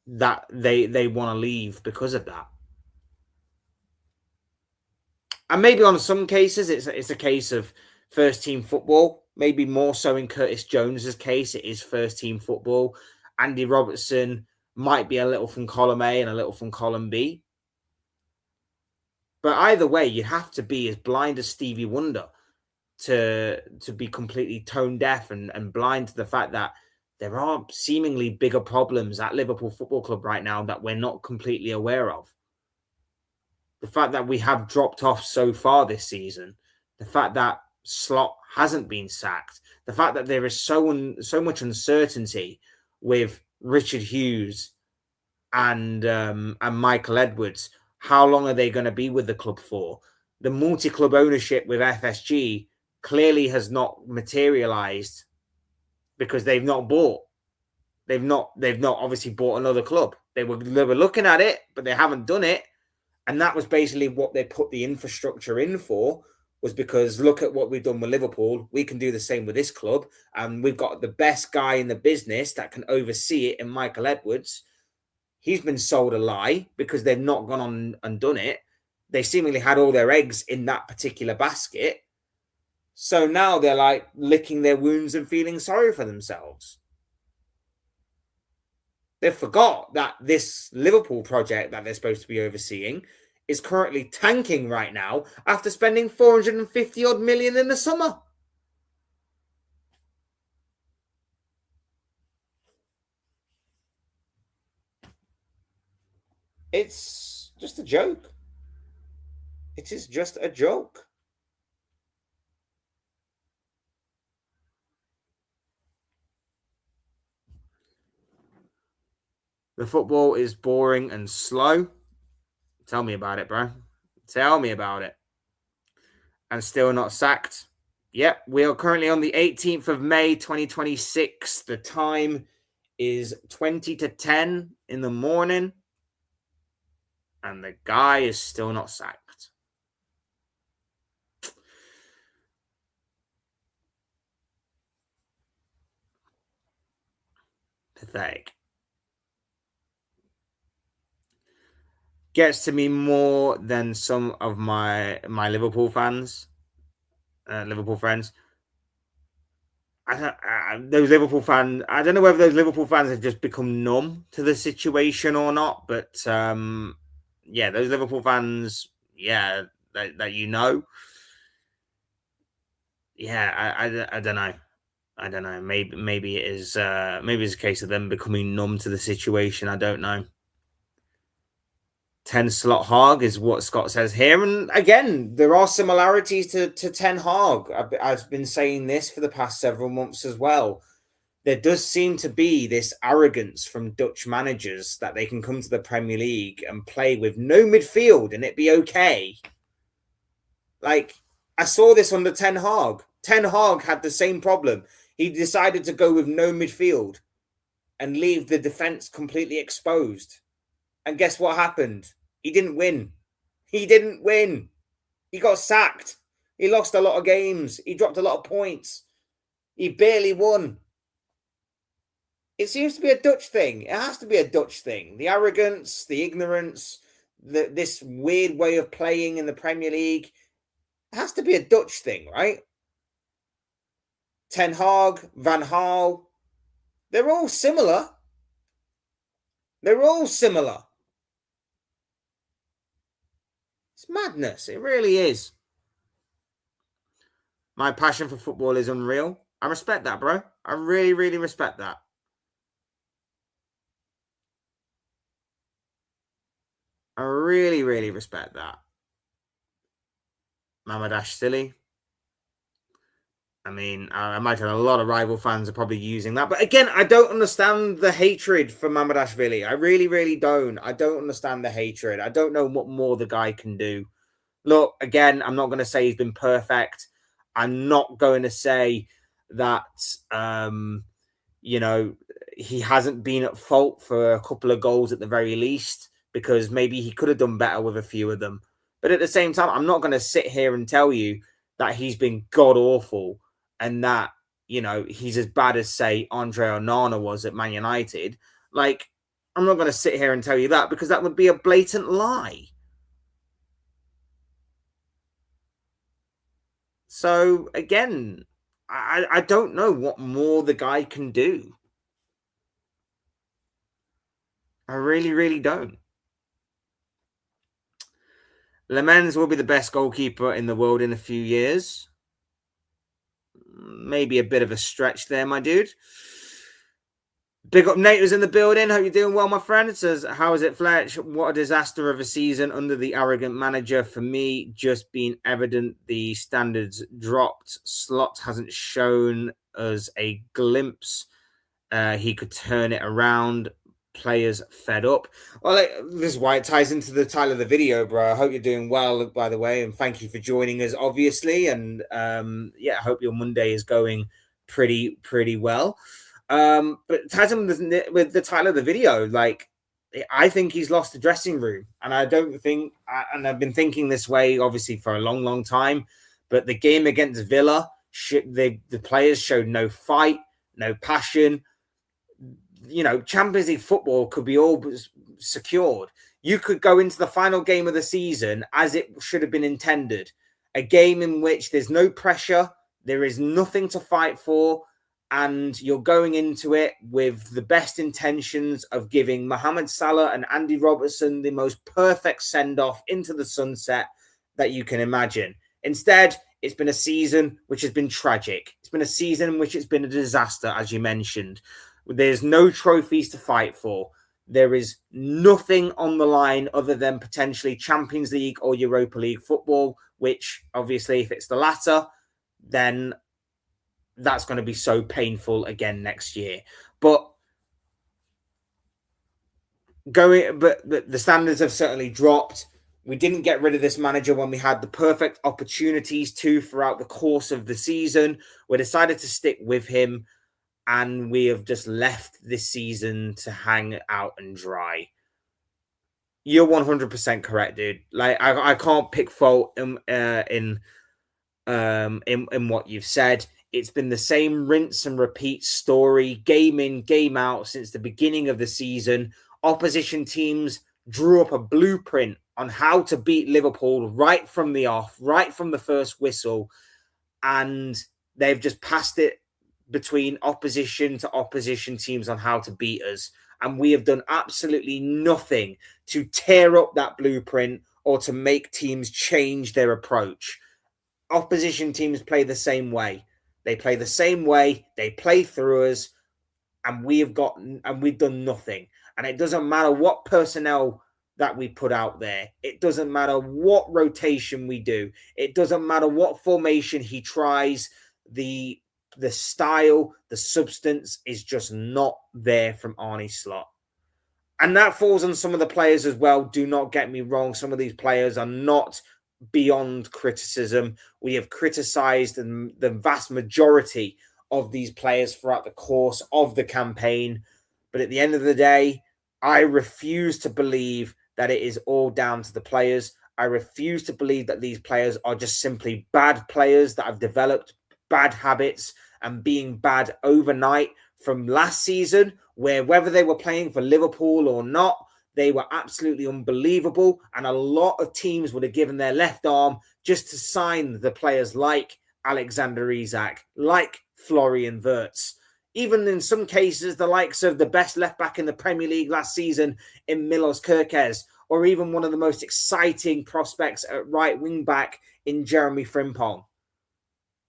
they want to leave because of that. And maybe on some cases it's a case of first team football. Maybe more so in Curtis Jones's case, it is first team football. Andy Robertson might be a little from column A and a little from column B. But either way, you have to be as blind as Stevie Wonder to be completely tone deaf and blind to the fact that there are seemingly bigger problems at Liverpool Football Club right now that we're not completely aware of. The fact that we have dropped off so far this season, the fact that Slot hasn't been sacked, the fact that there is so much uncertainty with Richard Hughes and Michael Edwards. How long are they going to be with the club for? The multi-club ownership with FSG clearly has not materialized because they've not bought. They've not obviously bought another club. They were looking at it, but they haven't done it. And that was basically what they put the infrastructure in for, was because look at what we've done with Liverpool. We can do the same with this club. And we've got the best guy in the business that can oversee it in Michael Edwards. He's been sold a lie because they've not gone on and done it. They seemingly had all their eggs in that particular basket. So now they're like licking their wounds and feeling sorry for themselves. They forgot that this Liverpool project that they're supposed to be overseeing is currently tanking right now after spending 450 odd million in the summer. It's just a joke. It is just a joke. The football is boring and slow. Tell me about it, bro. Tell me about it. And still not sacked. Yep, we are currently on the 18th of May, 2026. The time is 20 to 10 in the morning. And the guy is still not sacked. Pathetic. Gets to me more than some of my Liverpool fans, Liverpool friends. Those Liverpool fans, I don't know whether those Liverpool fans have just become numb to the situation or not, but yeah, those Liverpool fans, yeah, that you know, yeah, I don't know. I don't know. Maybe it is. Maybe it's a case of them becoming numb to the situation. I don't know. 10 slot Hag is what Scott says here. And again, there are similarities to 10 Hag. I've been saying this for the past several months as well. There does seem to be this arrogance from Dutch managers that they can come to the Premier League and play with no midfield and it be okay. Like, I saw this under Ten Hag. Ten Hag had the same problem. He decided to go with no midfield and leave the defense completely exposed. And guess what happened? He didn't win. He didn't win. He got sacked. He lost a lot of games. He dropped a lot of points. He barely won. It seems to be a Dutch thing. It has to be a Dutch thing. The arrogance, the ignorance, this weird way of playing in the Premier League. It has to be a Dutch thing, right? Ten Hag, Van Gaal. They're all similar. They're all similar. It's madness. It really is. My passion for football is unreal. I respect that, bro. I really, really respect that. I really, really respect that. Mamadash Silly. I mean, I imagine a lot of rival fans are probably using that. But again, I don't understand the hatred for Mamardashvili. I really, really don't. I don't understand the hatred. I don't know what more the guy can do. Look, again, I'm not going to say he's been perfect. I'm not going to say that, he hasn't been at fault for a couple of goals at the very least, because maybe he could have done better with a few of them. But at the same time, I'm not going to sit here and tell you that he's been god-awful and that, he's as bad as, say, Andre Onana was at Man United. Like, I'm not going to sit here and tell you that, because that would be a blatant lie. So, again, I don't know what more the guy can do. I really, really don't. Lemens will be the best goalkeeper in the world in a few years. Maybe a bit of a stretch there, my dude. Big up Nate was in the building. Hope you're doing well, my friend. It says, how is it, Fletch? What a disaster of a season under the arrogant manager. For me, just been evident the standards dropped. Slot hasn't shown us a glimpse. He could turn it around. Players fed up. Well, this is why it ties into the title of the video, bro. I hope you're doing well, by the way, and thank you for joining us, obviously. And I hope your Monday is going pretty well. But ties in with the title of the video, like, I think he's lost the dressing room, and I don't think, and I've been thinking this way, obviously, for a long time. But the game against Villa, the players showed no fight, no passion. Champions League football could be all secured. You could go into the final game of the season as it should have been intended. A game in which there's no pressure, there is nothing to fight for, and you're going into it with the best intentions of giving Mohamed Salah and Andy Robertson the most perfect send-off into the sunset that you can imagine. Instead, it's been a season which has been tragic. It's been a season in which it's been a disaster, as you mentioned. There's no trophies to fight for. There is nothing on the line other than potentially Champions League or Europa League football, which obviously, if it's the latter, then that's going to be so painful again next year. But the standards have certainly dropped. We didn't get rid of this manager when we had the perfect opportunities to throughout the course of the season. We decided to stick with him, and we have just left this season to hang out and dry. You're 100% correct, dude. Like, I can't pick fault in what you've said. It's been the same rinse and repeat story, game in, game out, since the beginning of the season. Opposition teams drew up a blueprint on how to beat Liverpool right from the off, right from the first whistle, and they've just passed it between opposition to opposition teams on how to beat us. And we have done absolutely nothing to tear up that blueprint or to make teams change their approach. Opposition teams play the same way. They play the same way. They play through us, and we've done nothing. And it doesn't matter what personnel that we put out there. It doesn't matter what rotation we do. It doesn't matter what formation he tries. The style, the substance is just not there from Arne Slot. And that falls on some of the players as well. Do not get me wrong. Some of these players are not beyond criticism. We have criticized the vast majority of these players throughout the course of the campaign. But at the end of the day, I refuse to believe that it is all down to the players. I refuse to believe that these players are just simply bad players that have developed bad habits and being bad overnight from last season, where whether they were playing for Liverpool or not, they were absolutely unbelievable. And a lot of teams would have given their left arm just to sign the players like Alexander Isak, like Florian Wirtz. Even in some cases, the likes of the best left back in the Premier League last season in Milos Kerkez, or even one of the most exciting prospects at right wing back in Jeremy Frimpong.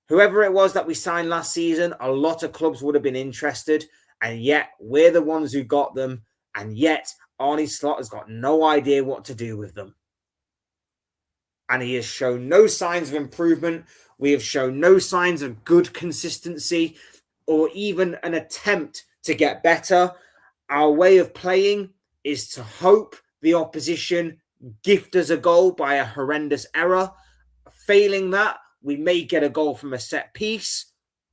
Whoever it was that we signed last season, a lot of clubs would have been interested, and yet we're the ones who got them, and yet Arne Slot has got no idea what to do with them. And he has shown no signs of improvement. We have shown no signs of good consistency or even an attempt to get better. Our way of playing is to hope the opposition gift us a goal by a horrendous error. Failing that, we may get a goal from a set piece,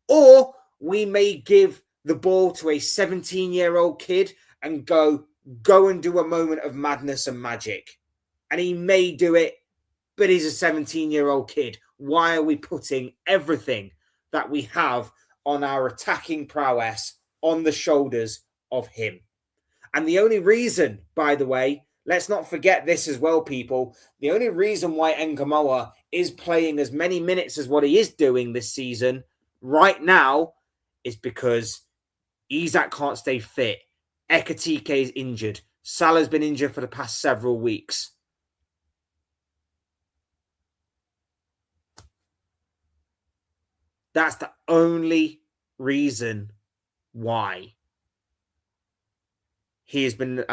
or we may give the ball to a 17-year-old kid and go and do a moment of madness and magic. And he may do it, but he's a 17-year-old kid. Why are we putting everything that we have on our attacking prowess on the shoulders of him? And the only reason, by the way, let's not forget this as well, people. The only reason why Ngamoa is playing as many minutes as what he is doing this season right now is because Isak can't stay fit. Ekatike is injured. Salah's been injured for the past several weeks. That's the only reason why he's been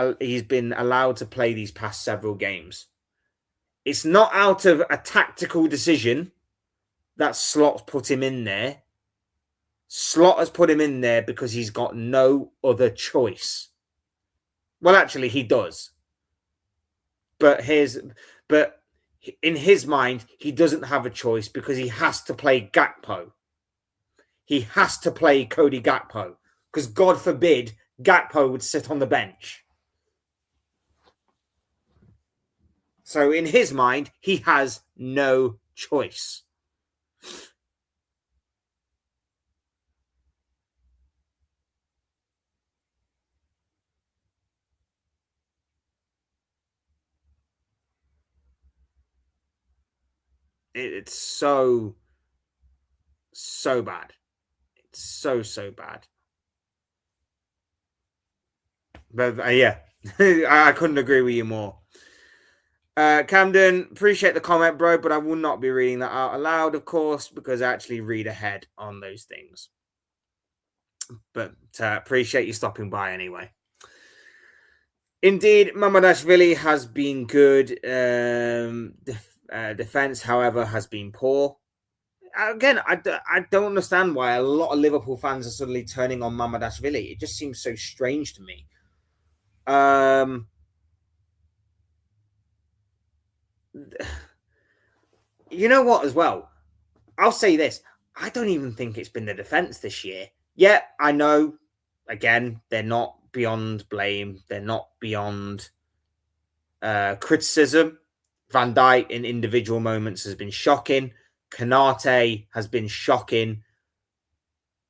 allowed to play these past several games. It's not out of a tactical decision that Slot's put him in there. Slot has put him in there because he's got no other choice. Well, actually, he does. But in his mind, he doesn't have a choice because he has to play Gakpo. He has to play Cody Gakpo because, God forbid, Gakpo would sit on the bench. So in his mind, he has no choice. It's so bad. It's so bad. But yeah, I couldn't agree with you more. Camden, appreciate the comment, bro, but I will not be reading that out aloud, of course, because I actually read ahead on those things. But appreciate you stopping by anyway. Indeed, Mamardashvili has been good. Defense, however, has been poor. Again, I don't understand why a lot of Liverpool fans are suddenly turning on Mamardashvili. It just seems so strange to me. You know what, as well? I'll say this. I don't even think it's been the defense this year. Yeah, I know, again, they're not beyond blame. They're not beyond criticism. Van Dijk in individual moments has been shocking. Konate has been shocking.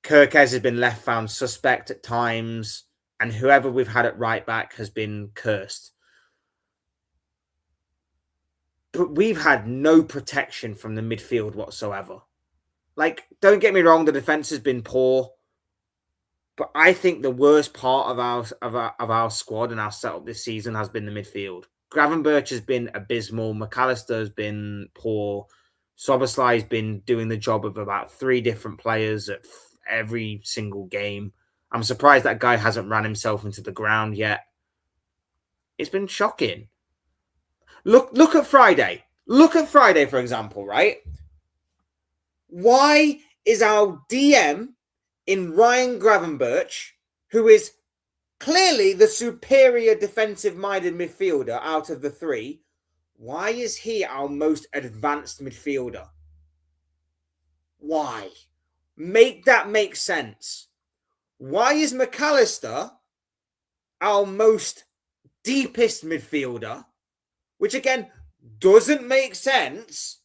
Kerkez has been left found suspect at times. And whoever we've had at right back has been cursed. But we've had no protection from the midfield whatsoever. Like, don't get me wrong, the defense has been poor. But I think the worst part of our squad and our setup this season has been the midfield. Gravenberch has been abysmal. McAllister has been poor. Szoboszlai's been doing the job of about 3 different players at every single game. I'm surprised that guy hasn't ran himself into the ground yet. It's been shocking. Look at Friday. Look at Friday, for example, right? Why is our DM in Ryan Gravenberch, who is clearly the superior defensive-minded midfielder out of the 3, why is he our most advanced midfielder? Why? Make that make sense. Why is McAllister our most deepest midfielder? Which again doesn't make sense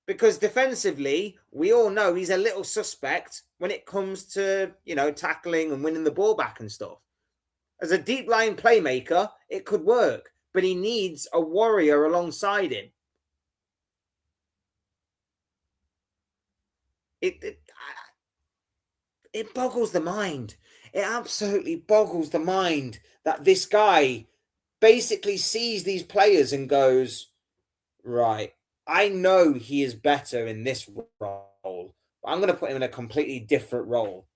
because defensively, we all know he's a little suspect when it comes to, tackling and winning the ball back and stuff. As a deep line playmaker, it could work, but he needs a warrior alongside him. It boggles the mind. It absolutely boggles the mind that this guy basically sees these players and goes, right, I know he is better in this role, but I'm going to put him in a completely different role.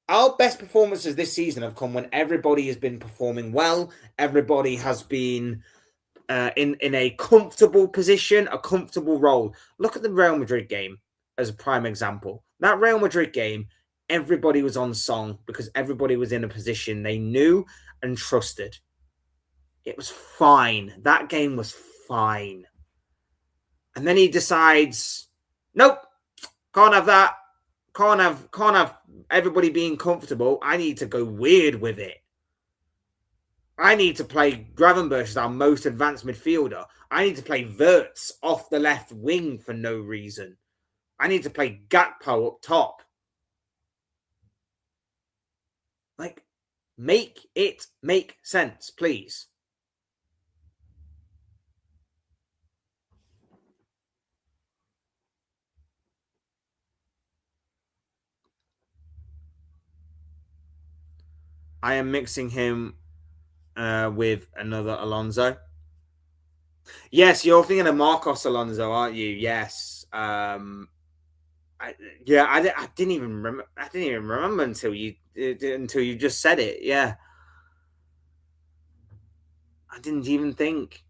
Our best performances this season have come when everybody has been performing well. Everybody has been in a comfortable position, a comfortable role. Look at the Real Madrid game as a prime example. That Real Madrid game, everybody was on song because everybody was in a position they knew and trusted. It was fine. That game was fine. And then he decides, nope, can't have that. Can't have everybody being comfortable. I need to go weird with it. I need to play Gravenberch as our most advanced midfielder. I need to play Wirtz off the left wing for no reason. I need to play Gakpo up top. Like, make it make sense, please. I am mixing him with another Alonso. Yes, you're thinking of Marcos Alonso, aren't you? Yes. I didn't even remember. I didn't even remember until you just said it. Yeah, I didn't even think.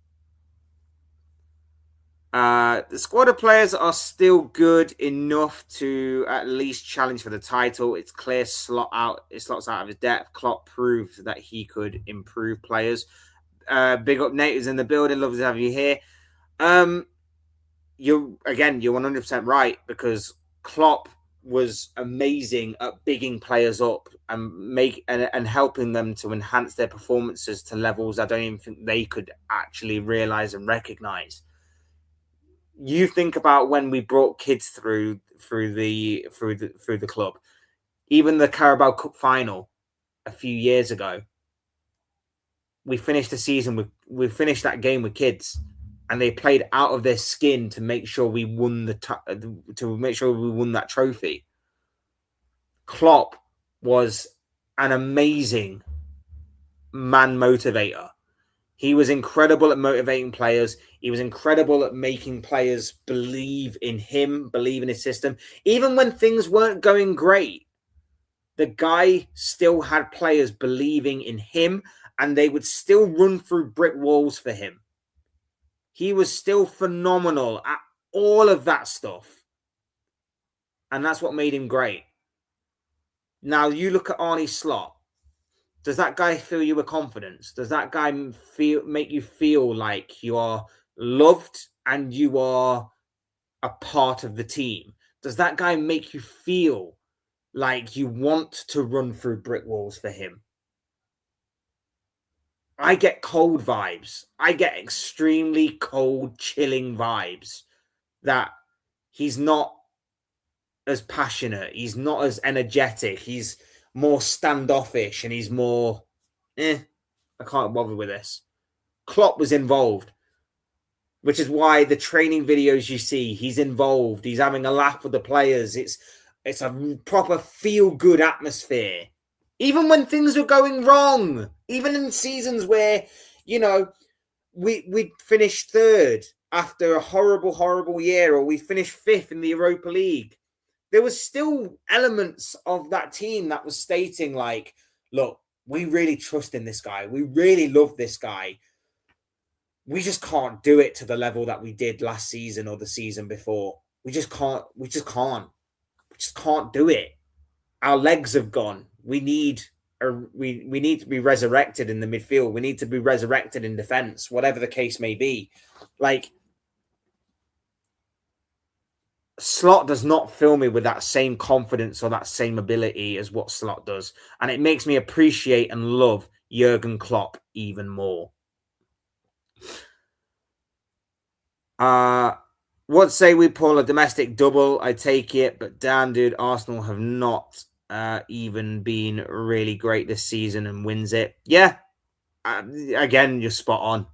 The squad of players are still good enough to at least challenge for the title. It's clear it slots out of his depth. Klopp proved that he could improve players. Big up Nate is in the building. Love to have you here. You're 100% right because Klopp was amazing at bigging players up and helping them to enhance their performances to levels I don't even think they could actually realize and recognize. You think about when we brought kids through the club, even the Carabao Cup final a few years ago. We finished that game with kids, and they played out of their skin to make sure we won that trophy. Klopp was an amazing man motivator. He was incredible at motivating players. He was incredible at making players believe in him, believe in his system. Even when things weren't going great, the guy still had players believing in him, and they would still run through brick walls for him. He was still phenomenal at all of that stuff. And that's what made him great. Now, you look at Arne Slot. Does that guy fill you with confidence? Does that guy make you feel like you are loved and you are a part of the team? Does that guy make you feel like you want to run through brick walls for him? I get cold vibes. I get extremely cold, chilling vibes that he's not as passionate. He's not as energetic. He's more standoffish and he's more, I can't bother with this. Klopp was involved, which is why the training videos you see, he's involved. He's having a laugh with the players. It's a proper feel-good atmosphere. Even when things were going wrong, even in seasons where, we finished third after a horrible, horrible year, or we finished 5th in the Europa League, there was still elements of that team that was stating like, look, we really trust in this guy. We really love this guy. We just can't do it to the level that we did last season or the season before. We just can't do it. Our legs have gone. We need to be resurrected in the midfield. We need to be resurrected in defense, whatever the case may be. Like, Slot does not fill me with that same confidence or that same ability as what Slot does. And it makes me appreciate and love Jurgen Klopp even more. What say we pull a domestic double? I take it. But damn, dude, Arsenal have not even been really great this season and wins it. Yeah. Again, you're spot on.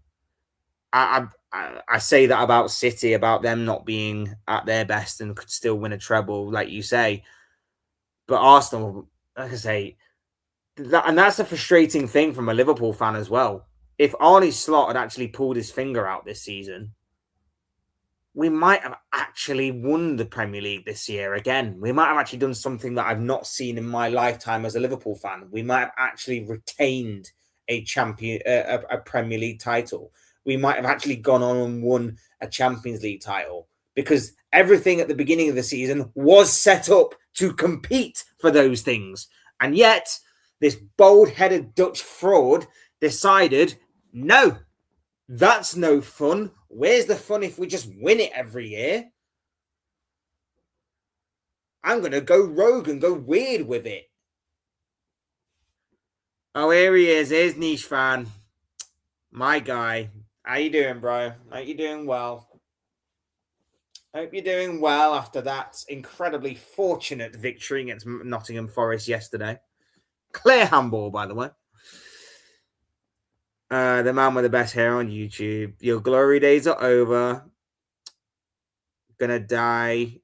I say that about City, about them not being at their best and could still win a treble, like you say. But Arsenal, like I say, and that's a frustrating thing from a Liverpool fan as well. If Arne Slot had actually pulled his finger out this season, we might have actually won the Premier League this year again. We might have actually done something that I've not seen in my lifetime as a Liverpool fan. We might have actually retained a Premier League title. We might have actually gone on and won a Champions League title, because everything at the beginning of the season was set up to compete for those things. And yet, this bold-headed Dutch fraud decided, no, that's no fun. Where's the fun if we just win it every year? I'm going to go rogue and go weird with it. Oh, here he is. Here's Niche Fan. My guy. How you doing, bro? Hope you're doing well. Hope you're doing well after that incredibly fortunate victory against Nottingham Forest yesterday. Clear handball, by the way. The man with the best hair on YouTube. Your glory days are over. Gonna die.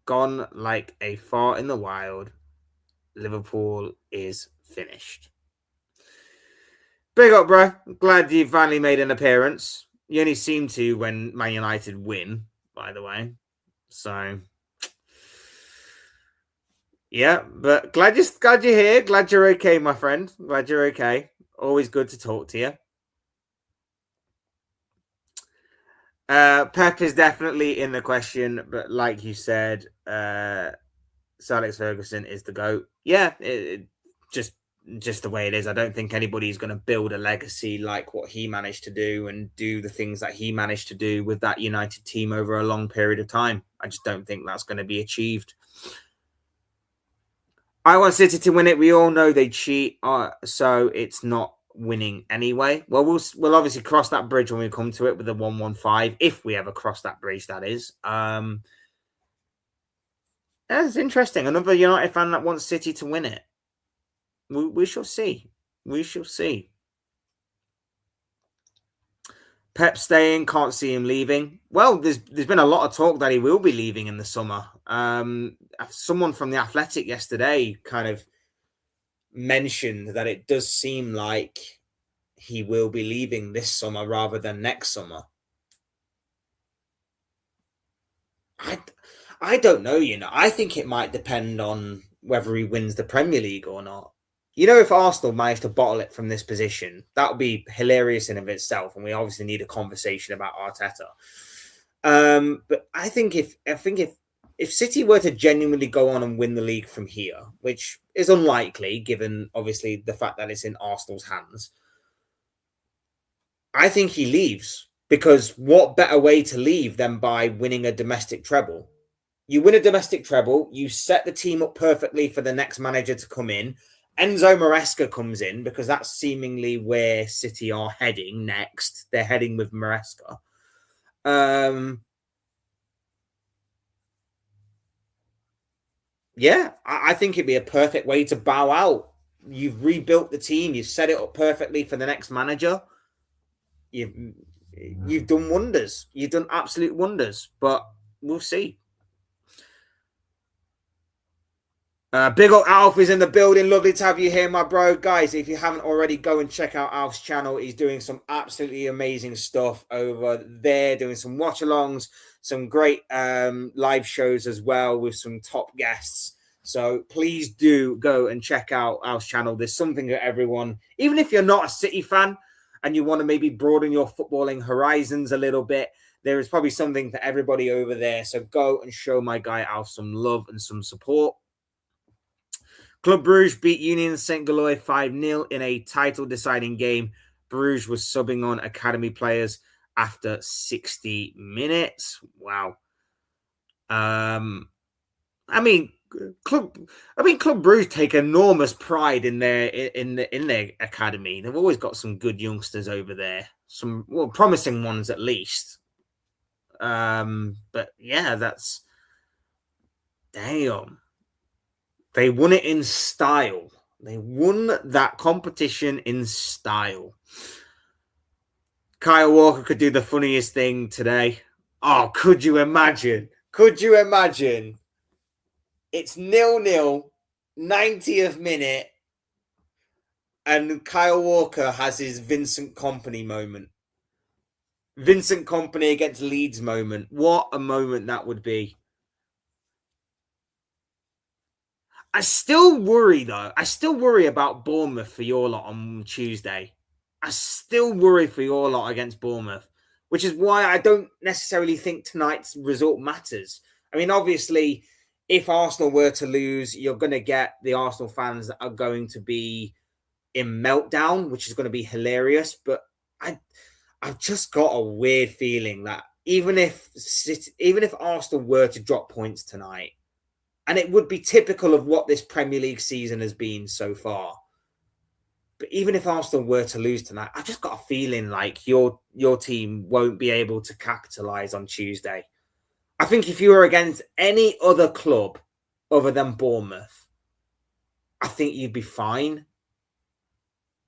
Gone like a fart in the wild. Liverpool is finished. Big up, bro. Glad you finally made an appearance. You only seem to when Man United win, by the way. So, yeah, but glad you're here. Glad you're okay, my friend. Glad you're okay. Always good to talk to you. Pep is definitely in the question, but like you said, Sir Alex Ferguson is the GOAT. Yeah, just the way it is. I don't think anybody's going to build a legacy like what he managed to do and do the things that he managed to do with that United team over a long period of time. I just don't think that's going to be achieved. I want City to win it. We all know they cheat, so it's not winning anyway. Well, we'll obviously cross that bridge when we come to it with the 115, if we ever cross that bridge, that is. That's interesting. Another United fan that wants City to win it. We shall see. We shall see. Pep staying, can't see him leaving. Well, there's been a lot of talk that he will be leaving in the summer. Someone from The Athletic yesterday kind of mentioned that it does seem like he will be leaving this summer rather than next summer. I don't know, I think it might depend on whether he wins the Premier League or not. If Arsenal managed to bottle it from this position, that would be hilarious in of itself, and we obviously need a conversation about Arteta. But I think if City were to genuinely go on and win the league from here, which is unlikely given obviously the fact that it's in Arsenal's hands, I think he leaves, because what better way to leave than by winning a domestic treble? You win a domestic treble, you set the team up perfectly for the next manager to come in. Enzo Maresca comes in because that's seemingly where City are heading next. They're heading with Maresca. Yeah, I think it'd be a perfect way to bow out. You've rebuilt the team. You've set it up perfectly for the next manager. You've done wonders. You've done absolute wonders. But we'll see. Big up Alf is in the building. Lovely to have you here, my bro. Guys, if you haven't already, go and check out Alf's channel. He's doing some absolutely amazing stuff over there, doing some watch-alongs, some great live shows as well with some top guests. So please do go and check out Alf's channel. There's something for everyone. Even if you're not a City fan and you want to maybe broaden your footballing horizons a little bit, there is probably something for everybody over there. So go and show my guy Alf some love and some support. Club Bruges beat Union Saint-Galois 5-0 in a title-deciding game. Bruges was subbing on academy players after 60 minutes. Wow. Club Bruges take enormous pride in their academy. They've always got some good youngsters over there, some promising ones at least. But yeah, that's damn. They won it in style. They won that competition in style. Kyle Walker could do the funniest thing today. Oh, could you imagine? Could you imagine? It's 0-0, 90th minute, and Kyle Walker has his Vincent Kompany moment. Vincent Kompany against Leeds moment. What a moment that would be. I still worry, though. I still worry about Bournemouth for your lot on Tuesday. I still worry for your lot against Bournemouth, which is why I don't necessarily think tonight's result matters. I mean, obviously, if Arsenal were to lose, you're going to get the Arsenal fans that are going to be in meltdown, which is going to be hilarious. But I've just got a weird feeling that even if Arsenal were to drop points tonight, and it would be typical of what this Premier League season has been so far. But even if Arsenal were to lose tonight, I've just got a feeling like your team won't be able to capitalise on Tuesday. I think if you were against any other club other than Bournemouth, I think you'd be fine.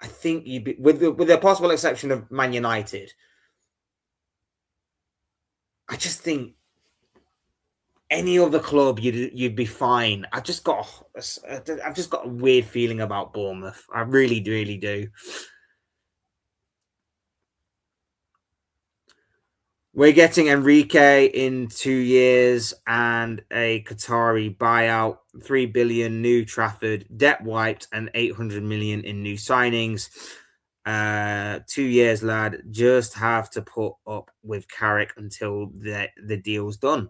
I think you'd be, with the possible exception of Man United, I just think any other club, you'd be fine. I've just got a weird feeling about Bournemouth. I really, really do. We're getting Enrique in 2 years and a Qatari buyout, 3 billion new Trafford, debt wiped, and 800 million in new signings. 2 years, lad. Just have to put up with Carrick until the deal's done.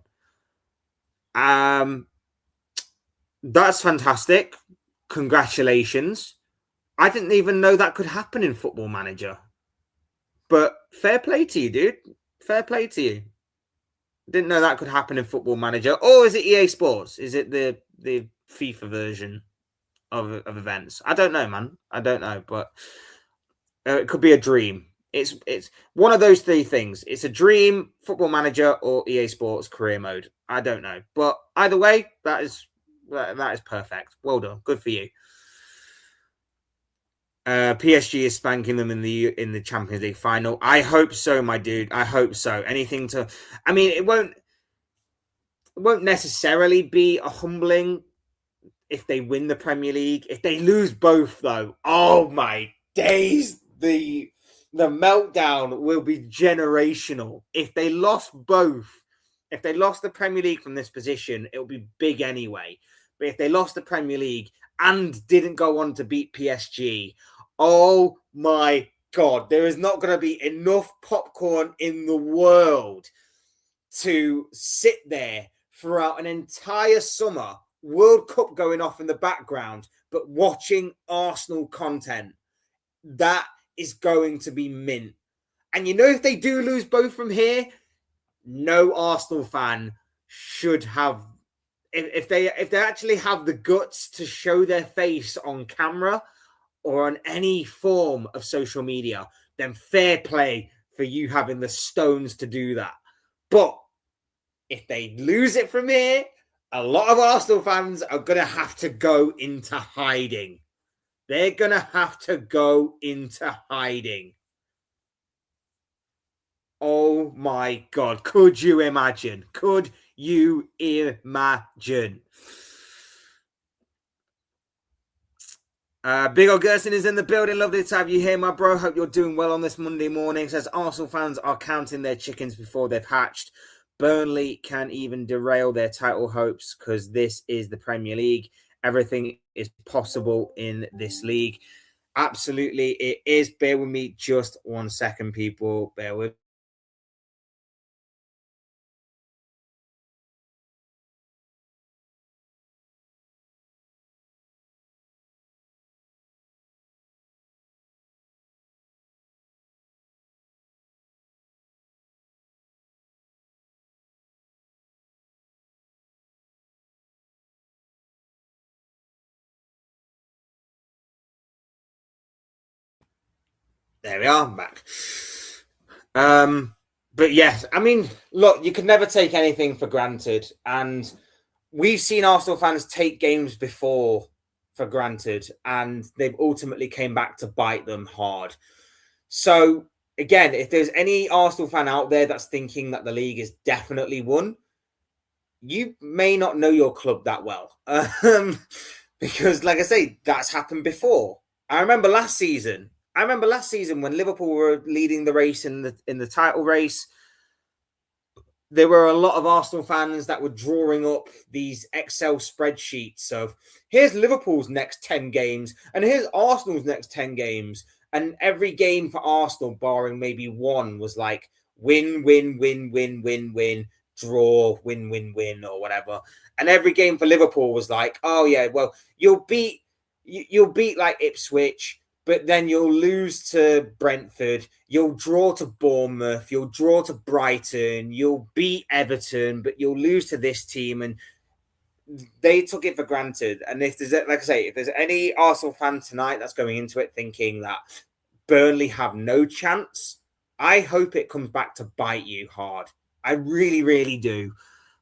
That's fantastic. Congratulations. I didn't even know that could happen in Football Manager. But fair play to you, dude. Fair play to you. Didn't know that could happen in Football Manager. Or is it EA Sports? Is it the FIFA version of events? I don't know, man. I don't know. But it could be a dream. It's one of those three things. It's a dream, Football Manager, or EA Sports career mode. I don't know. But either way, that is perfect. Well done. Good for you. PSG is spanking them in the Champions League final. I hope so, my dude. I hope so. I mean, it won't necessarily be a humbling if they win the Premier League. If they lose both, though, oh my days, the meltdown will be generational. If they lost both, if they lost the Premier League from this position, it'll be big anyway. But if they lost the Premier League and didn't go on to beat PSG, oh my God, there is not going to be enough popcorn in the world to sit there throughout an entire summer, World Cup going off in the background, but watching Arsenal content. That is going to be mint. And you know, if they do lose both from here, no Arsenal fan should have, if they actually have the guts to show their face on camera or on any form of social media, then fair play for you having the stones to do that. But if they lose it from here, a lot of Arsenal fans are going to have to go into hiding. They're going to have to go into hiding. Oh my God. Could you imagine? Could you imagine? Big ol' Gerson is in the building. Lovely to have you here, my bro. Hope you're doing well on this Monday morning. Says Arsenal fans are counting their chickens before they've hatched. Burnley can even derail their title hopes because this is the Premier League. Everything is possible in this league. Absolutely, it is. Bear with me just 1 second, people. Bear with. There we are. I'm back. But yes, I mean, look, you can never take anything for granted, and we've seen Arsenal fans take games before for granted, and they've ultimately came back to bite them hard. So again, if there's any Arsenal fan out there that's thinking that the league is definitely won, you may not know your club that well, because, like I say, that's happened before. I remember last season. When Liverpool were leading the race in the title race. There were a lot of Arsenal fans that were drawing up these Excel spreadsheets of here's Liverpool's next 10 games and here's Arsenal's next 10 games. And every game for Arsenal, barring maybe one, was like win, win, win, win, win, win, draw, win, win, win, or whatever. And every game for Liverpool was like, oh yeah, well, you'll beat like Ipswich, but then you'll lose to Brentford, you'll draw to Bournemouth, you'll draw to Brighton, you'll beat Everton, but you'll lose to this team. And they took it for granted. And if there's, like I say, if there's any Arsenal fan tonight that's going into it thinking that Burnley have no chance, I hope it comes back to bite you hard. I really, really do.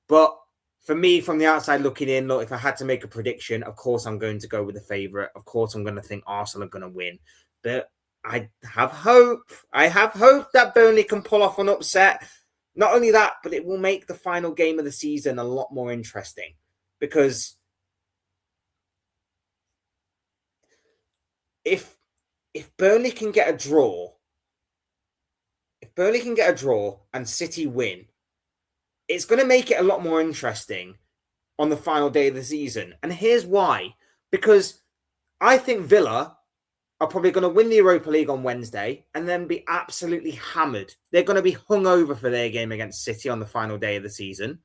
But for me, from the outside looking in, look, if I had to make a prediction, of course I'm going to go with the favourite. Of course I'm going to think Arsenal are going to win. But I have hope. I have hope that Burnley can pull off an upset. Not only that, but it will make the final game of the season a lot more interesting. Because if Burnley can get a draw, and City win, it's going to make it a lot more interesting on the final day of the season. And here's why. Because I think Villa are probably going to win the Europa League on Wednesday and then be absolutely hammered. They're going to be hungover for their game against City on the final day of the season.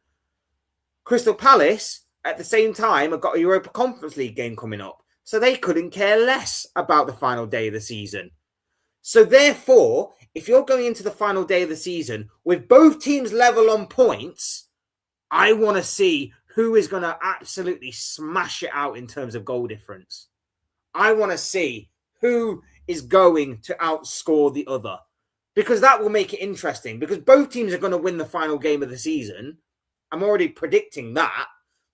Crystal Palace, at the same time, have got a Europa Conference League game coming up. So they couldn't care less about the final day of the season. So therefore, if you're going into the final day of the season with both teams level on points, I want to see who is going to absolutely smash it out in terms of goal difference. I want to see who is going to outscore the other, because that will make it interesting, because both teams are going to win the final game of the season. I'm already predicting that.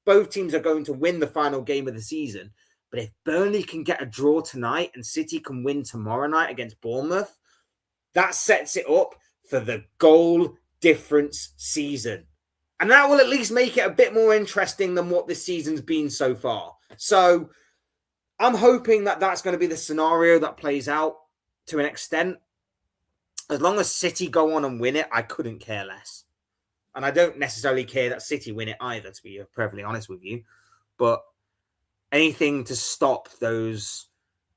Both teams are going to win the final game of the season. But if Burnley can get a draw tonight and City can win tomorrow night against Bournemouth, that sets it up for the goal difference season. And that will at least make it a bit more interesting than what this season's been so far. So I'm hoping that that's going to be the scenario that plays out to an extent. As long as City go on and win it, I couldn't care less. And I don't necessarily care that City win it either, to be perfectly honest with you. But anything to stop those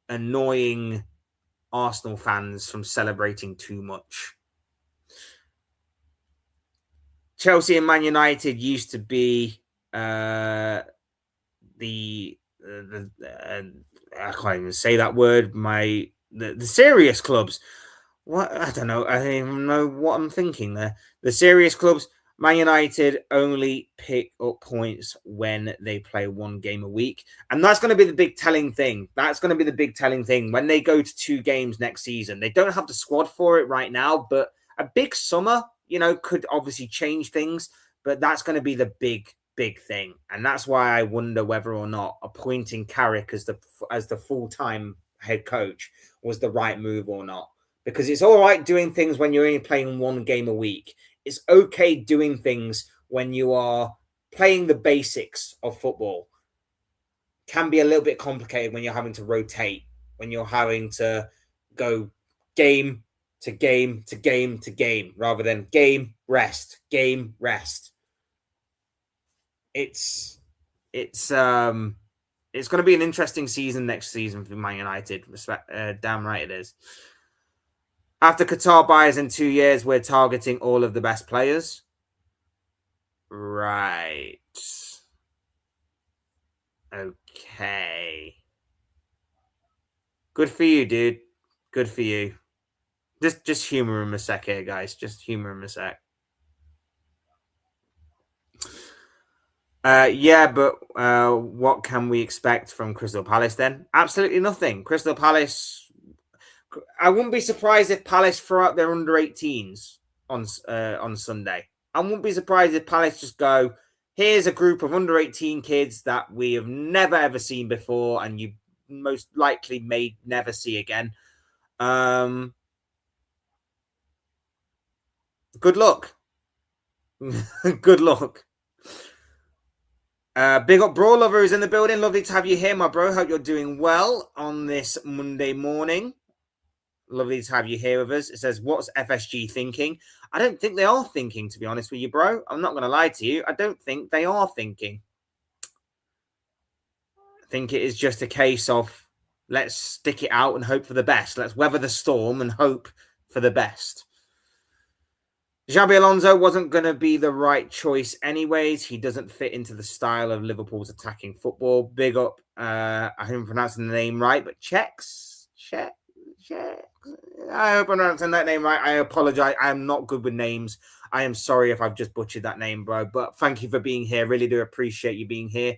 annoying Arsenal fans from celebrating too much. Chelsea and Man United used to be I can't even say that word. The serious clubs. What? I don't know. I don't even know what I'm thinking there. The serious clubs. Man United only pick up points when they play one game a week. And that's going to be the big telling thing. When they go to 2 games next season. They don't have the squad for it right now, but a big summer, could obviously change things. But that's going to be the big thing. And that's why I wonder whether or not appointing Carrick as the full-time head coach was the right move or not. Because it's all right doing things when you're only playing one game a week. It's okay doing things when you are playing the basics of football. can be a little bit complicated when you're having to rotate, when you're having to go game to game to game to game rather than game, rest, game, rest. It's going to be an interesting season next season for Man United. Damn right it is. After Qatar buys in 2 years, we're targeting all of the best players. Right. Okay. Good for you, dude. Good for you. Just humor him a sec here, guys. Just humor him a sec. Yeah, but what can we expect from Crystal Palace then? Absolutely nothing. Crystal Palace. I wouldn't be surprised if Palace throw out their under 18s on Sunday. I wouldn't be surprised if Palace just go, here's a group of under 18 kids that we have never ever seen before, and you most likely may never see again. Good luck. Good luck. Big up Brawl Lover is in the building. Lovely to have you here, my bro. Hope you're doing well on this Monday morning. Lovely to have you here with us. It says, what's FSG thinking? I don't think they are thinking, to be honest with you, bro. I'm not going to lie to you. I don't think they are thinking. I think it is just a case of let's stick it out and hope for the best. Let's weather the storm and hope for the best. Xabi Alonso wasn't going to be the right choice anyways. He doesn't fit into the style of Liverpool's attacking football. Big up, I hope I'm pronouncing the name right, but Checks. I hope I'm pronouncing that name right. I apologize. I am not good with names. I am sorry if I've just butchered that name, bro. But thank you for being here. Really do appreciate you being here.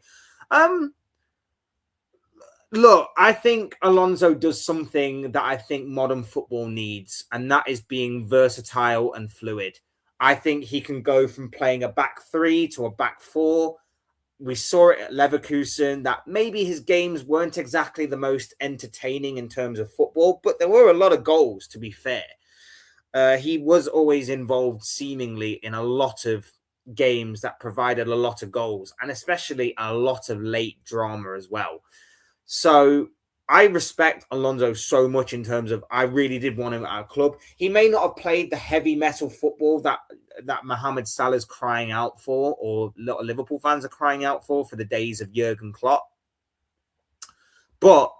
Look, I think Alonso does something that I think modern football needs, and that is being versatile and fluid. I think he can go from playing a back three to a back four. We saw it at Leverkusen that maybe his games weren't exactly the most entertaining in terms of football, but there were a lot of goals, to be fair. He was always involved seemingly in a lot of games that provided a lot of goals, and especially a lot of late drama as well. So I respect Alonso so much in terms of I really did want him at our club. He may not have played the heavy metal football that Mohamed Salah's crying out for, or a lot of Liverpool fans are crying out for the days of Jurgen Klopp. But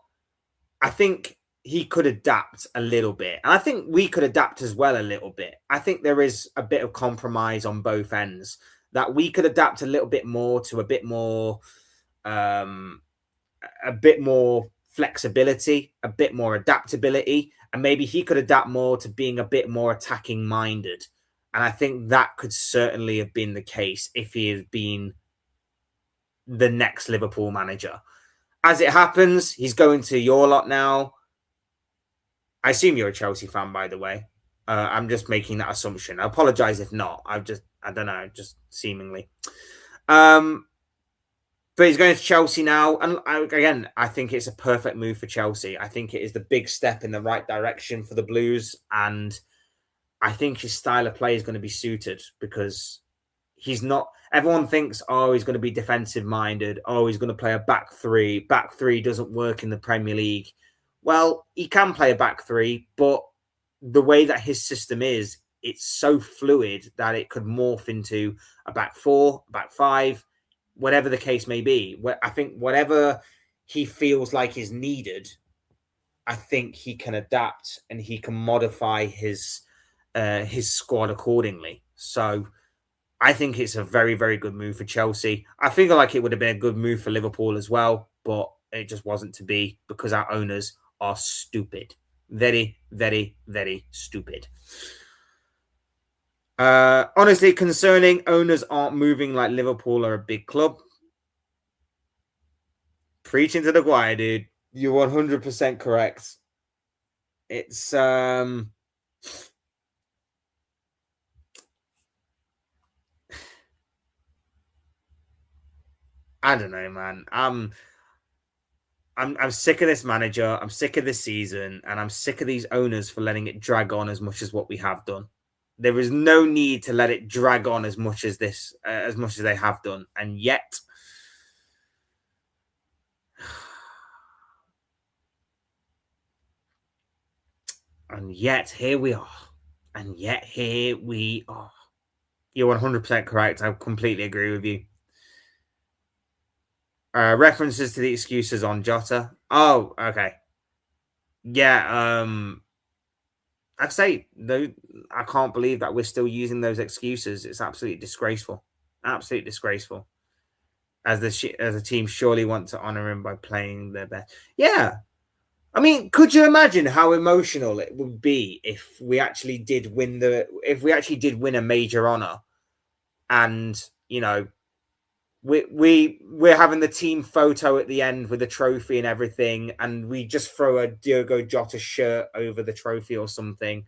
I think he could adapt a little bit. And I think we could adapt as well a little bit. I think there is a bit of compromise on both ends, that we could adapt a little bit more to a bit more flexibility, a bit more adaptability, and maybe he could adapt more to being a bit more attacking minded. And I think that could certainly have been the case if he had been the next Liverpool manager. As it happens, he's going to your lot now. I assume you're a Chelsea fan, by the way. I'm just making that assumption. I apologize if not. I don't know, just seemingly. But he's going to Chelsea now. And again, I think it's a perfect move for Chelsea. I think it is the big step in the right direction for the Blues. And I think his style of play is going to be suited, because he's not... Everyone thinks, oh, he's going to be defensive minded. Oh, he's going to play a back three. Back three doesn't work in the Premier League. Well, he can play a back three, but the way that his system is, it's so fluid that it could morph into a back four, a back five, whatever the case may be. I think whatever he feels like is needed, I think he can adapt and he can modify his squad accordingly. So I think it's a very, very good move for Chelsea. I feel like it would have been a good move for Liverpool as well, but it just wasn't to be, because our owners are stupid. Very, very, very stupid. Honestly, concerning, owners aren't moving like Liverpool are a big club. Preaching to the choir, dude. You're 100% correct. It's I don't know, man. I'm sick of this manager. I'm sick of this season, and I'm sick of these owners for letting it drag on as much as what we have done. There is no need to let it drag on as much as this, as much as they have done, and yet And yet here we are. And yet here we are. You're 100% correct. I completely agree with you. References to the excuses on Jota. Oh, okay. Yeah, I'd say though I can't believe that we're still using those excuses. It's absolutely disgraceful. Absolutely disgraceful. As the team surely want to honor him by playing their best. Yeah. I mean, could you imagine how emotional it would be if we actually did win a major honor, and we're having the team photo at the end with the trophy and everything, and we just throw a Diogo Jota shirt over the trophy or something,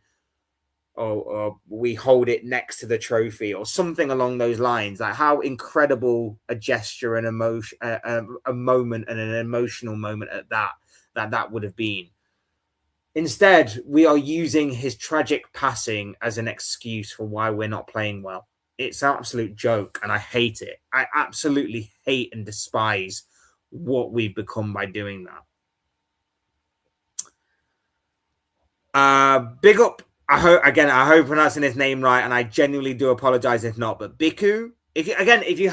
or we hold it next to the trophy or something along those lines. Like, how incredible a gesture and emotion, a moment and an emotional moment at that would have been. Instead, we are using his tragic passing as an excuse for why we're not playing well. It's an absolute joke, and I hate it. I absolutely hate and despise what we've become by doing that. Big up. I hope I'm pronouncing his name right, and I genuinely do apologize if not. But Biku, if you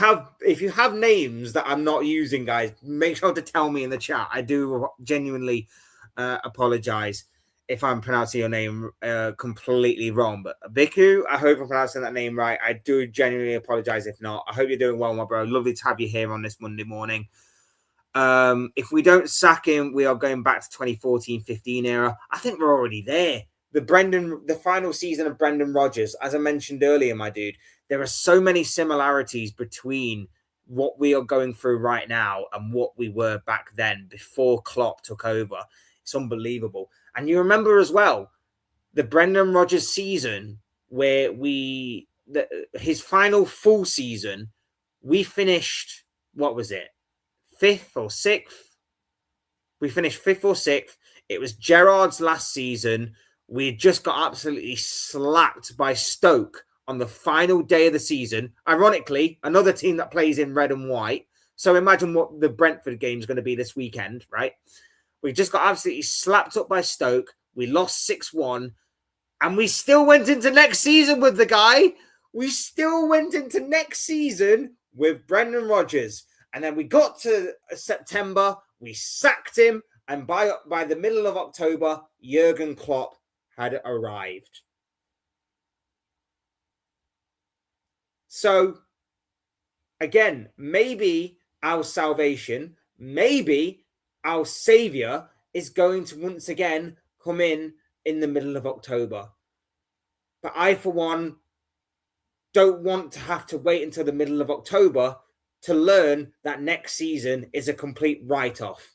have names that I'm not using, guys, make sure to tell me in the chat. I do genuinely apologize if I'm pronouncing your name completely wrong. But Biku, I hope I'm pronouncing that name right. I do genuinely apologize if not. I hope you're doing well, my bro. Lovely to have you here on this Monday morning. If we don't sack him, we are going back to 2014-15 era. I think we're already there. The final season of Brendan Rodgers, as I mentioned earlier, my dude, there are so many similarities between what we are going through right now and what we were back then before Klopp took over. It's unbelievable. And you remember as well, the Brendan Rodgers season where his final full season, we finished, what was it? Fifth or sixth? We finished fifth or sixth. It was Gerrard's last season. We had just got absolutely slapped by Stoke on the final day of the season. Ironically, another team that plays in red and white. So imagine what the Brentford game is going to be this weekend, right? We just got absolutely slapped up by Stoke. We lost 6-1. And we still went into next season with the guy. We still went into next season with Brendan Rodgers. And then we got to September. We sacked him. And by the middle of October, Jurgen Klopp had arrived. So, again, maybe our salvation, maybe our savior is going to once again come in the middle of October. But I, for one, don't want to have to wait until the middle of October to learn that next season is a complete write-off.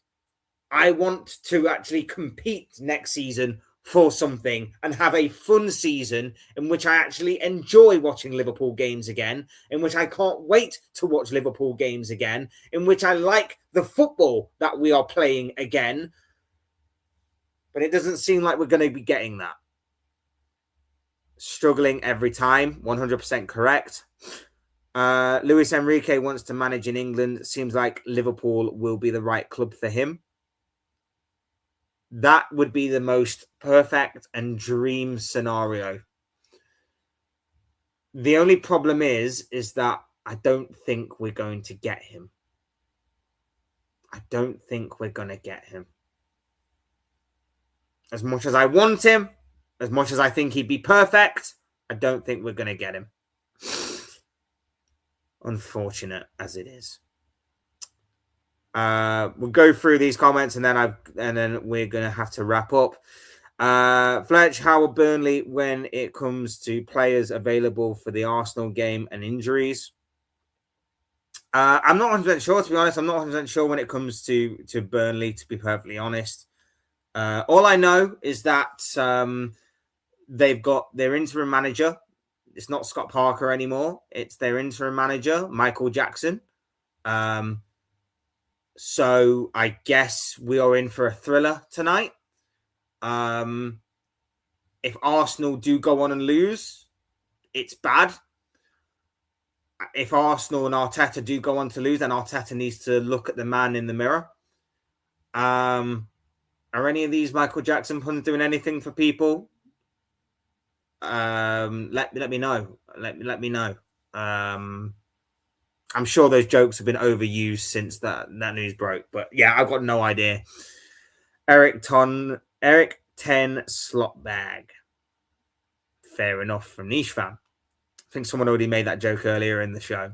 I want to actually compete next season for something and have a fun season in which I actually enjoy watching Liverpool games again, in which I can't wait to watch Liverpool games again, in which I like the football that we are playing again. But it doesn't seem like we're going to be getting that. Struggling every time, 100% correct. Luis Enrique wants to manage in England. Seems like Liverpool will be the right club for him. That would be the most perfect and dream scenario. The only problem is that I don't think we're going to get him. I don't think we're going to get him. As much as I want him, as much as I think he'd be perfect, I don't think we're going to get him. Unfortunate as it is. We'll go through these comments and then we're going to have to wrap up. Fletch, how are Burnley when it comes to players available for the Arsenal game and injuries? I'm not 100% sure, to be honest. I'm not 100% sure when it comes to Burnley, to be perfectly honest. All I know is that they've got their interim manager. It's not Scott Parker anymore. It's their interim manager, Michael Jackson. So I guess we are in for a thriller tonight. If Arsenal do go on and lose, it's bad. If Arsenal and Arteta do go on to lose, then Arteta needs to look at the man in the mirror. Are any of these Michael Jackson puns doing anything for people? Let me know. Let me know. I'm sure those jokes have been overused since that news broke, but yeah, I've got no idea. Eric 10 slot bag. Fair enough from Niche Fan. I think someone already made that joke earlier in the show.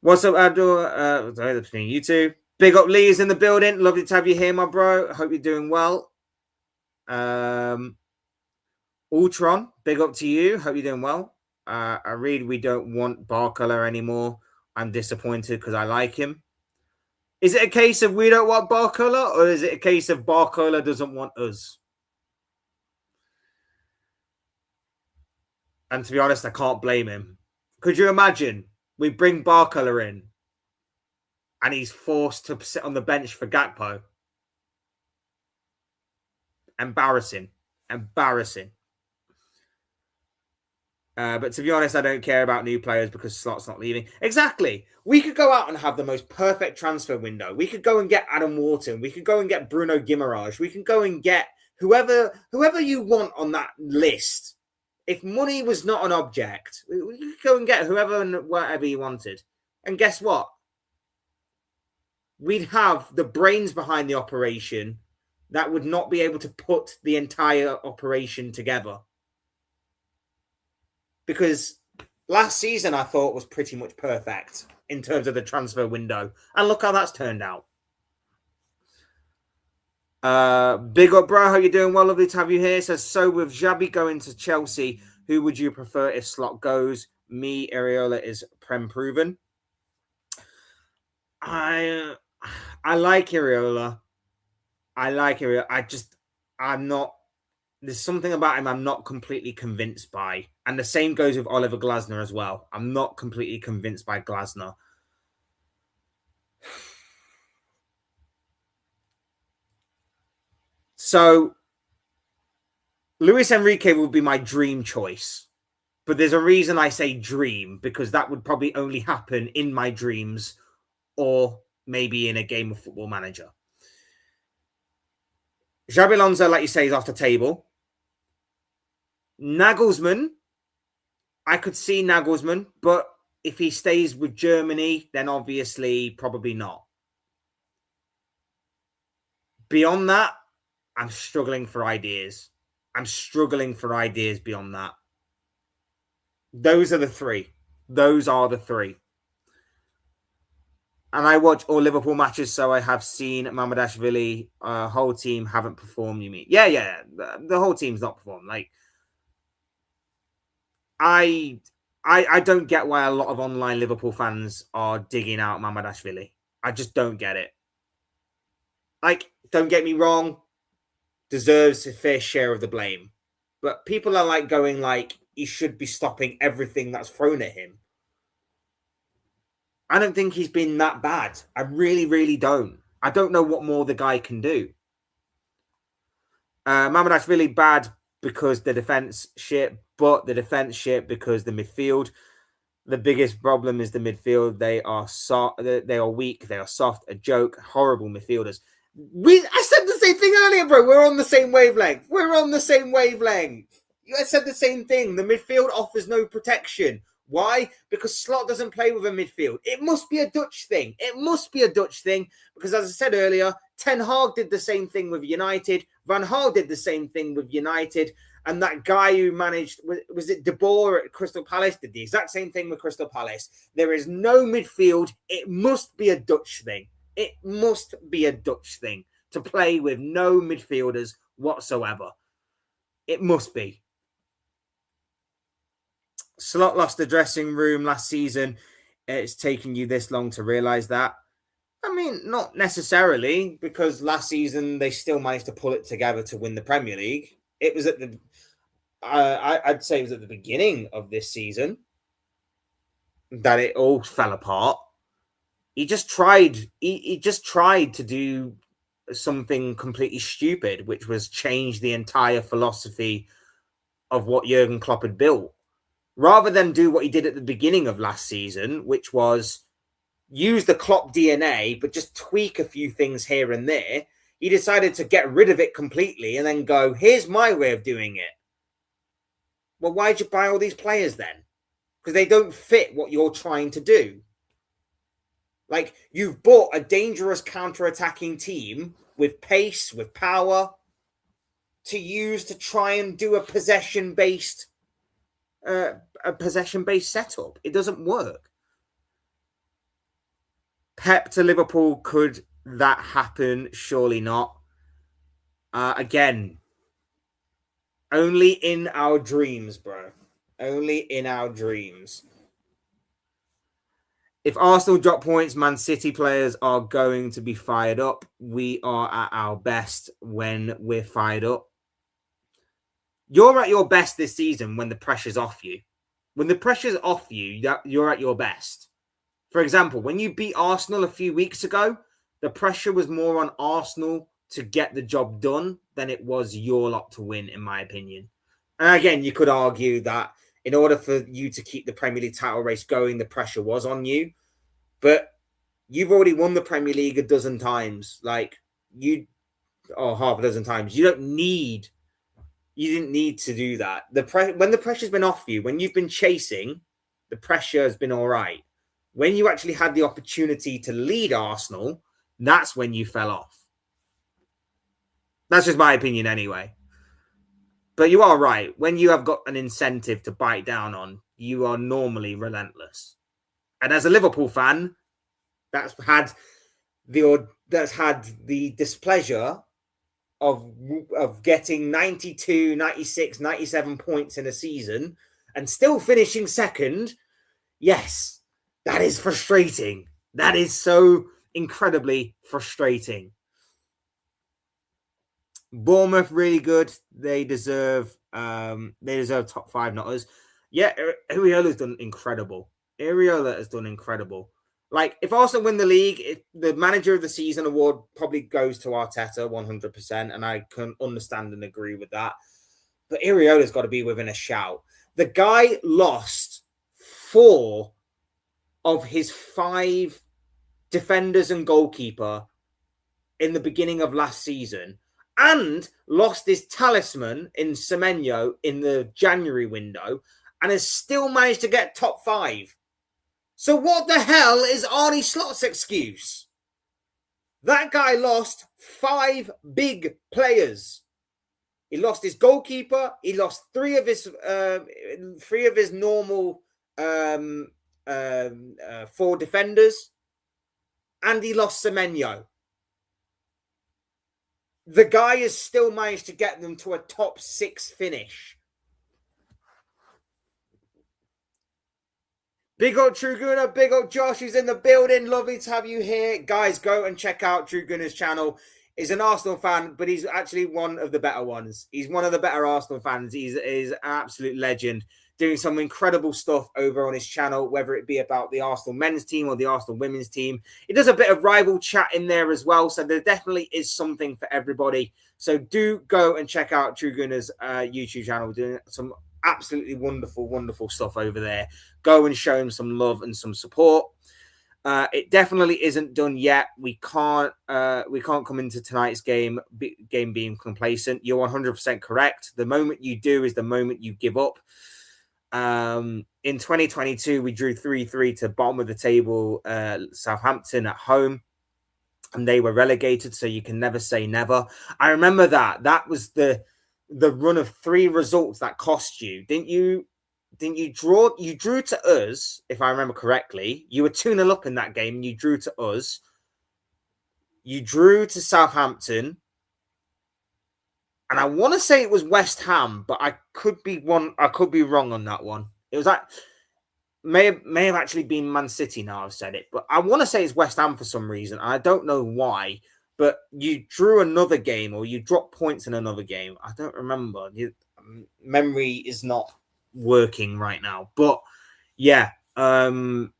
What's up, Abdul? Sorry, between you two. Big up Lee's in the building. Lovely to have you here, my bro. Hope you're doing well. Ultron, big up to you. Hope you're doing well. I read we don't want Barcola anymore. I'm disappointed because I like him. Is it a case of we don't want Barcola, or is it a case of Barcola doesn't want us? And to be honest, I can't blame him. Could you imagine we bring Barcola in and he's forced to sit on the bench for Gakpo? Embarrassing. But to be honest, I don't care about new players because Slot's not leaving. Exactly. We could go out and have the most perfect transfer window. We could go and get Adam Wharton. We could go and get Bruno Guimaraes. We can go and get whoever you want on that list. If money was not an object, we could go and get whoever and whatever you wanted. And guess what? We'd have the brains behind the operation that would not be able to put the entire operation together. Because last season I thought was pretty much perfect in terms of the transfer window. And look how that's turned out. Big up, bro. How you doing? Well, lovely to have you here. Says, so with Xabi going to Chelsea, who would you prefer if Slot goes? Me, Areola is Prem proven. I like Areola. I'm not. There's something about him I'm not completely convinced by. And the same goes with Oliver Glasner as well. I'm not completely convinced by Glasner. So, Luis Enrique would be my dream choice. But there's a reason I say dream, because that would probably only happen in my dreams or maybe in a game of Football Manager. Xabi Alonso, like you say, is off the table. Nagelsmann, I could see Nagelsmann, but if he stays with Germany, then obviously probably not. Beyond that, I'm struggling for ideas. Beyond that. Those are the three. And I watch all Liverpool matches, so I have seen Mamardashvili. Whole team haven't performed, you mean? Yeah. The whole team's not performed. Like, I don't get why a lot of online Liverpool fans are digging out Mamardashvili. I just don't get it. Like, don't get me wrong, deserves a fair share of the blame. But people are like going like he should be stopping everything that's thrown at him. I don't think he's been that bad. I really, really don't. I don't know what more the guy can do. Mamardashvili bad because the defense shit, but the defense shit because the midfield. The biggest problem is the midfield. They are soft. They are weak. They are soft. A joke. Horrible midfielders. I said the same thing earlier, bro. We're on the same wavelength. I said the same thing. The midfield offers no protection. Why? Because Slot doesn't play with a midfield. It must be a Dutch thing. Because as I said earlier, Ten Hag did the same thing with United. Van Gaal did the same thing with United. And that guy who managed, was it De Boer at Crystal Palace, did the exact same thing with Crystal Palace. There is no midfield. It must be a Dutch thing. To play with no midfielders whatsoever. It must be. Slot lost the dressing room last season. It's taken you this long to realise that. I mean, not necessarily, because last season they still managed to pull it together to win the Premier League. It was at the, I'd say it was at the beginning of this season that it all fell apart. He just tried to do something completely stupid, which was change the entire philosophy of what Jurgen Klopp had built. Rather than do what he did at the beginning of last season, which was use the Klopp DNA, but just tweak a few things here and there, He decided to get rid of it completely and then go, here's my way of doing it. Well, why'd you buy all these players then? Because they don't fit what you're trying to do. Like, you've bought a dangerous counter-attacking team with pace, with power, to use to try and do a possession-based setup. It doesn't work. Pep to Liverpool, could that happen? Surely not. Again, only in our dreams, bro. Only in our dreams. If Arsenal drop points, Man City players are going to be fired up. We are at our best when we're fired up. You're at your best this season when the pressure's off you. When the pressure's off you, you're at your best. For example, when you beat Arsenal a few weeks ago, the pressure was more on Arsenal to get the job done than it was your lot to win, in my opinion. And again, you could argue that in order for you to keep the Premier League title race going, the pressure was on you. But you've already won the Premier League a dozen times. Half a dozen times. You didn't need to do that. When the pressure's been off you, when you've been chasing, the pressure has been all right. When you actually had the opportunity to lead Arsenal, that's when you fell off. That's just my opinion anyway. But you are right. When you have got an incentive to bite down on, you are normally relentless. And as a Liverpool fan, that's had the displeasure of getting 92, 96, 97 points in a season and still finishing second. Yes, that is frustrating. That is so incredibly frustrating. Bournemouth, really good. They deserve top 5, not us. Yeah, Iriola's done incredible. Iriola has done incredible. Like, if Arsenal win the league, the Manager of the Season award probably goes to Arteta 100%, and I can understand and agree with that. But Iriola's got to be within a shout. The guy lost 4 of his 5 defenders and goalkeeper in the beginning of last season, and lost his talisman in Semenyo in the January window, and has still managed to get top 5. So what the hell is Arne Slot's excuse? That guy lost 5 big players. He lost his goalkeeper. He lost 3 of his normal 4 defenders, and he lost Semenyo. The guy has still managed to get them to a top 6 finish. Big old True Gunner, big old Josh who's in the building. Lovely to have you here. Guys, go and check out True Gunner's channel. He's an Arsenal fan, but he's actually one of the better ones. He's one of the better Arsenal fans. He's an absolute legend, doing some incredible stuff over on his channel, whether it be about the Arsenal men's team or the Arsenal women's team. He does a bit of rival chat in there as well, so there definitely is something for everybody. So do go and check out True Gunner's YouTube channel, doing some absolutely wonderful stuff over there. Go and show him some love and some support. It definitely isn't done yet. We can't come into tonight's game being complacent. You're 100% correct. The moment you do is the moment you give up. In 2022, we drew 3-3 to bottom of the table Southampton at home, and they were relegated, so you can never say never. I remember that was the run of 3 results that cost you. Didn't you draw? You drew to us, if I remember correctly. You were 2-0 up in that game, and you drew to us. You drew to Southampton, and I want to say it was West Ham, but I could be wrong on that one. It was like may have actually been Man City. Now I've said it, but I want to say it's West Ham for some reason. I don't know why. But you drew another game, or you dropped points in another game. I don't remember. Memory is not working right now. But yeah, 100%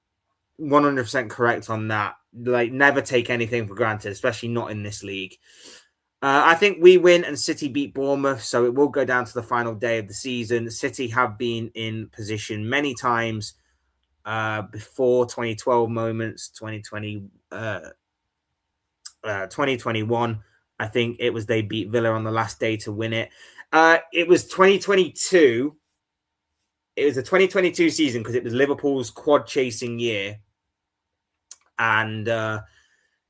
correct on that. Like, never take anything for granted, especially not in this league. I think we win and City beat Bournemouth, so it will go down to the final day of the season. City have been in position many times before 2012 moments, 2021. I think it was they beat Villa on the last day to win it. It was 2022. It was a 2022 season because it was Liverpool's quad chasing year. And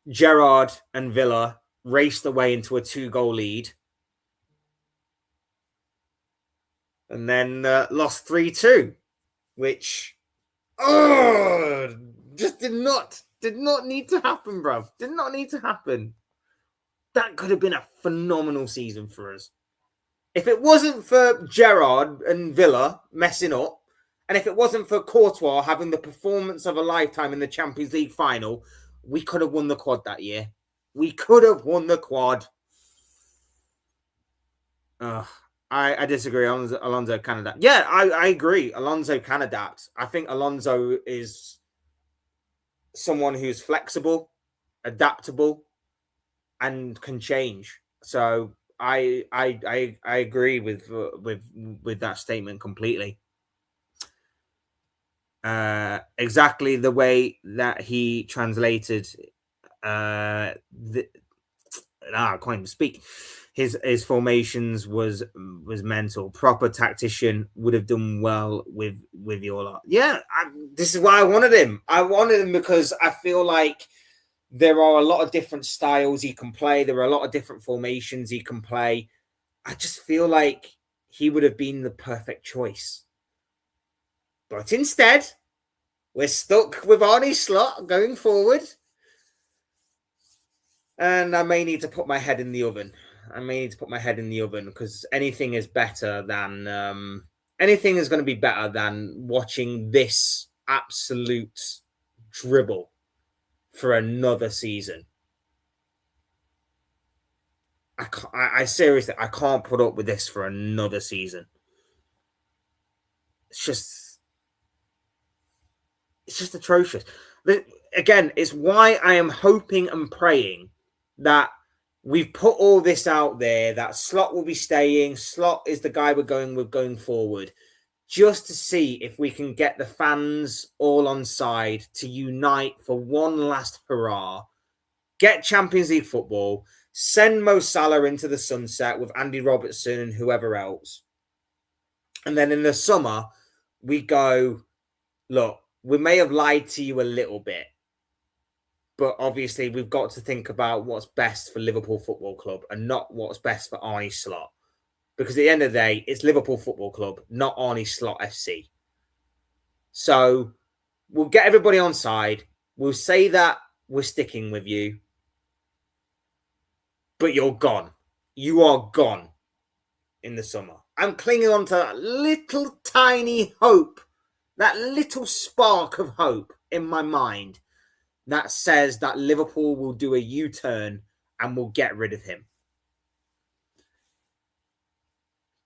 Gerrard and Villa raced away into a 2-goal lead. And then lost 3-2, which just did not need to happen, bruv. Did not need to happen. That could have been a phenomenal season for us. If it wasn't for Gerrard and Villa messing up, and if it wasn't for Courtois having the performance of a lifetime in the Champions League final, we could have won the quad that year. We could have won the quad. I disagree. Alonso can adapt. Yeah, I agree. Alonso can adapt. I think Alonso is someone who's flexible, adaptable, and can change. So I agree with that statement completely. Exactly the way that he translated I can't even speak. His formations was mental. Proper tactician, would have done well with your lot. Yeah, this is why I wanted him. I wanted him because I feel like there are a lot of different styles he can play. There are a lot of different formations he can play. I just feel like he would have been the perfect choice. But instead, we're stuck with Arne Slot going forward. And I may need to put my head in the oven. Because anything is better than... anything is going to be better than watching this absolute dribble for another season. I seriously, I can't put up with this for another season. It's just atrocious. Again, it's why I am hoping and praying that we've put all this out there, that Slot will be staying. Slot is the guy we're going with going forward, just to see if we can get the fans all on side to unite for one last hurrah, get Champions League football, send Mo Salah into the sunset with Andy Robertson and whoever else. And then in the summer, we go, look, we may have lied to you a little bit, but obviously we've got to think about what's best for Liverpool Football Club and not what's best for Arne Slot. Because at the end of the day, it's Liverpool Football Club, not Arne Slot FC. So we'll get everybody on side. We'll say that we're sticking with you. But you're gone. You are gone in the summer. I'm clinging on to that little tiny hope, that little spark of hope in my mind that says that Liverpool will do a U-turn and will get rid of him.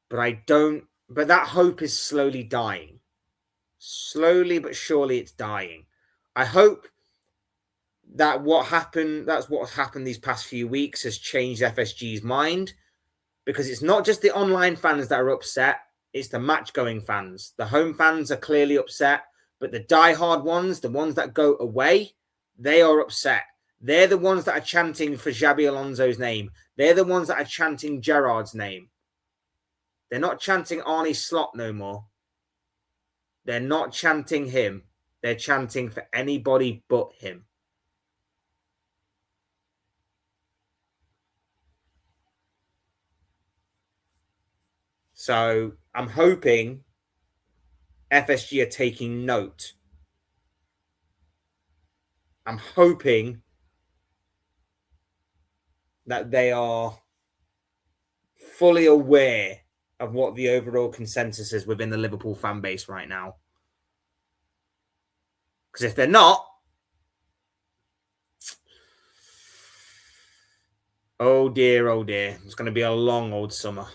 But that hope is slowly dying. Slowly but surely it's dying. I hope that what's happened these past few weeks has changed FSG's mind, because it's not just the online fans that are upset, it's the match-going fans. The home fans are clearly upset, but the die-hard ones, the ones that go away, they are upset. They're the ones that are chanting for Xabi Alonso's name. They're the ones that are chanting Gerrard's name. They're not chanting Arne Slot no more. They're not chanting him. They're chanting for anybody but him. So I'm hoping FSG are taking note. I'm hoping that they are fully aware of what the overall consensus is within the Liverpool fan base right now. Because if they're not, oh dear, it's going to be a long old summer.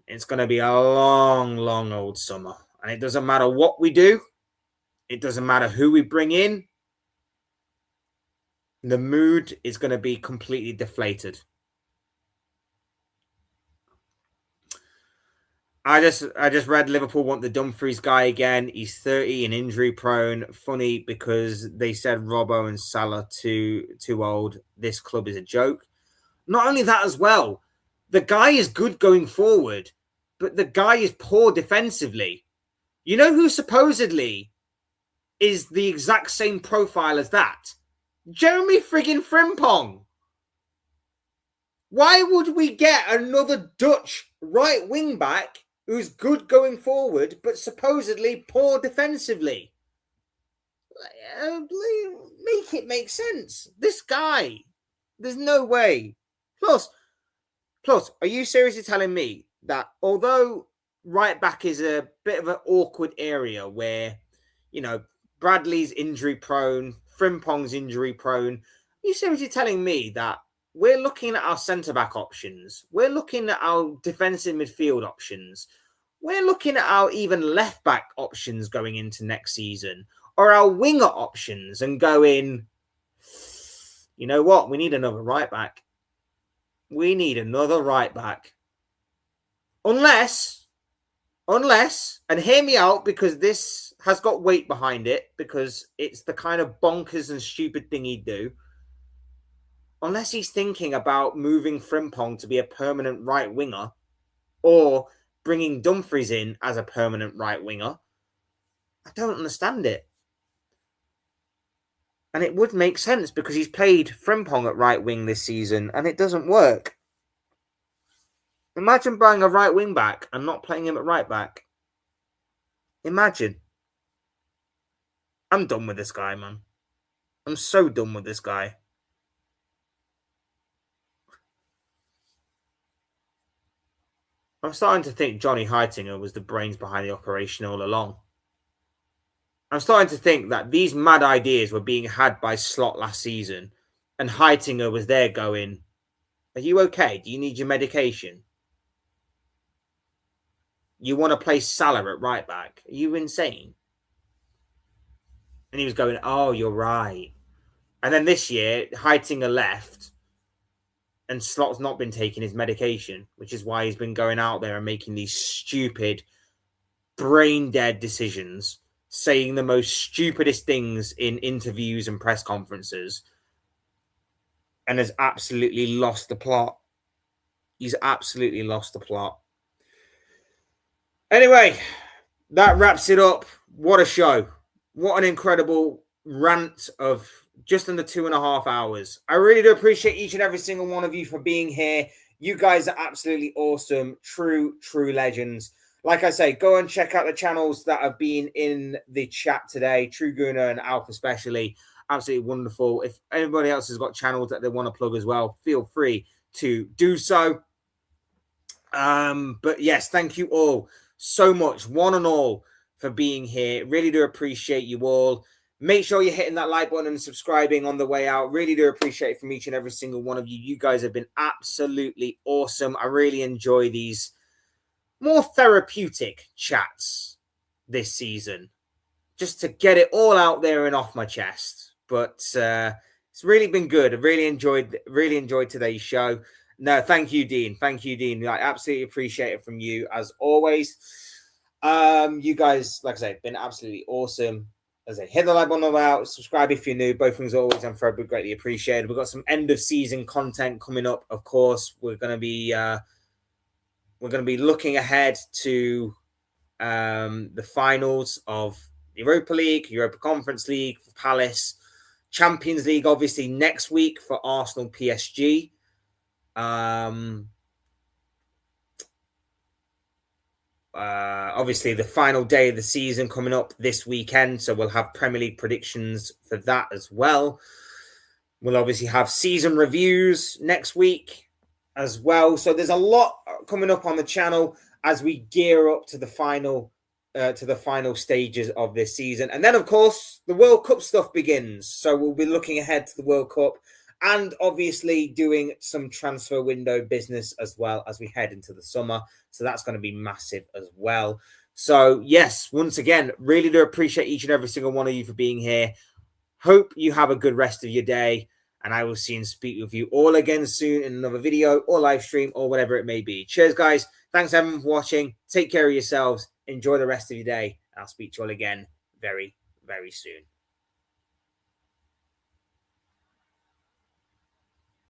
It's going to be a long, long old summer. And it doesn't matter what we do. It doesn't matter who we bring in. The mood is going to be completely deflated. I just read Liverpool want the Dumfries guy again. He's 30 and injury prone. Funny because they said Robbo and Salah too old. This club is a joke. Not only that as well, the guy is good going forward, but the guy is poor defensively. You know who supposedly is the exact same profile as that? Jeremy friggin' Frimpong. Why would we get another Dutch right wing back who's good going forward, but supposedly poor defensively? Make it make sense. This guy, there's no way. Plus, are you seriously telling me that although right back is a bit of an awkward area where, you know, Bradley's injury prone, Frimpong's injury prone, are you seriously telling me that we're looking at our centre-back options, we're looking at our defensive midfield options, we're looking at our even left-back options going into next season, or our winger options and going, you know what, we need another right-back. We need another right-back. Unless, and hear me out because this has got weight behind it, because it's the kind of bonkers and stupid thing he'd do. Unless he's thinking about moving Frimpong to be a permanent right winger or bringing Dumfries in as a permanent right winger, I don't understand it. And it would make sense because he's played Frimpong at right wing this season and it doesn't work. Imagine buying a right wing back and not playing him at right back. Imagine. I'm done with this guy, man. I'm so done with this guy. I'm starting to think Johnny Heitinger was the brains behind the operation all along. I'm starting to think that these mad ideas were being had by Slot last season, and Heitinger was there going, are you okay? Do you need your medication? You want to play Salah at right back? Are you insane? And he was going, oh, you're right. And then this year, Heitinger left, and Slot's not been taking his medication, which is why he's been going out there and making these stupid, brain-dead decisions, saying the most stupidest things in interviews and press conferences, and has absolutely lost the plot. He's absolutely lost the plot. Anyway, that wraps it up. What a show. What an incredible rant of just under 2.5 hours. I really do appreciate each and every single one of you for being here. You guys are absolutely awesome. True legends. Like I say, go and check out the channels that have been in the chat today. True Guna and Alpha especially. Absolutely wonderful. If anybody else has got channels that they want to plug as well, feel free to do so. But yes, thank you all so much, one and all, for being here. Really do appreciate you all. Make sure you're hitting that like button and subscribing on the way out. Really do appreciate it from each and every single one of you. You guys have been absolutely awesome. I really enjoy these more therapeutic chats this season, just to get it all out there and off my chest. But it's really been good. I really enjoyed today's show. No, thank you, Dean. Thank you, Dean. I absolutely appreciate it from you as always. You guys, like I said, been absolutely awesome. As I say, hit the like button out, subscribe if you're new. Both things are always and forever greatly appreciated. We've got some end of season content coming up. Of course, we're going to be looking ahead to the finals of Europa League, Europa Conference League for Palace, Champions League, obviously next week for Arsenal, PSG. Obviously the final day of the season coming up this weekend, so we'll have Premier League predictions for that as well. We'll obviously have season reviews next week as well, so there's a lot coming up on the channel as we gear up to the final stages of this season. And then of course the World Cup stuff begins, so we'll be looking ahead to the World Cup and obviously doing some transfer window business as well as we head into the summer. So that's going to be massive as well. So yes, once again, really do appreciate each and every single one of you for being here. Hope you have a good rest of your day. And I will see and speak with you all again soon in another video or live stream or whatever it may be. Cheers, guys. Thanks everyone for watching. Take care of yourselves. Enjoy the rest of your day. I'll speak to you all again very, very soon.